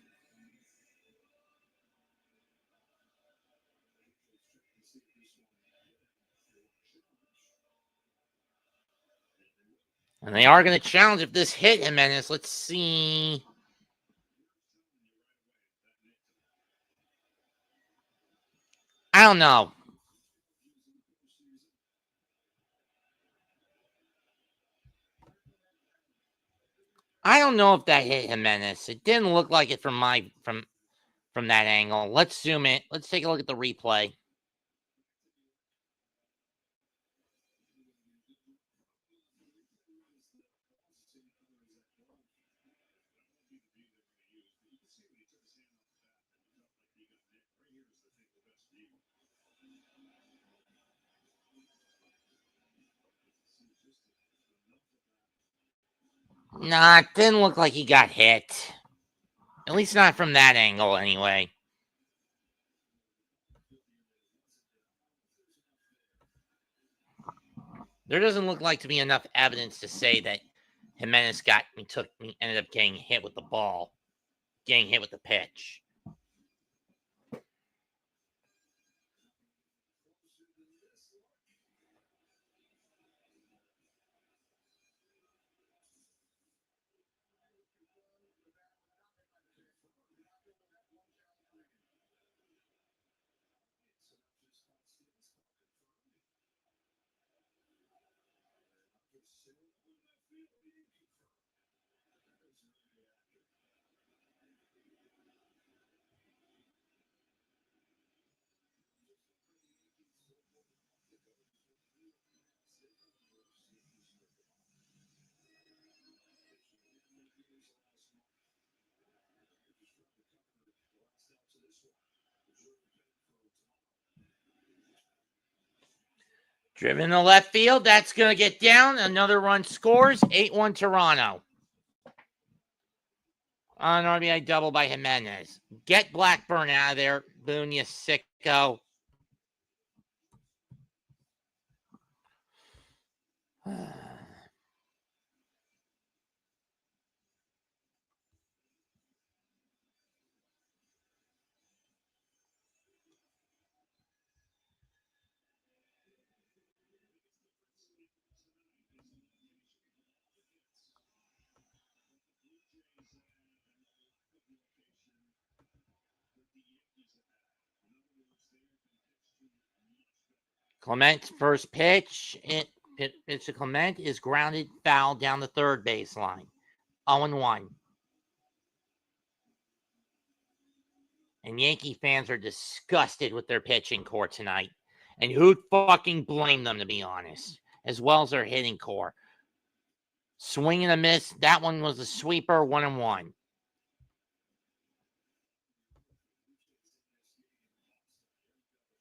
And they are going to challenge if this hit Jimenez. Let's see. I don't know. I don't know if that hit Jimenez. It didn't look like it from that angle. Let's zoom in. Let's take a look at the replay. Nah, it didn't look like he got hit. At least not from that angle, anyway. There doesn't look like to be enough evidence to say that Jimenez ended up getting hit with the ball, getting hit with the pitch. Driven to left field. That's going to get down. Another run scores. 8-1 Toronto. On RBI double by Jimenez. Get Blackburn out of there. Boone, you sicko. Clement's first pitch. Pitch to Clement is grounded foul down the third baseline. 0-1. And Yankee fans are disgusted with their pitching core tonight. And who'd fucking blame them, to be honest, as well as their hitting core. Swing and a miss. That one was a sweeper. 1-1.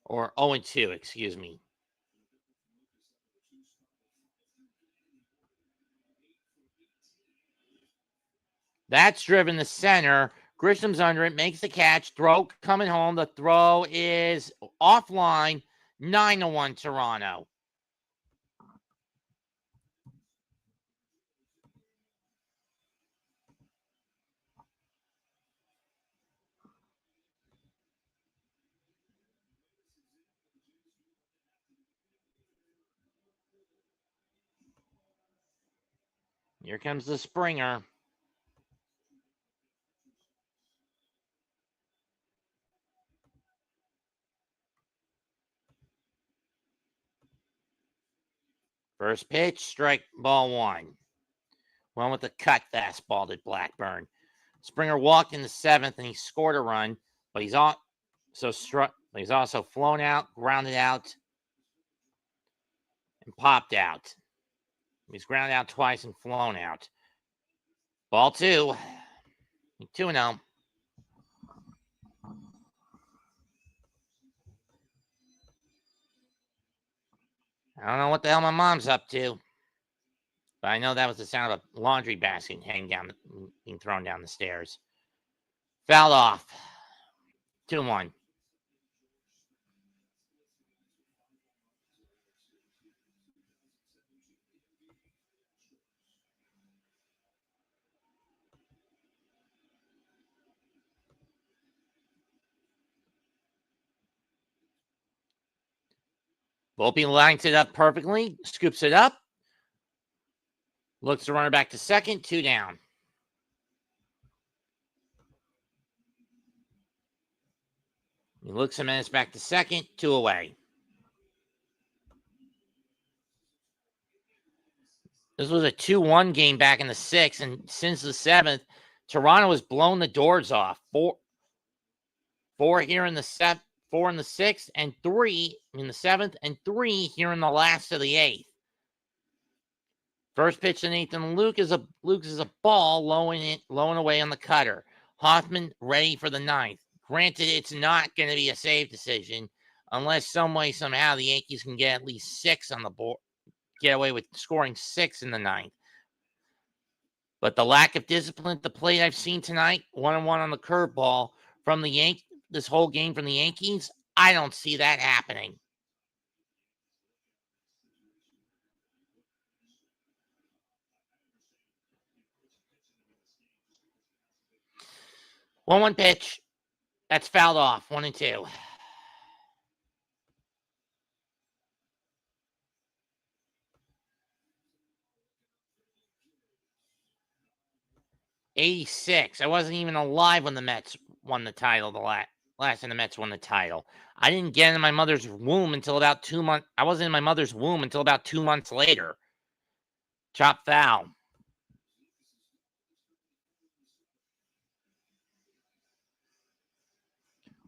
Or 0-2, excuse me. That's driven to center. Grisham's under it, makes the catch. Throw coming home. The throw is offline. 9-1 Toronto. Here comes the Springer. First pitch, strike ball one. One with a cut fastball to Blackburn. Springer walked in the seventh and he scored a run, but he's also flown out, grounded out, and popped out. He's grounded out twice and flown out. Ball two. 2-0. I don't know what the hell my mom's up to, but I know that was the sound of a laundry basket being thrown down the stairs. Fouled off. 2-1. Volpe lines it up perfectly, scoops it up, looks the runner back to second, 2 down. He looks a minute back to second, 2 away. This was a 2-1 game back in the 6th, and since the 7th, Toronto has blown the doors off. Four here in the 7th, 4 in the 6th, and 3 in the 7th, and 3 here in the last of the 8th. First pitch to Nathan Luke is a ball lowing away on the cutter. Hoffman ready for the 9th. Granted, it's not going to be a save decision unless some way, somehow, the Yankees can get at least 6 on the board, get away with scoring 6 in the 9th. But the lack of discipline at the plate I've seen tonight, 1-1 on the curveball from the this whole game from the Yankees, I don't see that happening. One pitch. That's fouled off. 1-2. '86. I wasn't even alive when the Mets won the title. Last time the Mets won the title. I didn't get in my mother's womb until about 2 months. I wasn't in my mother's womb until about 2 months later. Chop foul.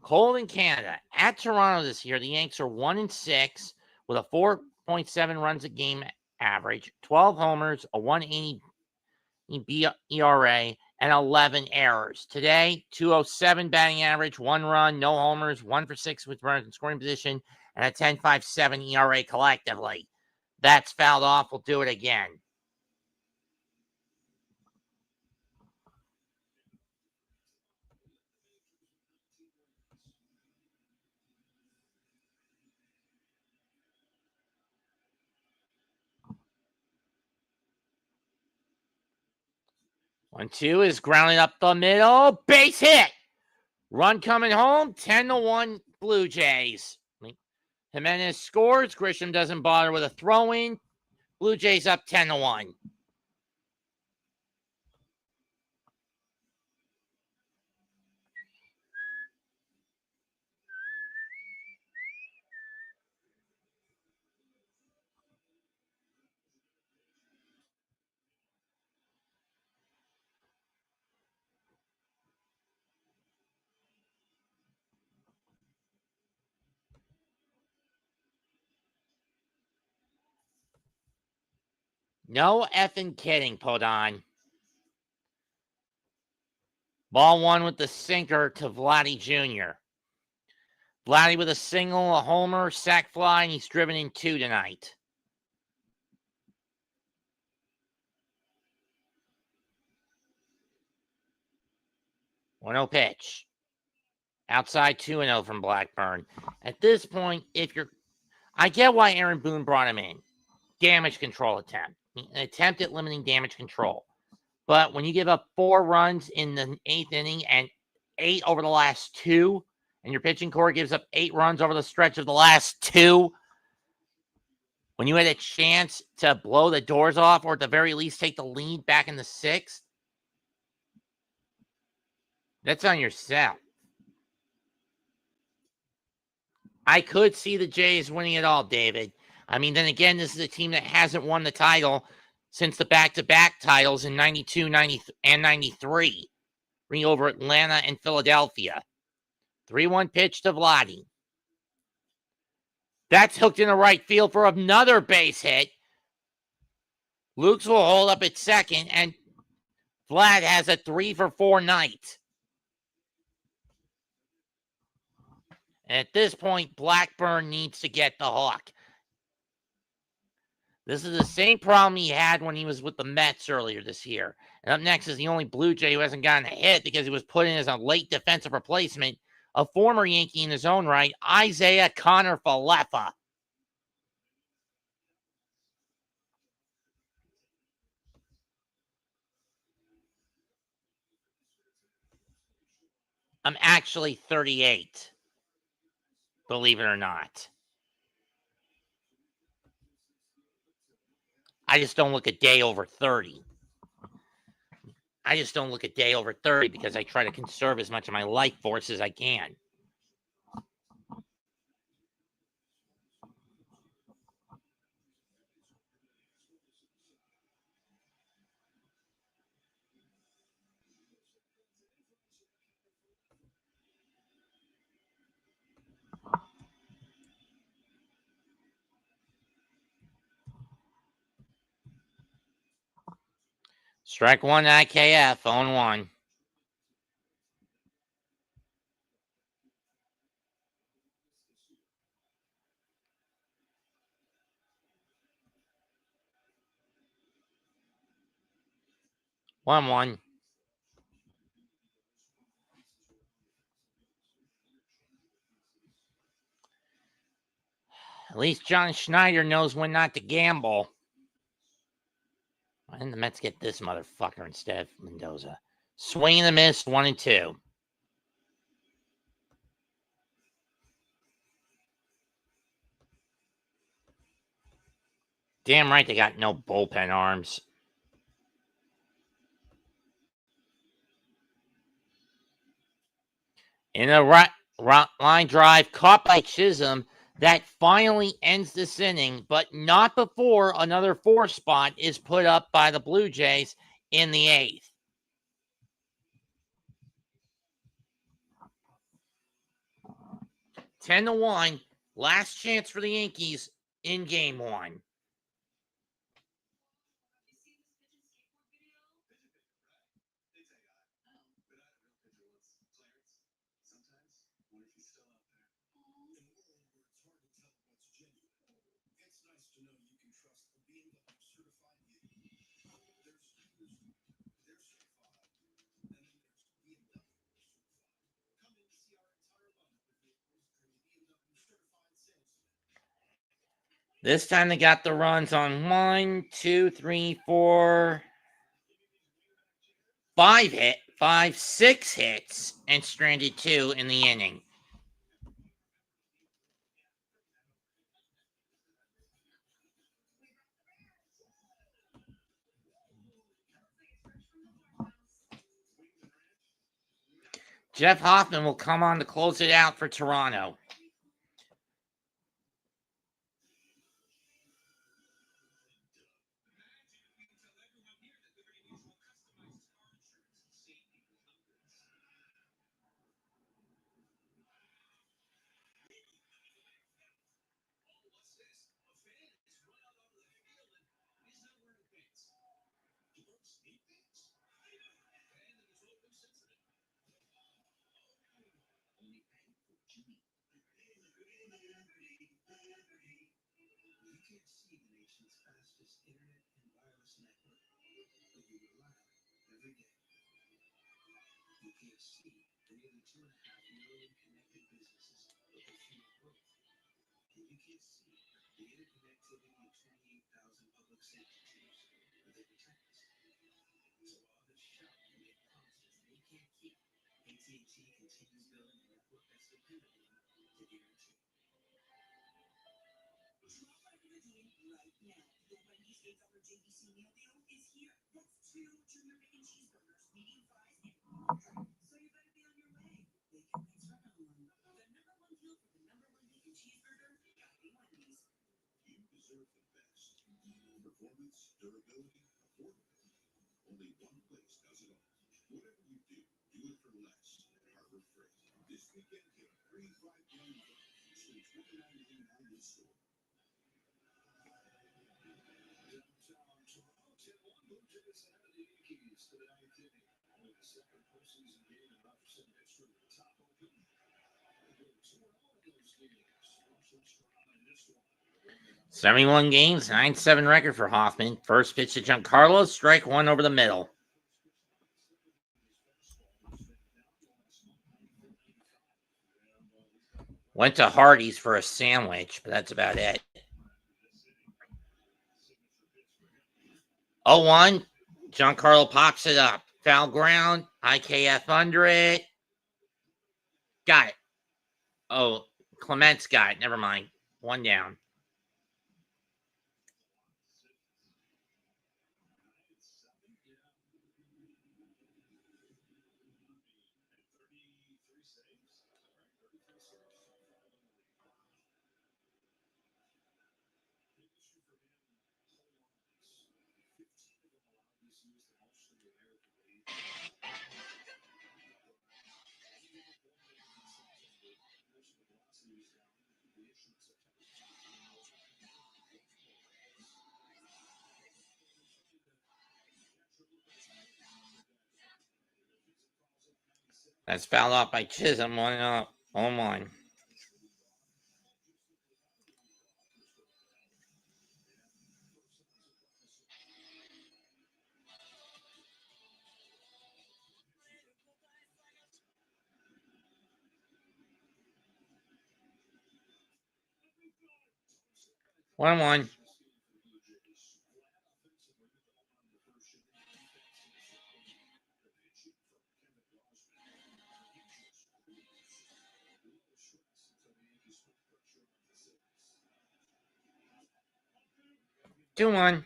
Cold in Canada. At Toronto this year, the Yanks are 1-6 with a 4.7 runs a game average, 12 homers, a 1.80 ERA, and 11 errors. Today, 207 batting average, 1 run, no homers, 1 for 6 with runners in scoring position, and a 10.57 ERA collectively. That's fouled off. We'll do it again. One, two is grounded up the middle. Base hit. Run coming home. 10-1 Blue Jays. Jimenez scores. Grisham doesn't bother with a throw-in. Blue Jays up 10-1. No effing kidding, Podon. Ball one with the sinker to Vladdy Jr. Vladdy with a single, a homer, sac fly, and he's driven in 2 tonight. 1-0 pitch. Outside 2-0 from Blackburn. At this point, I get why Aaron Boone brought him in. Damage control attempt. An attempt at limiting damage control. But when you give up 4 runs in the 8th inning and 8 over the last 2, and your pitching core gives up 8 runs over the stretch of the last 2, when you had a chance to blow the doors off or at the very least take the lead back in the 6th, that's on yourself. I could see the Jays winning it all, David. I mean, then again, this is a team that hasn't won the title since the back-to-back titles in 92, 90, and 93. Ring over Atlanta and Philadelphia. 3-1 pitch to Vladdy. That's hooked in the right field for another base hit. Lukes will hold up at second, and Vlad has a 3-for-4 night. And at this point, Blackburn needs to get the hook. This is the same problem he had when he was with the Mets earlier this year. And up next is the only Blue Jay who hasn't gotten a hit because he was put in as a late defensive replacement, a former Yankee in his own right, Isaiah Connor Falefa. I'm actually 38. Believe it or not. I just don't look a day over 30. I just don't look a day over 30 because I try to conserve as much of my life force as I can. Strike one, IKF, 0-1. 1-1. At least John Schneider knows when not to gamble. Why didn't the Mets get this motherfucker instead of Mendoza? Swing and a miss, 1-2. Damn right they got no bullpen arms. In a right line drive caught by Chisholm that finally ends this inning, but not before another 4 spot is put up by the Blue Jays in the 8th. Ten to 1, last chance for the Yankees in game 1. This time they got the runs on 1, 2, 3, 4, 5, 6 hits, and stranded 2 in the inning. Jeff Hoffman will come on to close it out for Toronto. "71 games, 9-7 record for Hoffman. First pitch to Giancarlo, strike 1 over the middle. Went to Hardee's for a sandwich, but that's about it. 0-1. Giancarlo pops it up. Foul ground. IKF under it. Got it. Oh, Clement's got it. Never mind. 1 down. That's fouled off by Chisholm. 1-1. 1-1. Two one.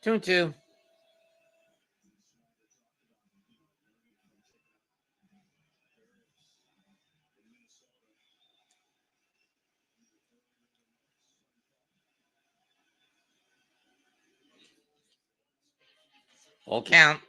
Two and two. Full count.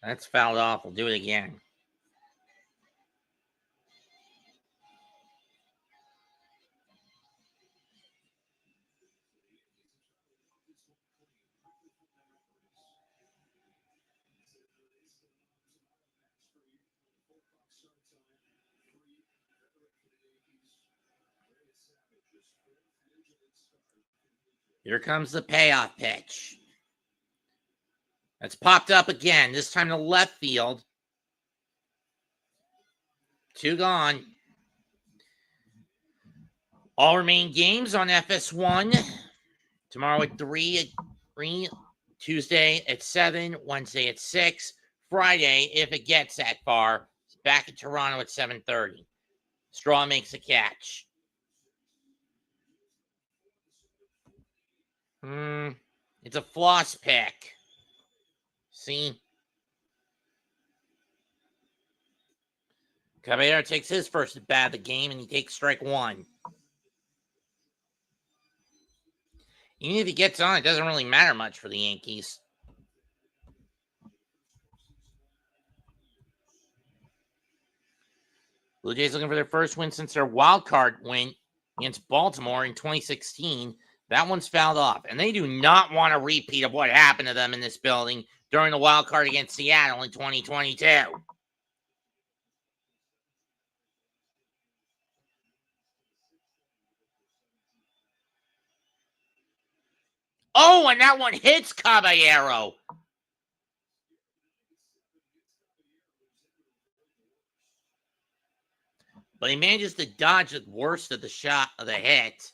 That's fouled off. We'll do it again. Here comes the payoff pitch. That's popped up again, this time to left field. Two gone. All remaining games on FS1. Tomorrow at 3, Tuesday at 7, Wednesday at 6, Friday, if it gets that far, back in Toronto at 7:30. Straw makes a catch. It's a floss pick. See? Caballero takes his first at bat of the game, and he takes strike one. Even if he gets on, it doesn't really matter much for the Yankees. Blue Jays looking for their first win since their wild card win against Baltimore in 2016. That one's fouled off, and they do not want a repeat of what happened to them in this building during the wild card against Seattle in 2022. Oh, and that one hits Caballero. But he manages to dodge the worst of the shot of the hit.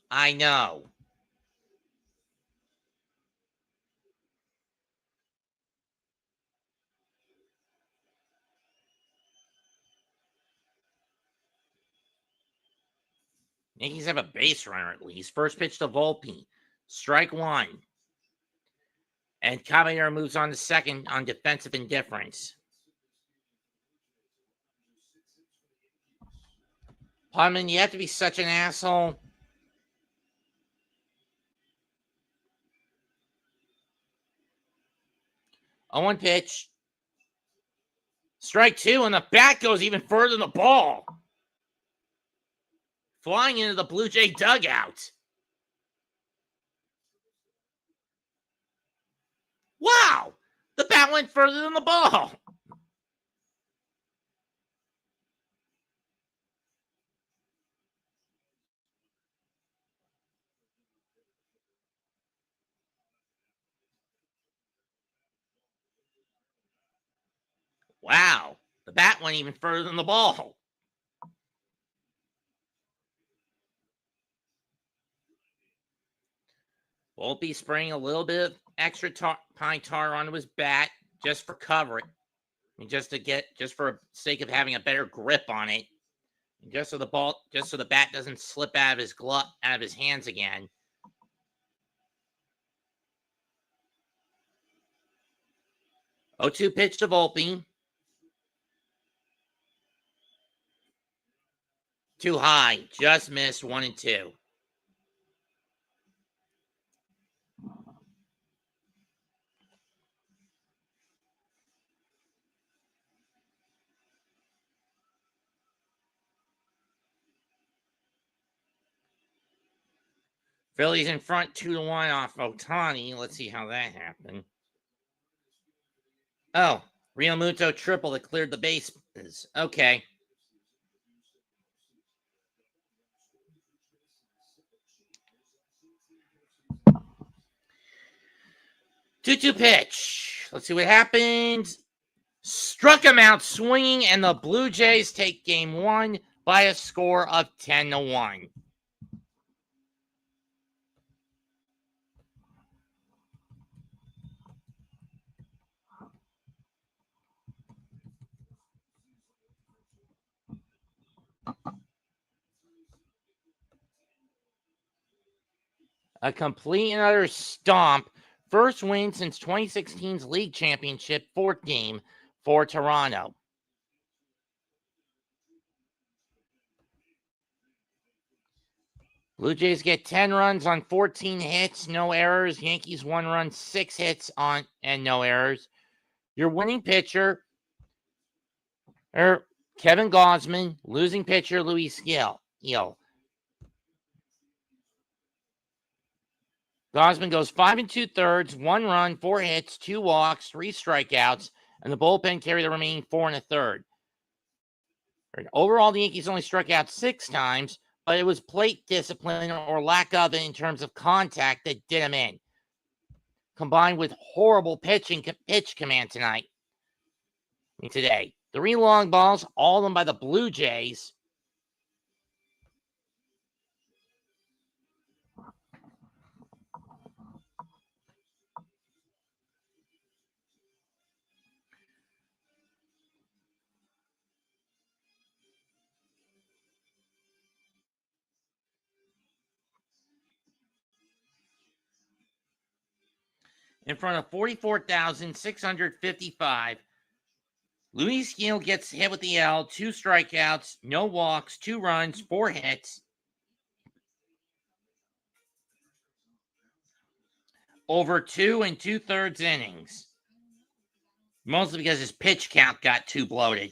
I know. Yankees have a base runner at least. First pitch to Volpe. Strike one. And Caballero moves on to second on defensive indifference. Podman, you have to be such an asshole. On one pitch. Strike two, and the bat goes even further than the ball. Flying into the Blue Jay dugout. Wow! The bat went further than the ball. Wow. The bat went even further than the ball. Volpe spraying a little bit of extra pine tar onto his bat just for cover. I mean, just for sake of having a better grip on it. Just so the bat doesn't slip out of his out of his hands again. Oh, 2 pitch to Volpe. Too high. Just missed 1 and 2. Phillies in front 2-1 off Ohtani. Let's see how that happened. Oh, Realmuto triple that cleared the bases. Okay. 2-2 pitch. Let's see what happens. Struck him out swinging, and the Blue Jays take game 1 by a score of 10-1. A complete and utter stomp. First win since 2016's league championship, 4th game for Toronto. Blue Jays get 10 runs on 14 hits, no errors. Yankees 1 run, 6 hits on and no errors. Your winning pitcher, Kevin Gausman. Losing pitcher, Luis Gil. Gausman goes 5 2/3, 1 run, 4 hits, 2 walks, 3 strikeouts, and the bullpen carry the remaining 4 1/3. Overall, the Yankees only struck out 6 times, but it was plate discipline or lack of it in terms of contact that did him in. Combined with horrible pitch command today. 3 long balls, all of them by the Blue Jays. In front of 44,655, Luis Gil gets hit with the L, 2 strikeouts, no walks, 2 runs, 4 hits. Over 2 2/3 innings. Mostly because his pitch count got too bloated.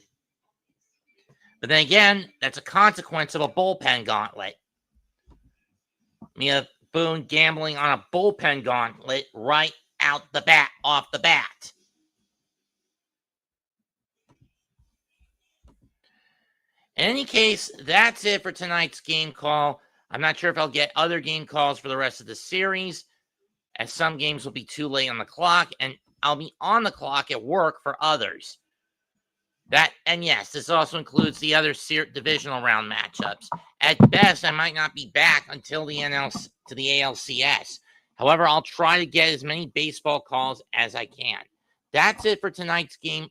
But then again, that's a consequence of a bullpen gauntlet. Mia Boone gambling on a bullpen gauntlet right off the bat. In any case, that's it for tonight's game call. I'm not sure if I'll get other game calls for the rest of the series, as some games will be too late on the clock, and I'll be on the clock at work for others. And yes, this also includes the other divisional round matchups. At best, I might not be back until the ALCS. However, I'll try to get as many baseball calls as I can. That's it for tonight's game.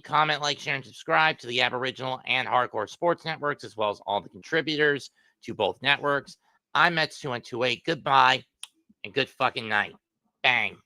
Comment, like, share, and subscribe to the Aboriginal and Hardcore Sports Networks, as well as all the contributors to both networks. I'm Mets2128. Goodbye and good fucking night. Bang.